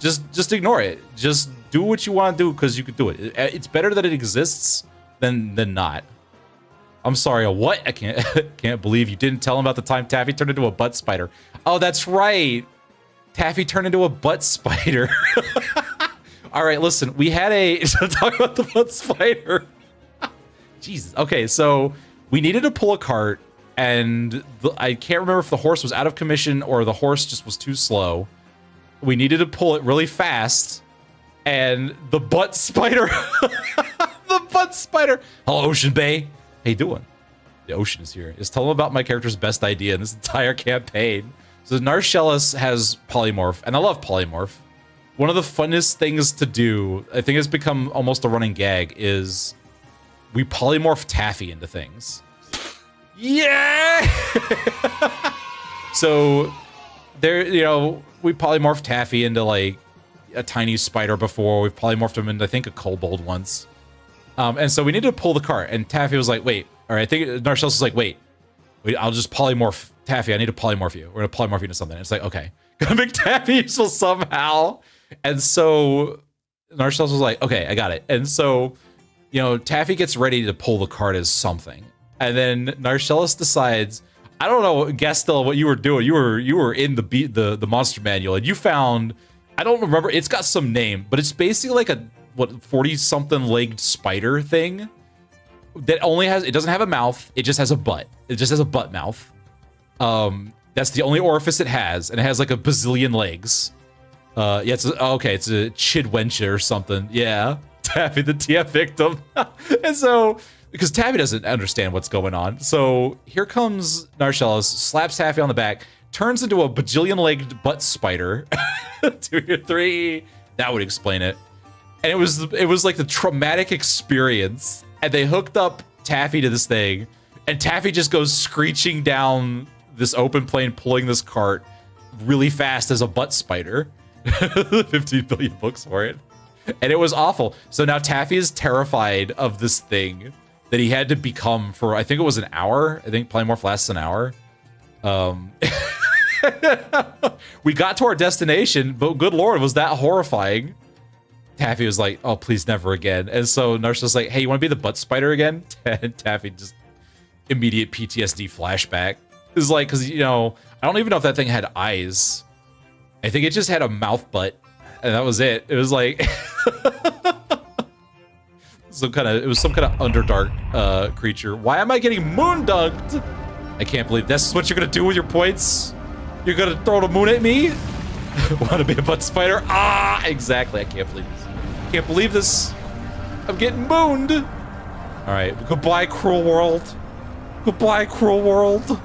Just ignore it. Just do what you want to do because you could do it. It's better that it exists than not. I'm sorry, a what? I can't believe you didn't tell him about the time Taffy turned into a butt spider. Oh, that's right. Taffy turned into a butt spider. All right, listen, we had talk about the butt spider. Jesus. Okay, so we needed to pull a cart, and I can't remember if the horse was out of commission or the horse just was too slow. We needed to pull it really fast, and the butt spider, the butt spider. Hello, Ocean Bay. How you doing? The ocean is here. Just tell them about my character's best idea in this entire campaign. So Narshellus has polymorph, and I love polymorph. One of the funnest things to do, I think it's become almost a running gag, is we polymorph Taffy into things. Yeah! So there, we polymorphed Taffy into like a tiny spider before. We've polymorphed him into, I think, a kobold once. And so we needed to pull the cart, and Taffy was like, wait. All right, I think Narshellus was like, wait, I'll just polymorph Taffy. I need to polymorph you. We're going to polymorph you into something. And it's like, okay. Gotta make Taffy useful somehow. And so Narshellus was like, okay, I got it. And so, Taffy gets ready to pull the cart as something. And then Narshellus decides, I don't know, Gastel, what you were doing. You were in the monster manual, and you found, I don't remember, it's got some name, but it's basically like a 40-something legged spider thing that it doesn't have a mouth, it just has a butt. It just has a butt mouth. That's the only orifice it has, and it has like a bazillion legs. Yeah, it's a Chidwencha or something. Yeah, Taffy, the TF victim. And so, because Taffy doesn't understand what's going on, so here comes Narshellus, slaps Taffy on the back, turns into a bajillion-legged butt spider. 2 or 3. That would explain it. And it was like the traumatic experience. And they hooked up Taffy to this thing, and Taffy just goes screeching down this open plane, pulling this cart really fast as a butt spider. 15 billion books for it. And it was awful. So now Taffy is terrified of this thing that he had to become for, I think it was an hour. I think polymorph lasts an hour. We got to our destination, but good lord, was that horrifying. Taffy was like, oh, please never again. And so Narshellus was like, hey, you want to be the butt spider again? And Taffy just immediate PTSD flashback. It was like, because, I don't even know if that thing had eyes. I think it just had a mouth butt, and that was it. It was like it was some kind of underdark creature. Why am I getting moon dunked? I can't believe this is what you're gonna do with your points. You're gonna throw the moon at me? Want to be a butt spider? Ah, exactly. I can't believe this. Can't believe this. I'm getting mooned. All right, goodbye, cruel world. Goodbye, cruel world.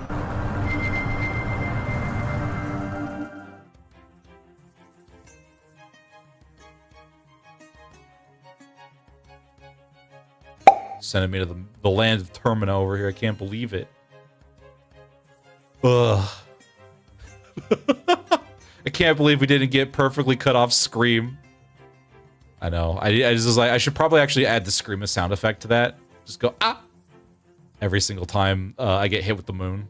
Sending me to the land of Termina over here. I can't believe it. Ugh. I can't believe we didn't get perfectly cut off Scream. I know. I just was like, I should probably actually add the Scream as sound effect to that. Just go, ah! Every single time I get hit with the moon.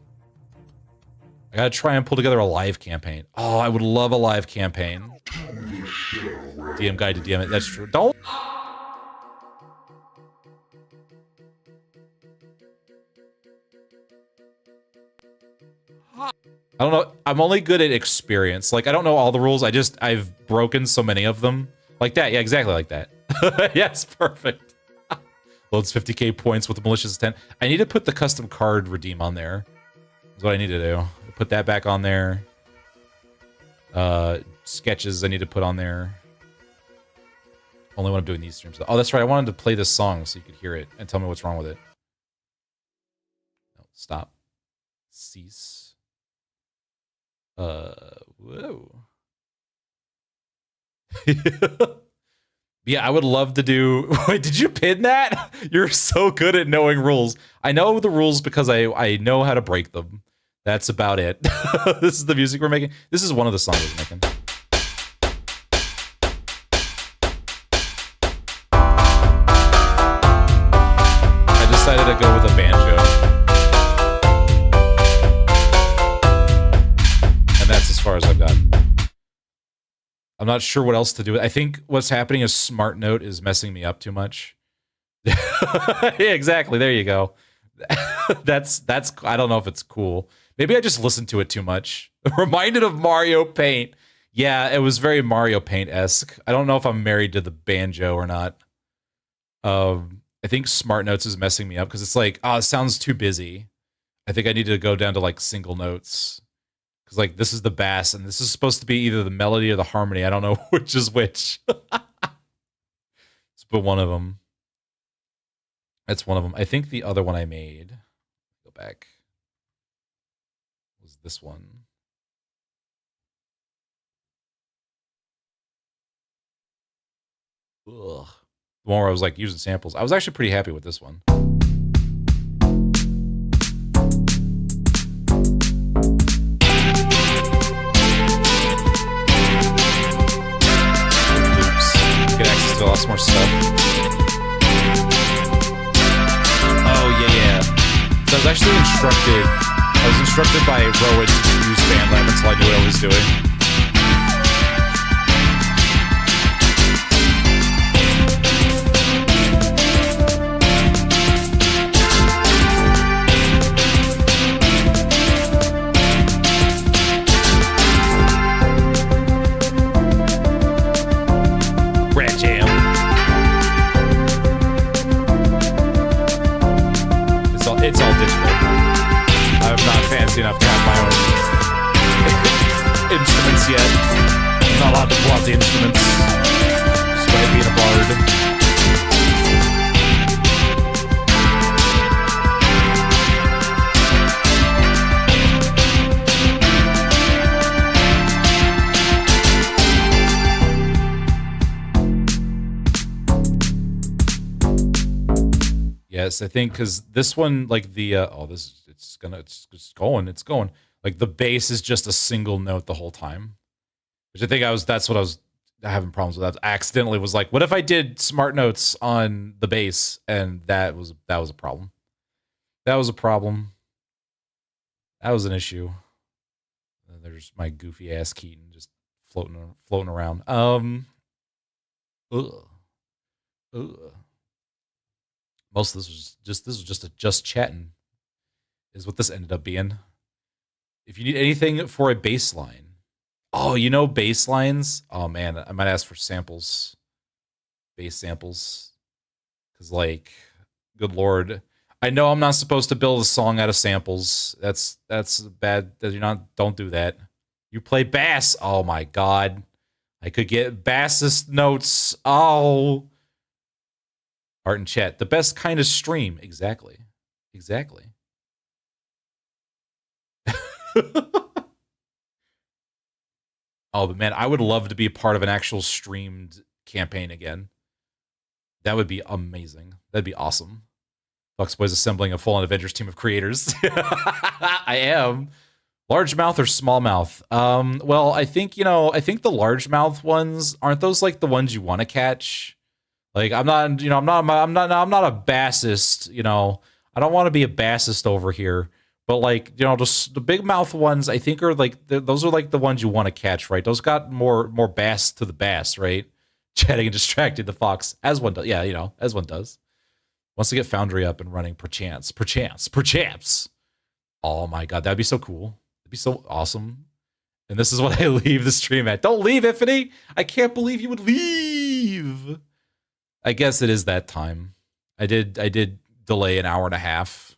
I gotta try and pull together a live campaign. Oh, I would love a live campaign. DM guide to DM it. That's true. Don't. I don't know. I'm only good at experience. Like, I don't know all the rules. I've broken so many of them. Like that. Yeah, exactly like that. Yes, perfect. Loads 50k points with the malicious intent. I need to put the custom card redeem on there. That's what I need to do. Put that back on there. Sketches I need to put on there. Only when I'm doing these streams. Oh, that's right. I wanted to play this song so you could hear it and tell me what's wrong with it. No, stop. Cease. Whoa. Yeah, I would love to do... Wait, did you pin that? You're so good at knowing rules. I know the rules because I know how to break them. That's about it. This is the music we're making. This is one of the songs we're making. I decided to go with a banjo. And that's as far as I've gotten. I'm not sure what else to do. I think what's happening is Smart Note is messing me up too much. Yeah, exactly. There you go. That's I don't know if it's cool. Maybe I just listened to it too much. Reminded of Mario Paint. Yeah, it was very Mario Paint-esque. I don't know if I'm married to the banjo or not. I think Smart Notes is messing me up because it's like, oh, it sounds too busy. I think I need to go down to like single notes. Because like this is the bass and this is supposed to be either the melody or the harmony. I don't know which is which. But one of them. That's one of them. I think the other one I made, go back, was this one. Ugh. The one where I was like using samples. I was actually pretty happy with this one. Oops. Get access to lots more stuff. I was actually instructed. I was instructed by Rowan to use BandLab until I knew what I was doing. Rat Jam. It's all digital. I'm not fancy enough to have my own instruments yet. I'm not allowed to pull out the instruments, despite being a bard. Yes, I think because this one, like the it's going. Like the bass is just a single note the whole time, which I think that's what I was having problems with. I accidentally was like, what if I did Smart Notes on the bass, and that was a problem. That was a problem. That was an issue. And there's my goofy ass Keaton just floating around. Most of this was just chatting, is what this ended up being. If you need anything for a bass line, oh, you know bass lines. Oh man, I might ask for samples, bass samples, because like, good lord, I know I'm not supposed to build a song out of samples. That's bad. Don't do that. You play bass. Oh my god, I could get bassist notes. Oh. Art and chat, the best kind of stream. Exactly. Oh, but man, I would love to be a part of an actual streamed campaign again. That would be amazing. That'd be awesome. Foxboy's assembling a full-on Avengers team of creators. I am. Largemouth or smallmouth? Well, I think the largemouth ones, aren't those like the ones you want to catch? Like I'm not a bassist, I don't want to be a bassist over here, But like, you know, just the big mouth ones, I think are like those are like the ones you want to catch, right? Those got more bass to the bass, right? Chatting and distracting the fox, as one does. Yeah, you know, as one does. Wants to get Foundry up and running, perchance. Oh my god, that'd be so cool. It'd be so awesome. And this is what I leave the stream at. Don't leave, Ifany! I can't believe you would leave. I guess it is that time. I did delay an hour and a half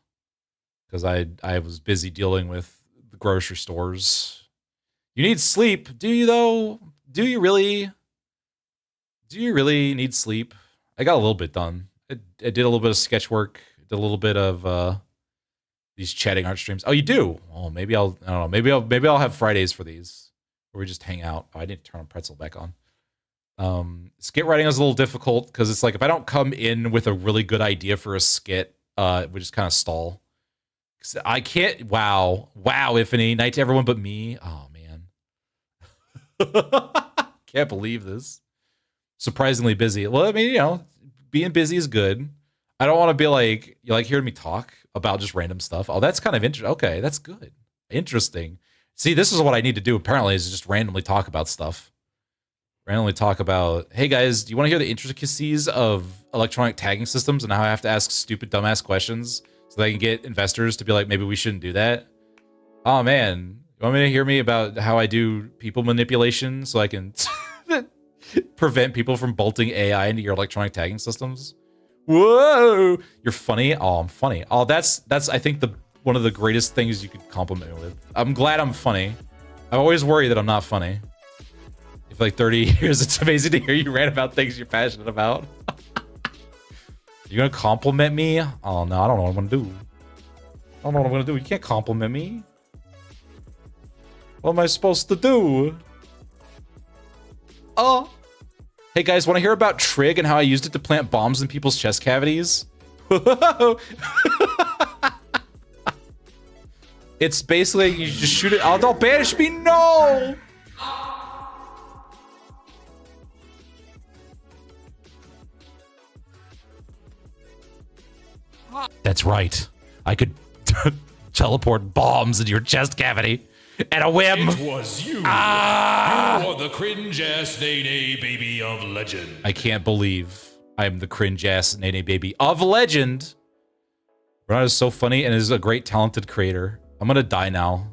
because I was busy dealing with the grocery stores. You need sleep, do you though? Do you really? Do you really need sleep? I got a little bit done. I did a little bit of sketch work. Did a little bit of these chatting art streams. Oh, you do? Oh, maybe I don't know. Maybe I'll have Fridays for these where we just hang out. Oh, I didn't turn Pretzel back on. Skit writing is a little difficult because it's like if I don't come in with a really good idea for a skit, we just kind of stall. I can't. Wow, Ifany. Night to everyone but me. Oh man, can't believe this. Surprisingly busy. Well, I mean, you know, being busy is good. I don't want to be like, you like hearing me talk about just random stuff. Oh, that's kind of interesting. Okay, that's good. Interesting. See, this is what I need to do apparently is just randomly talk about stuff. Randomly talk about, hey guys, do you want to hear the intricacies of electronic tagging systems and how I have to ask stupid dumbass questions so that I can get investors to be like, maybe we shouldn't do that? Oh man, you want me to hear me about how I do people manipulation so I can prevent people from bolting AI into your electronic tagging systems? Whoa, you're funny. Oh, I'm funny. Oh, that's I think one of the greatest things you could compliment me with. I'm glad I'm funny. I always worry that I'm not funny. For like 30 years, it's amazing to hear you rant about things you're passionate about. You're gonna compliment me? Oh no, I don't know what I'm gonna do. I don't know what I'm gonna do. You can't compliment me. What am I supposed to do? Oh. Hey guys, want to hear about Trig and how I used it to plant bombs in people's chest cavities? It's basically, you just shoot it. Oh, don't banish me, no! That's right. I could teleport bombs into your chest cavity at a whim. It was you. You are the cringe-ass Nene baby of legend. I can't believe I'm the cringe-ass Nene baby of legend. Renata is so funny and is a great talented creator. I'm gonna die now.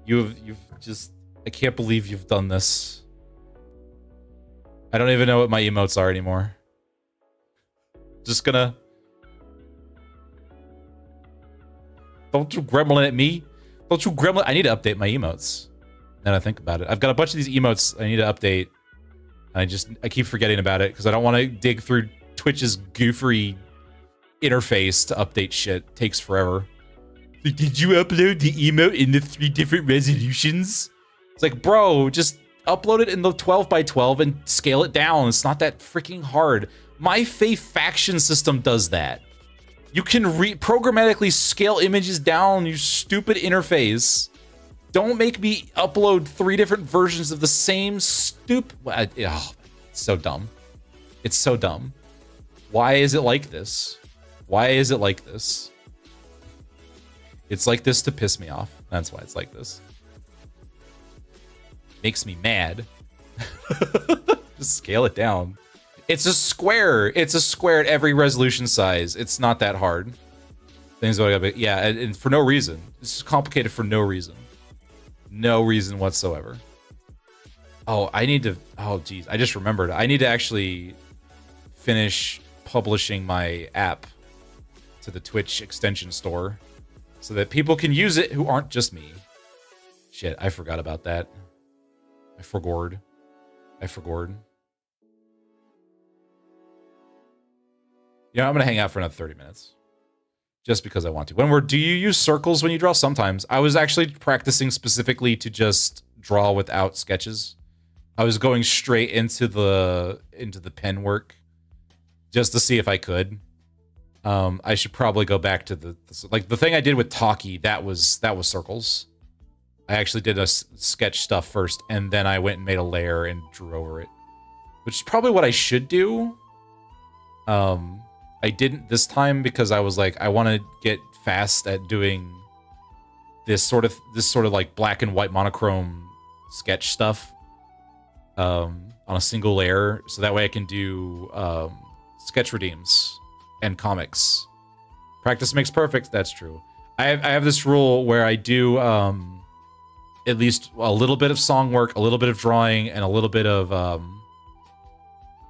You've just, I can't believe you've done this. I don't even know what my emotes are anymore. Just gonna. Don't you gremlin at me. Don't you gremlin. I need to update my emotes. Now that I think about it. I've got a bunch of these emotes I need to update. I keep forgetting about it because I don't want to dig through Twitch's goofery interface to update shit. It takes forever. Like, did you upload the emote in the 3 different resolutions? It's like, bro, just upload it in the 12x12 and scale it down. It's not that freaking hard. My Fae faction system does that. You can programmatically scale images down, you stupid interface. Don't make me upload 3 different versions of the same stupid... Oh, it's so dumb. It's so dumb. Why is it like this? Why is it like this? It's like this to piss me off. That's why it's like this. Makes me mad. Just scale it down. It's a square. It's a square at every resolution size. It's not that hard. Things like that. Yeah, and for no reason. It's complicated for no reason. No reason whatsoever. Oh, I need to... Oh, geez. I just remembered. I need to actually finish publishing my app to the Twitch extension store so that people can use it who aren't just me. Shit, I forgot about that. I forgot. Yeah, I'm gonna hang out for another 30 minutes. Just because I want to. Do you use circles when you draw? Sometimes. I was actually practicing specifically to just draw without sketches. I was going straight into the pen work just to see if I could. I should probably go back to the thing I did with Talkie. That was circles. I actually did a sketch stuff first, and then I went and made a layer and drew over it, which is probably what I should do. I didn't this time because I was like, I want to get fast at doing this sort of like black and white monochrome sketch stuff on a single layer, so that way I can do sketch redeems and comics. Practice makes perfect. That's true. I have this rule where I do at least a little bit of song work, a little bit of drawing, and a little bit of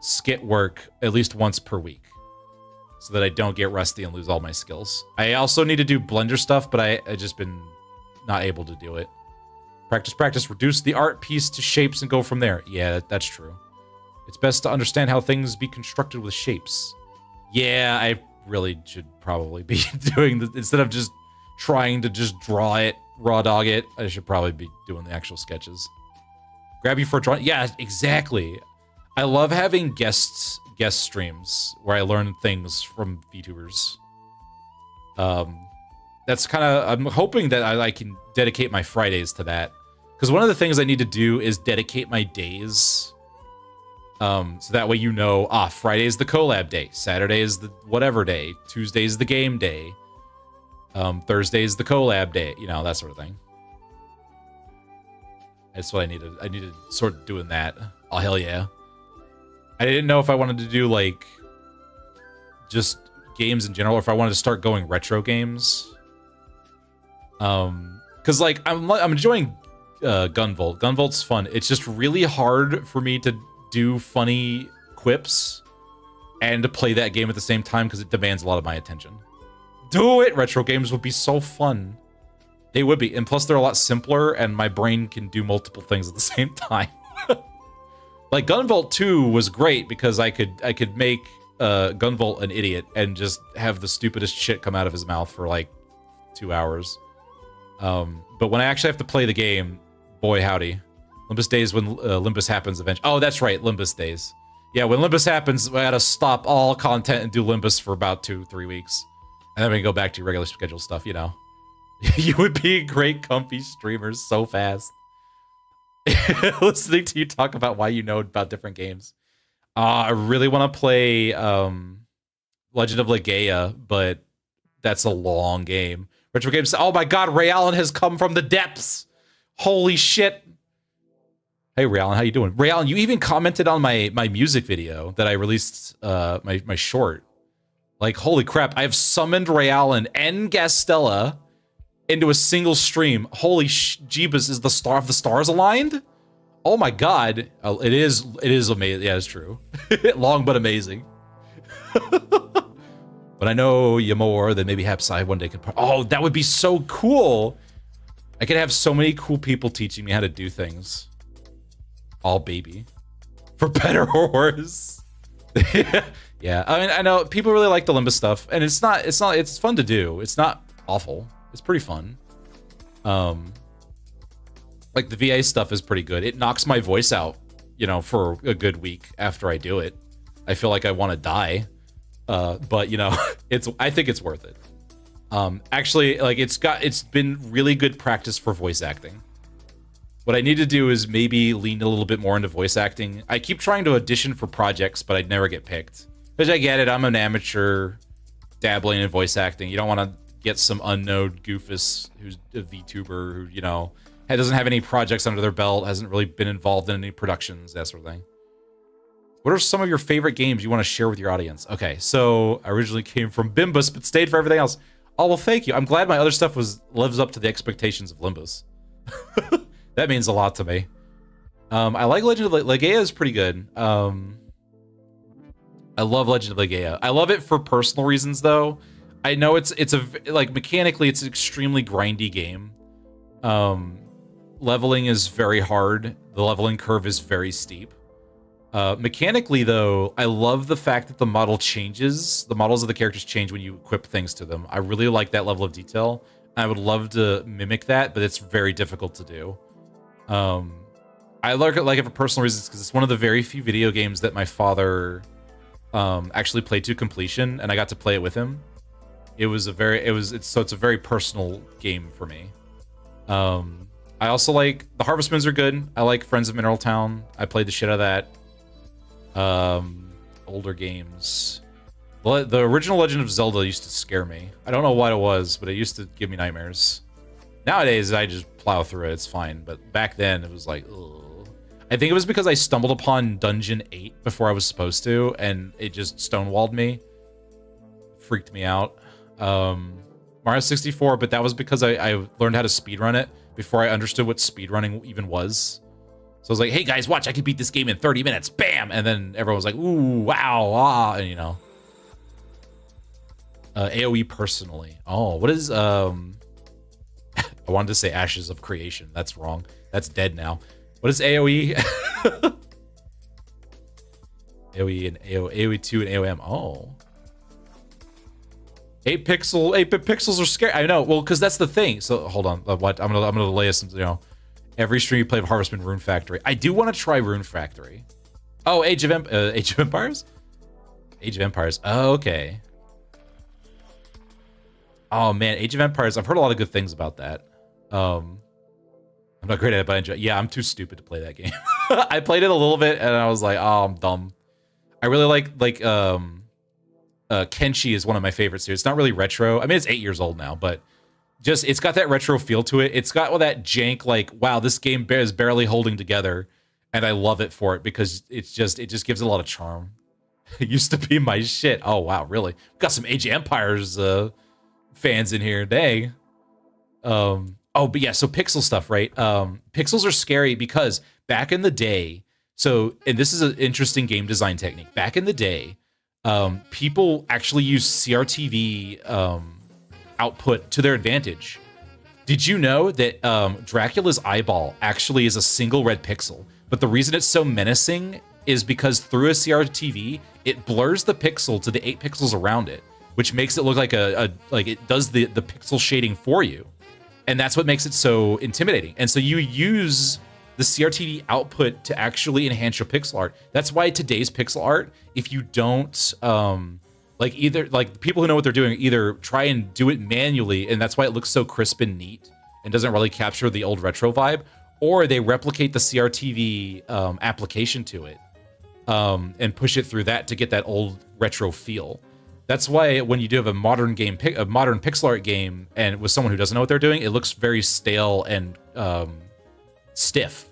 skit work at least once per week, so that I don't get rusty and lose all my skills. I also need to do Blender stuff, but I just been not able to do it. Practice, reduce the art piece to shapes and go from there. Yeah, that's true. It's best to understand how things be constructed with shapes. Yeah, I really should probably be doing this instead of just trying to just draw it, raw dog it. I should probably be doing the actual sketches. Grab you for a drawing. Yeah, exactly. I love having guest streams where I learn things from VTubers. That's kind of, I'm hoping that I can dedicate my Fridays to that. Because one of the things I need to do is dedicate my days. So that way you know, Friday is the collab day, Saturday is the whatever day, Tuesday is the game day, Thursday is the collab day, you know, that sort of thing. That's what I need to sort doing that. Oh, hell yeah. I didn't know if I wanted to do, like, just games in general, or if I wanted to start going retro games. Because, like, I'm enjoying Gunvolt. Gunvolt's fun. It's just really hard for me to do funny quips and to play that game at the same time because it demands a lot of my attention. Do it! Retro games would be so fun. They would be. And plus, they're a lot simpler, and my brain can do multiple things at the same time. Like, Gunvolt 2 was great because I could make Gunvolt an idiot and just have the stupidest shit come out of his mouth for, like, 2 hours. But when I actually have to play the game, boy howdy. Limbus Days when Limbus happens eventually. Oh, that's right, Limbus Days. Yeah, when Limbus happens, I gotta stop all content and do Limbus for about 2-3 weeks. And then we can go back to your regular schedule stuff, you know. You would be a great comfy streamer so fast. Listening to you talk about why you know about different games. I really want to play Legend of Legaia, but that's a long game. Retro games. Oh my god, Ray Allen has come from the depths. Holy shit. Hey, Ray Allen, how you doing? Ray Allen, you even commented on my music video that I released, my short. Like, holy crap, I've summoned Ray Allen and Gastella into a single stream. Holy jeebus, is the star of the stars aligned? Oh my god. Oh, it is amazing. Yeah, it's true. Long but amazing. But I know you more than maybe Hapsai one day could. Oh, that would be so cool. I could have so many cool people teaching me how to do things. All baby. For better or worse. Yeah, I mean, I know people really like the Limbus stuff, and it's fun to do. It's not awful. It's pretty fun. Like the VA stuff is pretty good. It knocks my voice out, you know, for a good week after I do it. I feel like I want to die. But you know, I think it's worth it. Actually, like it's been really good practice for voice acting. What I need to do is maybe lean a little bit more into voice acting. I keep trying to audition for projects, but I'd never get picked. Because I get it, I'm an amateur dabbling in voice acting. You don't want to get some unknown goofus who's a VTuber who, you know, doesn't have any projects under their belt, hasn't really been involved in any productions, that sort of thing. What are some of your favorite games you want to share with your audience? Okay, so I originally came from Bimbus, but stayed for everything else. Oh, well, thank you. I'm glad my other stuff lives up to the expectations of Limbus. That means a lot to me. I like Legend of Legaia is pretty good. I love Legend of Legaia. I love it for personal reasons, though. I know it's like mechanically it's an extremely grindy game. Leveling is very hard. The leveling curve is very steep. Mechanically, though, I love the fact that the model changes. The models of the characters change when you equip things to them. I really like that level of detail. I would love to mimic that, but it's very difficult to do. I like it for personal reasons because it's one of the very few video games that my father actually played to completion, and I got to play it with him. It's a very personal game for me. I also like the Harvest Moons are good. I like Friends of Mineral Town. I played the shit out of that. Older games. Well, the original Legend of Zelda used to scare me. I don't know what it was, but it used to give me nightmares. Nowadays, I just plow through it. It's fine. But back then, it was like, ugh. I think it was because I stumbled upon Dungeon 8 before I was supposed to, and it just stonewalled me. Freaked me out. Mario 64, but that was because I learned how to speedrun it before I understood what speedrunning even was. So I was like, hey guys, watch, I can beat this game in 30 minutes. Bam! And then everyone was like, ooh, wow, ah, and you know. AoE personally. Oh, what is, I wanted to say Ashes of Creation. That's wrong. That's dead now. What is AoE? AoE and AoE 2 and AOM. Oh. 8 bit pixels are scary. I know. Well, because that's the thing. So hold on. What I'm gonna lay us some, you know, every stream you play of Harvest Moon Rune Factory. I do want to try Rune Factory. Oh, Age of Empires? Age of Empires. Oh, okay. Oh man, Age of Empires. I've heard a lot of good things about that. I'm not great at it, but I enjoy it. Yeah, I'm too stupid to play that game. I played it a little bit and I was like, oh, I'm dumb. I really like Kenshi is one of my favorite series. It's not really retro. I mean, it's 8 years old now, but just it's got that retro feel to it. It's got all that jank, like, wow, this game is barely holding together, and I love it for it because it just gives it a lot of charm. It used to be my shit. Oh wow, really? We've got some Age of Empires fans in here. Dang. Oh, but yeah, so pixel stuff, right? Pixels are scary because back in the day, and this is an interesting game design technique. Back in the day, people actually used CRTV output to their advantage. Did you know that Dracula's eyeball actually is a single red pixel? But the reason it's so menacing is because through a CRTV, it blurs the pixel to the 8 pixels around it, which makes it look like like it does the pixel shading for you. And that's what makes it so intimidating. And so you use the CRTV output to actually enhance your pixel art. That's why today's pixel art, if you don't, like people who know what they're doing, either try and do it manually, and that's why it looks so crisp and neat and doesn't really capture the old retro vibe, or they replicate the CRTV application to it and push it through that to get that old retro feel. That's why when you do have a modern pixel art game, and with someone who doesn't know what they're doing, it looks very stale and stiff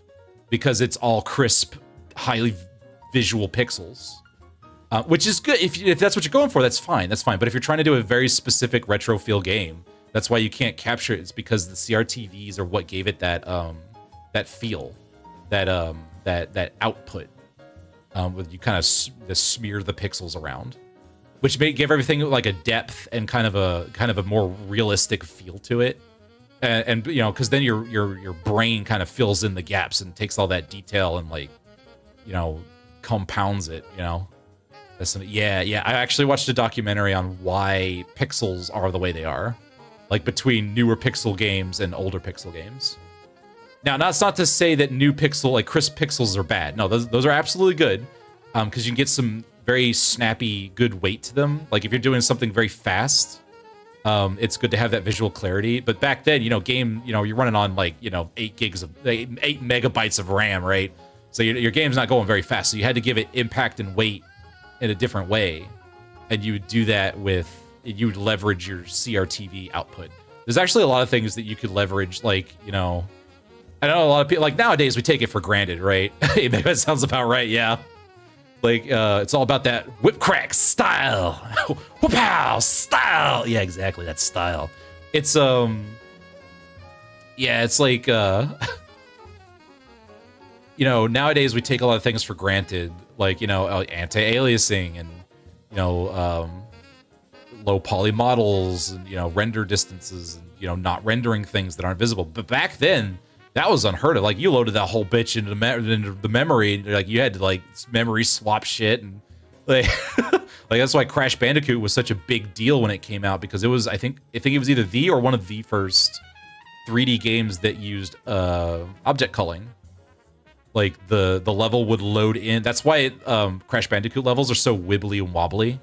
because it's all crisp, highly visual pixels, which is good. If that's what you're going for, that's fine. That's fine. But if you're trying to do a very specific retro feel game, that's why you can't capture it. It's because the CRTVs are what gave it that that feel, that output. Where you kind of smear the pixels around, which may give everything like a depth and kind of a more realistic feel to it, and you know, because then your brain kind of fills in the gaps and takes all that detail and, like, you know, compounds it. You know, yeah. I actually watched a documentary on why pixels are the way they are, like between newer pixel games and older pixel games. Now, that's not to say that new pixel, like crisp pixels, are bad. No, those are absolutely good, because you can get some very snappy, good weight to them. Like if you're doing something very fast, it's good to have that visual clarity. But back then, you know, you're running on, like, you know, 8 megabytes of RAM, right? So your game's not going very fast. So you had to give it impact and weight in a different way, and you would do that you would leverage your CRTV output. There's actually a lot of things that you could leverage, like, you know, I know a lot of people, like, nowadays we take it for granted, right? Maybe that sounds about right, yeah. Like, it's all about that whip crack style. Whoop-pow style. Yeah, exactly, that style. It's, yeah, it's like, you know, nowadays we take a lot of things for granted, like, you know, anti-aliasing and, you know, low poly models and, you know, render distances and, you know, not rendering things that aren't visible. But back then, that was unheard of. Like, you loaded that whole bitch into the memory, like, you had to, like, memory swap shit, and like, like that's why Crash Bandicoot was such a big deal when it came out, because it was, I think it was either the or one of the first 3D games that used object culling. Like the level would load in. That's why Crash Bandicoot levels are so wibbly and wobbly.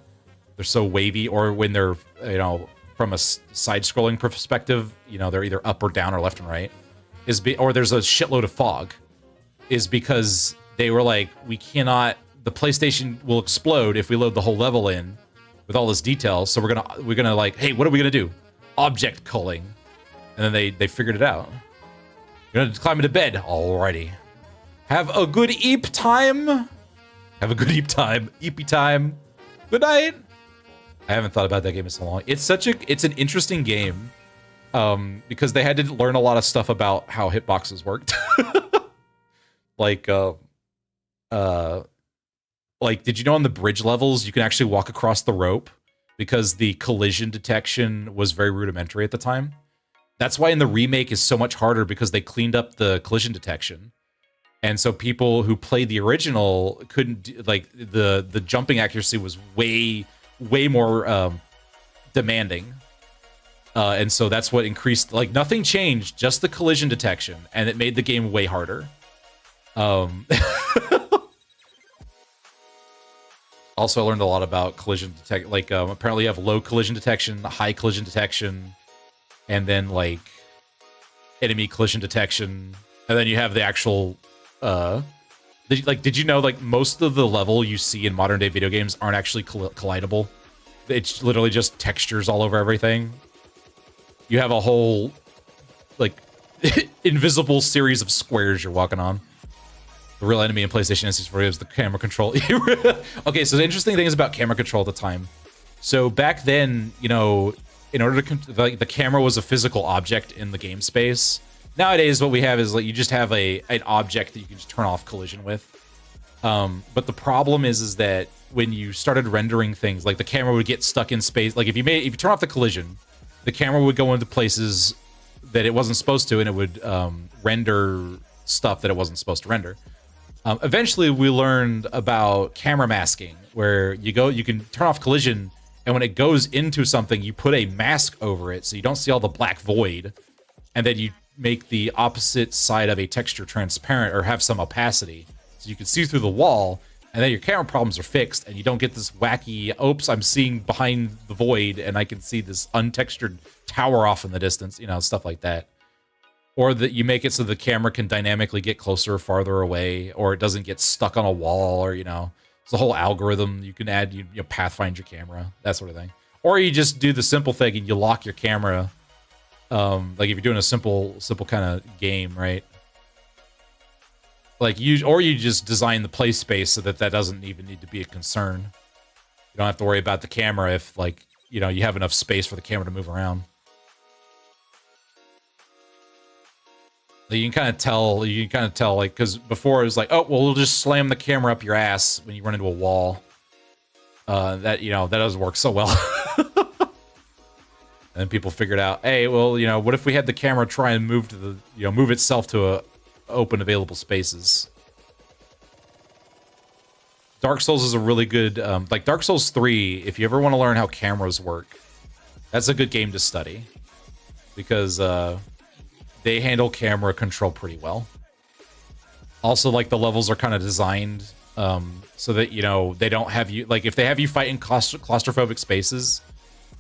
They're so wavy, or when they're, you know, from a side-scrolling perspective, you know, they're either up or down or left and right. Or there's a shitload of fog, is because they were like, the PlayStation will explode if we load the whole level in with all this detail. So we're gonna like, hey, what are we gonna do? Object culling. And then they figured it out. You're gonna climb into bed. Alrighty. Have a good eep time. Have a good eep time. Eepy time. Good night. I haven't thought about that game in so long. It's an interesting game. Because they had to learn a lot of stuff about how hitboxes worked. Like did you know on the bridge levels you can actually walk across the rope because the collision detection was very rudimentary at the time? That's why in the remake is so much harder, because they cleaned up the collision detection. And so people who played the original couldn't, like, the jumping accuracy was way more demanding. And so that's what increased, like, nothing changed, just the collision detection, and it made the game way harder. Also, I learned a lot about collision detection. Like, apparently you have low collision detection, high collision detection, and then, like, enemy collision detection. And then you have the actual, did you know, like, most of the level you see in modern day video games aren't actually collidable? It's literally just textures all over everything. You have a whole, like, invisible series of squares you're walking on. The real enemy in PlayStation N64 is the camera control. Okay, so the interesting thing is about camera control at the time. So back then, you know, in order to, like, the camera was a physical object in the game space. Nowadays, what we have is, like, you just have an object that you can just turn off collision with. But the problem is that when you started rendering things, like, the camera would get stuck in space. Like, if you turn off the collision, the camera would go into places that it wasn't supposed to, and it would render stuff that it wasn't supposed to render. Eventually, we learned about camera masking, where you can turn off collision, and when it goes into something, you put a mask over it so you don't see all the black void, and then you make the opposite side of a texture transparent or have some opacity, so you can see through the wall, and then your camera problems are fixed, and you don't get this wacky, oops, I'm seeing behind the void, and I can see this untextured tower off in the distance, you know, stuff like that. Or that you make it so the camera can dynamically get closer or farther away, or it doesn't get stuck on a wall, or, you know, it's a whole algorithm you can add, you pathfind your camera, that sort of thing. Or you just do the simple thing and you lock your camera, like if you're doing a simple kind of game, right? Like you just design the play space so that doesn't even need to be a concern. You don't have to worry about the camera if, like, you know, you have enough space for the camera to move around. You can kind of tell, like, because before it was like, oh, well, we'll just slam the camera up your ass when you run into a wall. That, you know, that doesn't work so well. And then people figured out, hey, well, you know, what if we had the camera try and move itself to open available spaces? Dark Souls is a really good, like Dark Souls 3, if you ever want to learn how cameras work, that's a good game to study. Because, they handle camera control pretty well. Also, like, the levels are kind of designed so that, you know, they don't have you, like, if they have you fight in claustrophobic spaces,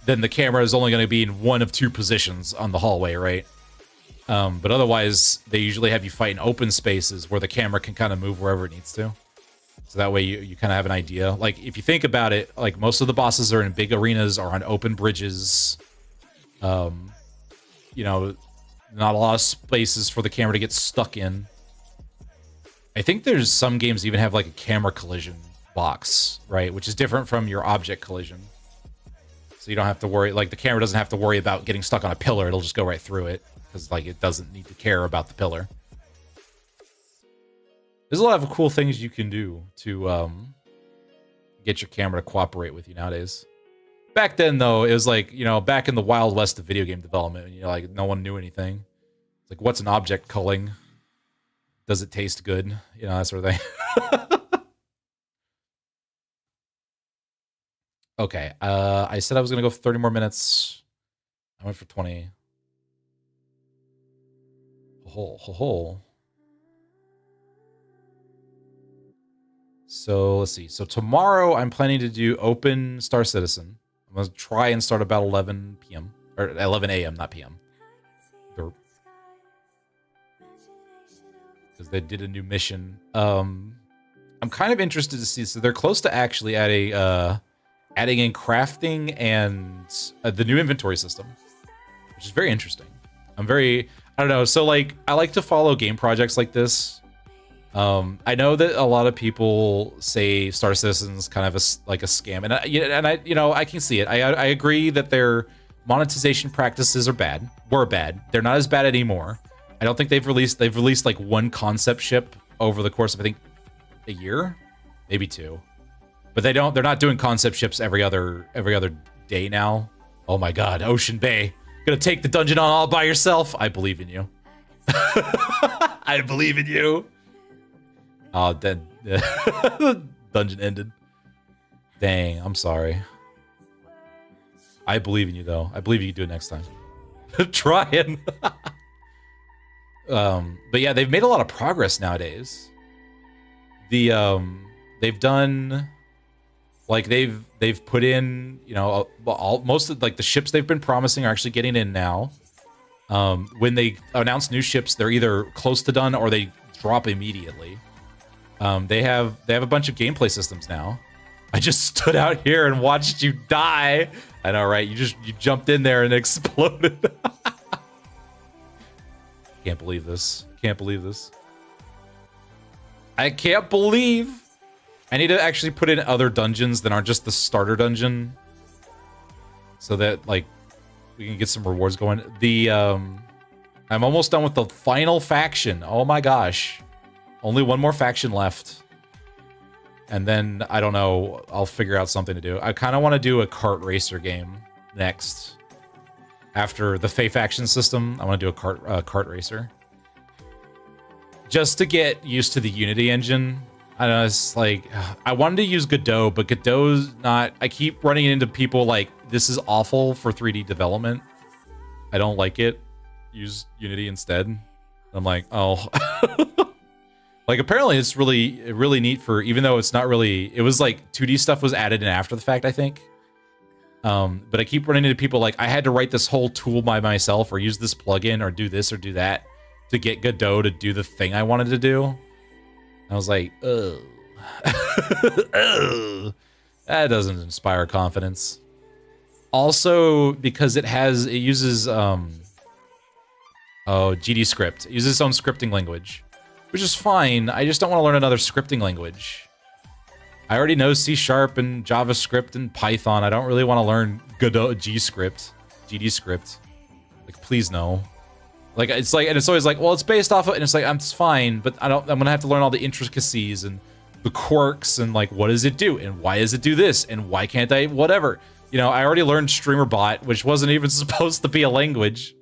then the camera is only going to be in one of two positions on the hallway, right? But otherwise, they usually have you fight in open spaces where the camera can kind of move wherever it needs to. So that way you kind of have an idea. Like, if you think about it, like, most of the bosses are in big arenas or on open bridges. You know, not a lot of spaces for the camera to get stuck in. I think there's some games even have, like, a camera collision box, right? Which is different from your object collision. So you don't have to worry, like, the camera doesn't have to worry about getting stuck on a pillar. It'll just go right through it, because, like, it doesn't need to care about the pillar. There's a lot of cool things you can do to get your camera to cooperate with you nowadays. Back then, though, it was like, you know, back in the Wild West of video game development, you know, like, no one knew anything. It's like, what's an object culling? Does it taste good? You know, that sort of thing. Okay, I said I was going to go for 30 more minutes. I went for 20. Ho. So, let's see. So, tomorrow, I'm planning to do Open Star Citizen. I'm going to try and start about 11 p.m. Or 11 a.m., not p.m. Because they did a new mission. I'm kind of interested to see. So they're close to actually adding in crafting and the new inventory system, which is very interesting. I'm very, I don't know. So like, I like to follow game projects like this. I know that a lot of people say Star Citizen's kind of like a scam, and I you know, I can see it. I agree that their monetization practices are bad. Were bad. They're not as bad anymore. I don't think they've released like one concept ship over the course of I think a year, maybe 2. But they're not doing concept ships every other day now. Oh my god, Ocean Bay. Gonna take the dungeon on all by yourself? I believe in you. I believe in you. Oh, then dungeon ended. Dang, I'm sorry. I believe in you though. I believe you can do it next time. Trying. But yeah, they've made a lot of progress nowadays. They've done like they've put in, you know, most of like the ships they've been promising are actually getting in now. When they announce new ships, they're either close to done or they drop immediately. They have a bunch of gameplay systems now. I just stood out here and watched you die. I know, right? You jumped in there and exploded. Can't believe this. Can't believe this. I can't believe. I need to actually put in other dungeons that aren't just the starter dungeon, so that like we can get some rewards going. I'm almost done with the final faction. Oh my gosh. Only one more faction left. And then, I don't know, I'll figure out something to do. I kind of want to do a kart racer game next. After the Fae faction system, I want to do a kart racer. Just to get used to the Unity engine. I don't know, it's like, I wanted to use Godot, but Godot's not... I keep running into people like, this is awful for 3D development. I don't like it. Use Unity instead. I'm like, oh... Like, apparently it's really neat for, even though it's not really, it was like 2D stuff was added in after the fact, I think. But I keep running into people like, I had to write this whole tool by myself or use this plugin or do this or do that to get Godot to do the thing I wanted to do. I was like, ugh. Ugh. That doesn't inspire confidence. Also, because it uses, GD script. It uses its own scripting language. Which is fine, I just don't want to learn another scripting language. I already know C# and JavaScript and Python. I don't really want to learn Godot, GD script. Like, please no. Like, it's like, and it's always like, well, it's based off of, and it's like, it's fine, but I'm gonna have to learn all the intricacies and the quirks and like, what does it do? And why does it do this? And why can't I, whatever. You know, I already learned StreamerBot, which wasn't even supposed to be a language.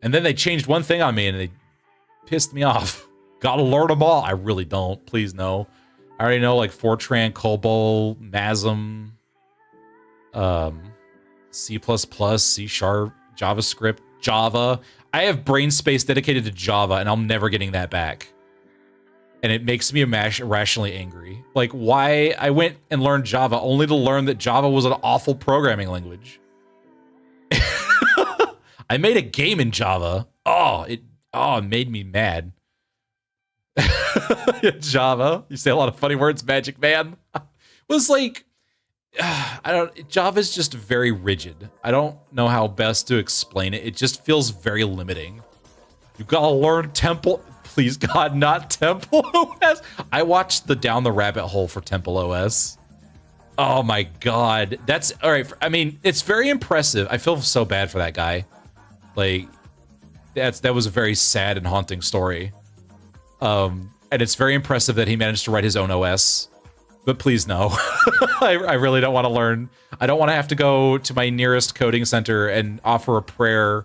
And then they changed one thing on me and they pissed me off. Gotta learn them all. I really don't. Please no. I already know like Fortran, COBOL, MASM, C++, C#, JavaScript, Java. I have brain space dedicated to Java, and I'm never getting that back. And it makes me irrationally angry. Like, why I went and learned Java only to learn that Java was an awful programming language. I made a game in Java. It made me mad. Java, you say a lot of funny words, Magic Man. Was like, Java's just very rigid. I don't know how best to explain it. It just feels very limiting. You gotta learn Temple, please God, not Temple OS. I watched the Down the Rabbit Hole for Temple OS. Oh my God, that's all right. I mean, it's very impressive. I feel so bad for that guy. Like, that was a very sad and haunting story. And it's very impressive that he managed to write his own OS. But please no. I really don't want to learn. I don't want to have to go to my nearest coding center and offer a prayer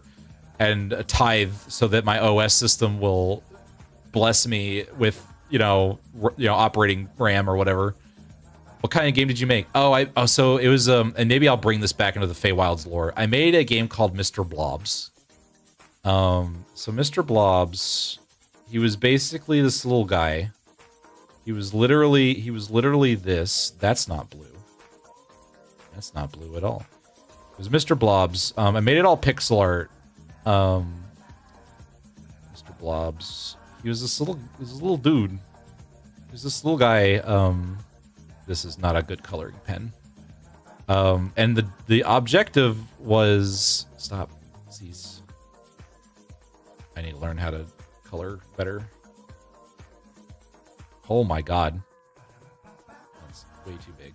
and a tithe so that my OS system will bless me with, operating RAM or whatever. What kind of game did you make? So it was, and maybe I'll bring this back into the Fae Wilds lore. I made a game called Mr. Blobs. So Mr. Blobs... He was basically this little guy. He was literally this. That's not blue. That's not blue at all. It was Mr. Blobs. I made it all pixel art. Mr. Blobs. He was this little dude. He was this little guy. This is not a good coloring pen. And the objective was stop. Cease. I need to learn how to color better. Oh my god. That's way too big.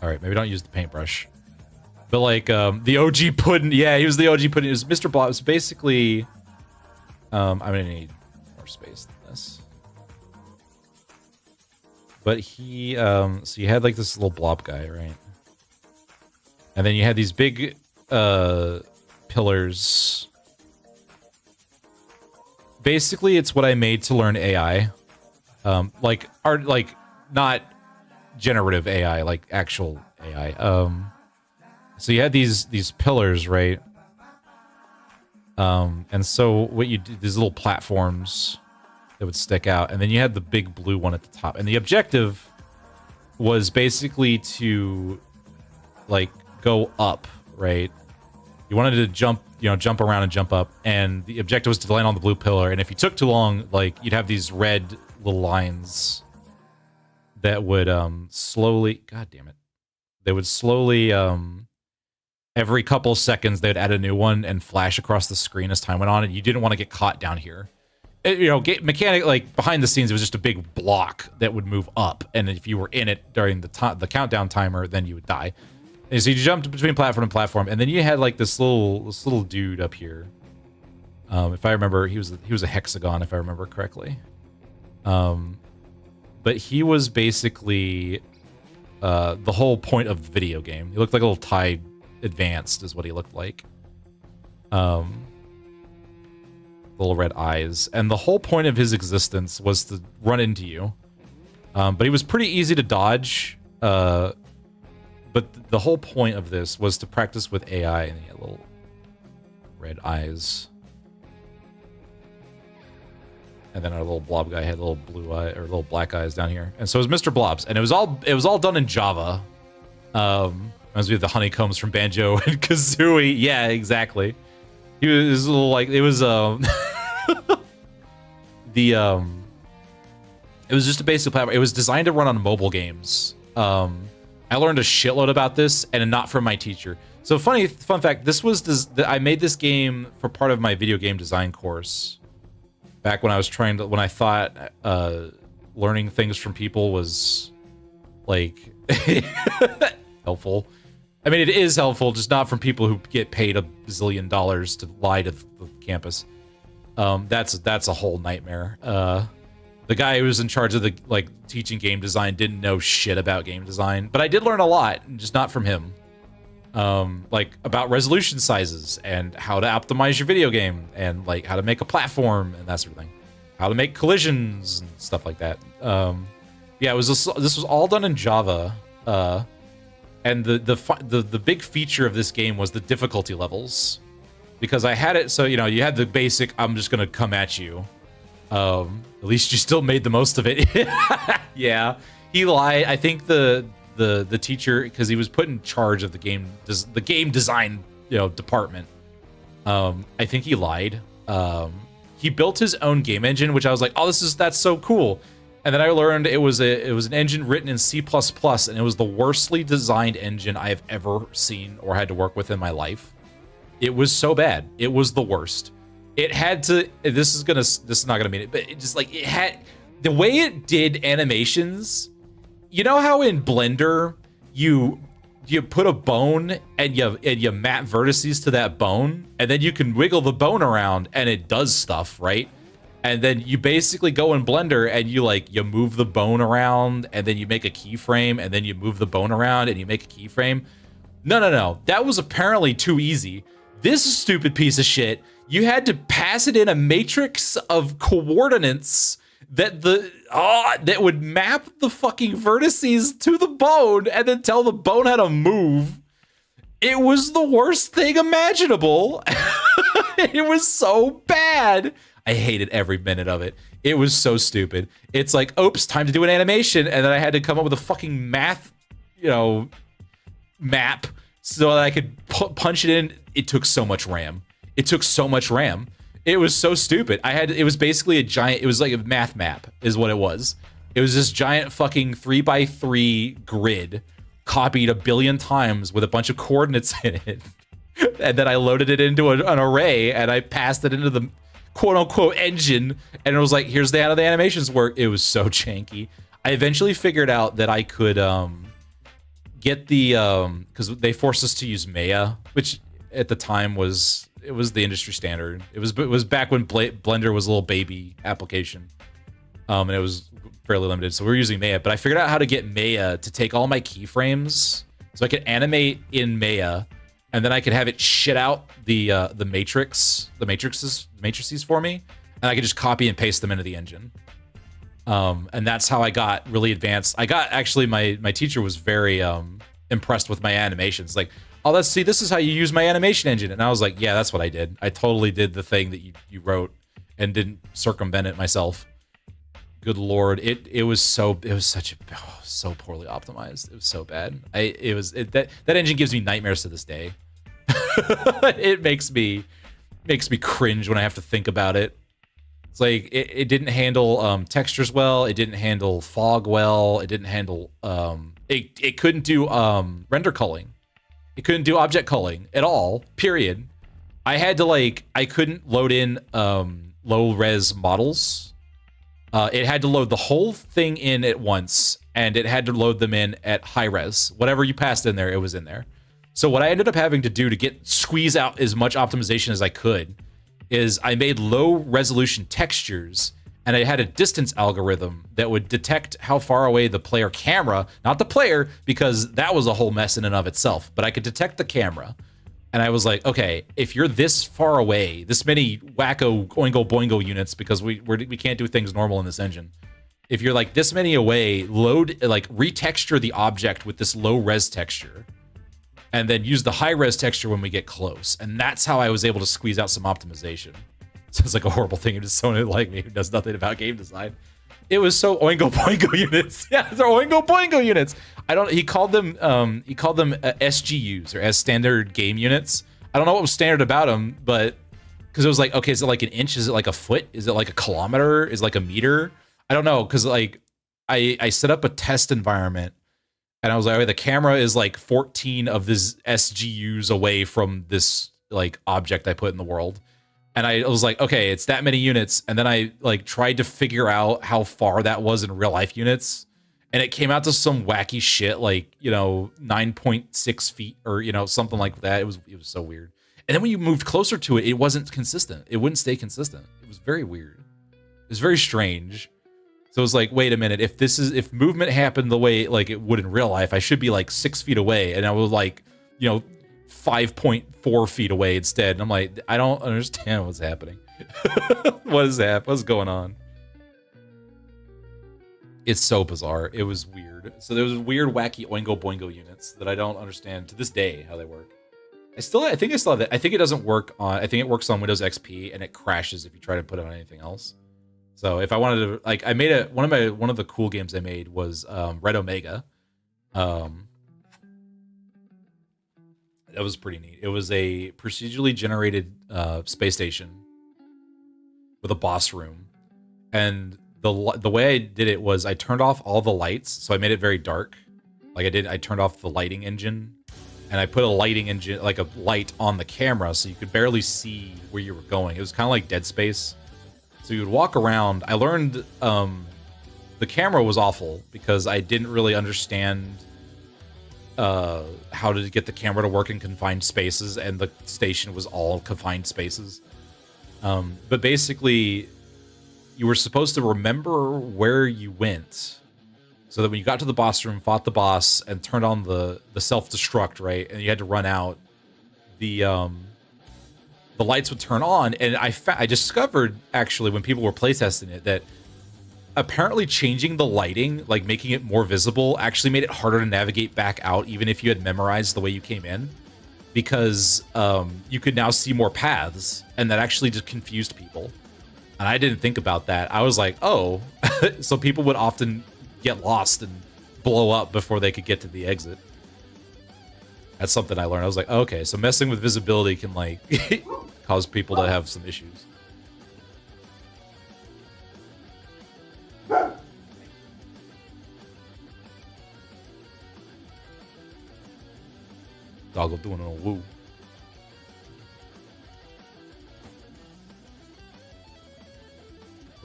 Alright, maybe don't use the paintbrush. But like, the OG Puddin', yeah, he was the OG Puddin'. It was Mr. Blob. So basically, I'm gonna need more space than this. But he, so you had like this little blob guy, right? And then you had these big, pillars. Basically, it's what I made to learn AI. Like, art, like, not generative AI, like actual AI. So you had these pillars, right? And so what you did, these little platforms that would stick out, and then you had the big blue one at the top. And the objective was basically to, like, go up, right? You wanted to jump, you know, jump around and jump up, and the objective was to land on the blue pillar. And if you took too long, like, you'd have these red little lines that would slowly, god damn it, they would slowly every couple seconds they would add a new one and flash across the screen as time went on, and you didn't want to get caught down here. You know, mechanic, like, behind the scenes, it was just a big block that would move up, and if you were in it during the countdown timer, then you would die. And so you jumped between platform and platform, and then you had like this little dude up here. If I remember, he was a hexagon, if I remember correctly. But he was basically the whole point of the video game. He looked like a little Tide Advanced, is what he looked like. Little red eyes, and the whole point of his existence was to run into you. But he was pretty easy to dodge. But the whole point of this was to practice with AI, and he had little red eyes. And then our little blob guy had little blue eye or little black eyes down here. And so it was Mr. Blobs, and it was all done in Java. Reminds me of the honeycombs from Banjo and Kazooie. Yeah, exactly. He was a little like, it was it was just a basic platform. It was designed to run on mobile games. I learned a shitload about this, and not from my teacher. So fun fact, I made this game for part of my video game design course. Back when I thought learning things from people was like helpful. I mean, it is helpful, just not from people who get paid $1 bazillion to lie to the campus. That's a whole nightmare. The guy who was in charge of the teaching game design didn't know shit about game design, but I did learn a lot, just not from him. Like about resolution sizes and how to optimize your video game and like how to make a platform and that sort of thing, how to make collisions and stuff like that. Yeah, this was all done in Java. And the big feature of this game was the difficulty levels, because I had it so, you know, you had the basic, I'm just gonna come at you. At least you still made the most of it. Yeah, he lied. I think the teacher, because he was put in charge of the game design, you know, department. I think he lied. He built his own game engine, which I was like, oh, that's so cool. And then I learned it was an engine written in C++, and it was the worstly designed engine I have ever seen or had to work with in my life. It was so bad. It was the worst. It had to. This is not gonna mean it, but it just like it had the way it did animations. You know how in Blender you put a bone and you map vertices to that bone, and then you can wiggle the bone around and it does stuff, right? And then you basically go in Blender and you move the bone around, and then you make a keyframe, and then you move the bone around and you make a keyframe. No. That was apparently too easy. This stupid piece of shit, you had to pass it in a matrix of coordinates that would map the fucking vertices to the bone and then tell the bone how to move. It was the worst thing imaginable. It was so bad. I hated every minute of it. It was so stupid. It's like, oops, time to do an animation, and then I had to come up with a fucking math, map so that I could punch it in. It took so much RAM. It was so stupid. It was basically a giant, it was like a math map is what it was. It was this giant fucking 3x3 grid copied 1 billion times with a bunch of coordinates in it. And then I loaded it into an array, and I passed it into the quote-unquote engine, and it was like, here's how the animations work. It was so janky. I eventually figured out that I could get the... because they forced us to use Maya, which at the time was the industry standard. It was back when Blender was a little baby application, and it was fairly limited, so we were using Maya. But I figured out how to get Maya to take all my keyframes, so I could animate in Maya, and then I could have it shit out the matrices for me, and I could just copy and paste them into the engine. And that's how I got really advanced. Actually, my teacher was very impressed with my animations. Like, oh, let's see, this is how you use my animation engine. And I was like, yeah, that's what I did. I totally did the thing that you wrote and didn't circumvent it myself. Good Lord. It was so poorly optimized. It was so bad. That engine gives me nightmares to this day. It makes me cringe when I have to think about it. It's like it didn't handle textures well. It didn't handle fog well. It didn't handle it couldn't do render culling. It couldn't do object culling at all. Period. I had to I couldn't load in low res models. It had to load the whole thing in at once, and it had to load them in at high res. Whatever you passed in there, it was in there. So what I ended up having to do to squeeze out as much optimization as I could is I made low resolution textures, and I had a distance algorithm that would detect how far away the player camera, not the player, because that was a whole mess in and of itself, but I could detect the camera. And I was like, okay, if you're this far away, this many wacko oingo boingo units, because we can't do things normal in this engine. If you're this many away, retexture the object with this low res texture, and then use the high res texture when we get close. And that's how I was able to squeeze out some optimization. Sounds like a horrible thing to someone like me who does nothing about game design. It was so oingo boingo units. Yeah, they're oingo boingo units. He called them SGUs, or as standard game units. I don't know what was standard about them, but because it was like, okay, is it like an inch? Is it like a foot? Is it like a kilometer? Is it like a meter? I don't know, because I set up a test environment, and I was like, okay, the camera is 14 of these SGUs away from this object I put in the world. And I was like, okay, it's that many units. And then I tried to figure out how far that was in real life units. And it came out to some wacky shit, 9.6 feet or, something like that. It was so weird. And then when you moved closer to it, it wasn't consistent. It wouldn't stay consistent. It was very weird. It was very strange. So it was like, wait a minute, if movement happened the way it would in real life, I should be 6 feet away. And I was 5.4 feet away instead. And I'm like, I don't understand what's happening. What's going on? It's so bizarre. It was weird. So there was weird, wacky oingo boingo units that I don't understand to this day how they work. I think I still have that. I think it doesn't work on, I think it works on Windows XP, and it crashes if you try to put it on anything else. So if I wanted to, I made one of the cool games I made was Red Omega. That was pretty neat. It was a procedurally generated space station with a boss room, and the way I did it was I turned off all the lights, so I made it very dark. I turned off the lighting engine, and I put a lighting engine, a light on the camera, so you could barely see where you were going. It was kind of like Dead Space. So you would walk around. I learned the camera was awful because I didn't really understand how to get the camera to work in confined spaces, and the station was all confined spaces. But basically, you were supposed to remember where you went, so that when you got to the boss room, fought the boss, and turned on the self-destruct, right, and you had to run out, the lights would turn on. And I discovered, actually, when people were playtesting it, that apparently changing the lighting, making it more visible, actually made it harder to navigate back out, even if you had memorized the way you came in, because you could now see more paths, and that actually just confused people. And I didn't think about that. I was like, oh, so people would often get lost and blow up before they could get to the exit. That's something I learned. I was like, okay, so messing with visibility can cause people to have some issues. Doggo doing a woo.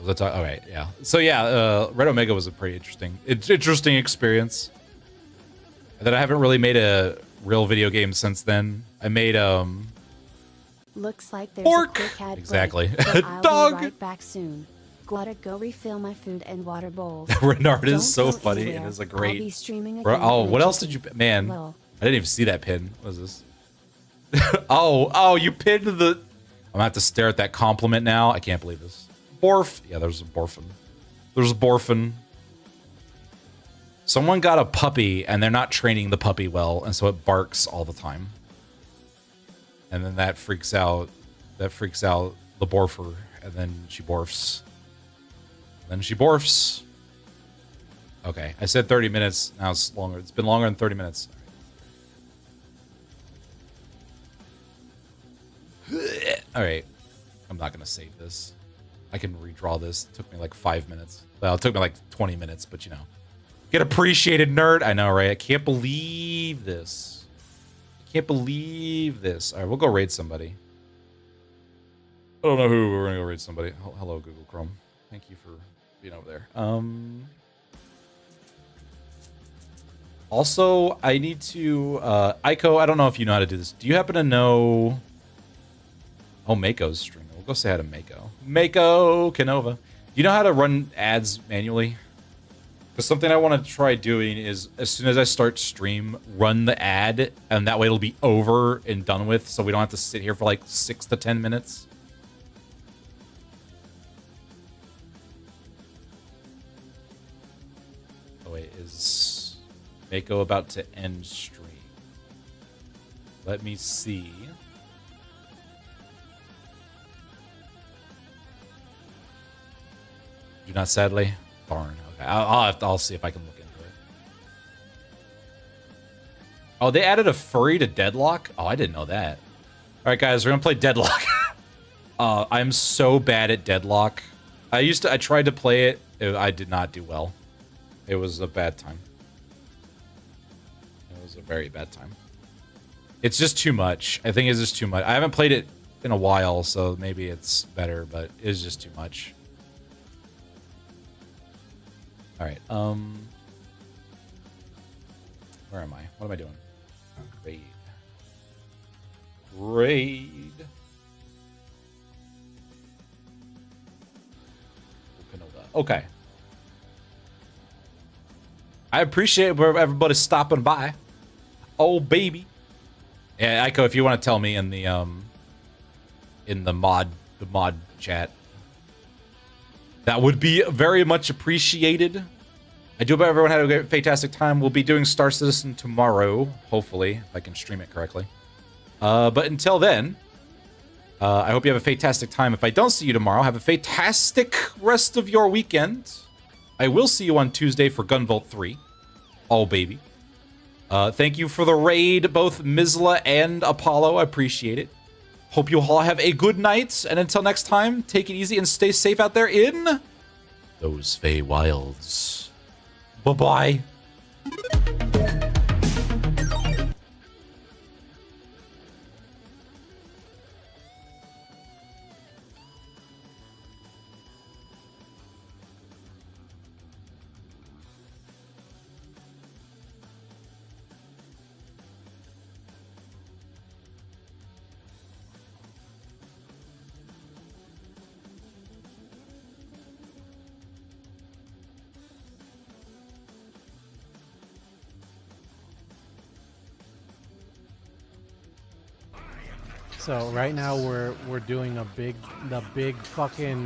All right, yeah. So yeah, Red Omega was a pretty interesting experience. And then I haven't really made a real video game since then. I made Looks like there's pork. a quick ad Exactly. break, but I'll Dog. be right back soon. Gotta go refill my food and water bowls. Renard Don't is so go funny anywhere. and is a I'll great. be streaming Bro, again oh, in what a else did you? chicken. Man, Lol. I didn't even see that pin. What is this? oh, you pinned the. I'm gonna have to stare at that compliment now. I can't believe this. Borf. Yeah, there's a Borfin. There's a Borfin. Someone got a puppy and they're not training the puppy well, and so it barks all the time. And then that freaks out. That freaks out the Borfer, and then she borfs. Then she borfs. Okay, I said 30 minutes. Now it's longer. It's been longer than 30 minutes. All right. I'm not going to save this. I can redraw this. It took me like 5 minutes. Well, it took me like 20 minutes, but you know. Get appreciated, nerd. I know, right? I can't believe this. I can't believe this. All right, we'll go raid somebody. I don't know who. We're going to go raid somebody. Hello, Google Chrome. Thank you for being over there. Also, I need to... Aiko, I don't know if you know how to do this. Do you happen to know... Oh, Mako's streaming. We'll go say hi to Mako. Mako Canova. Do you know how to run ads manually? Because something I want to try doing is, as soon as I start stream, run the ad, and that way it'll be over and done with, so we don't have to sit here for like 6 to 10 minutes. Oh, wait, is Mako about to end stream? Let me see. Do not, sadly. Darn. Okay, I'll see if I can look into it. Oh, they added a furry to Deadlock? Oh, I didn't know that. All right, guys, we're gonna play Deadlock. I'm so bad at Deadlock. I tried to play it. I did not do well. It was a bad time. It was a very bad time. It's just too much. I think it's just too much. I haven't played it in a while, so maybe it's better, but it's just too much. All right. Where am I? What am I doing? Raid. Raid. Okay. I appreciate where everybody's stopping by. Oh baby. Yeah, Aiko, if you want to tell me in the mod chat, that would be very much appreciated. I do hope everyone had a fantastic time. We'll be doing Star Citizen tomorrow, hopefully, if I can stream it correctly. But until then, I hope you have a fantastic time. If I don't see you tomorrow, have a fantastic rest of your weekend. I will see you on Tuesday for Gunvolt 3. Oh, baby. Thank you for the raid, both Mizla and Apollo. I appreciate it. Hope you all have a good night. And until next time, take it easy and stay safe out there in those Fae Wilds. Bye-bye. So right now we're doing the big fucking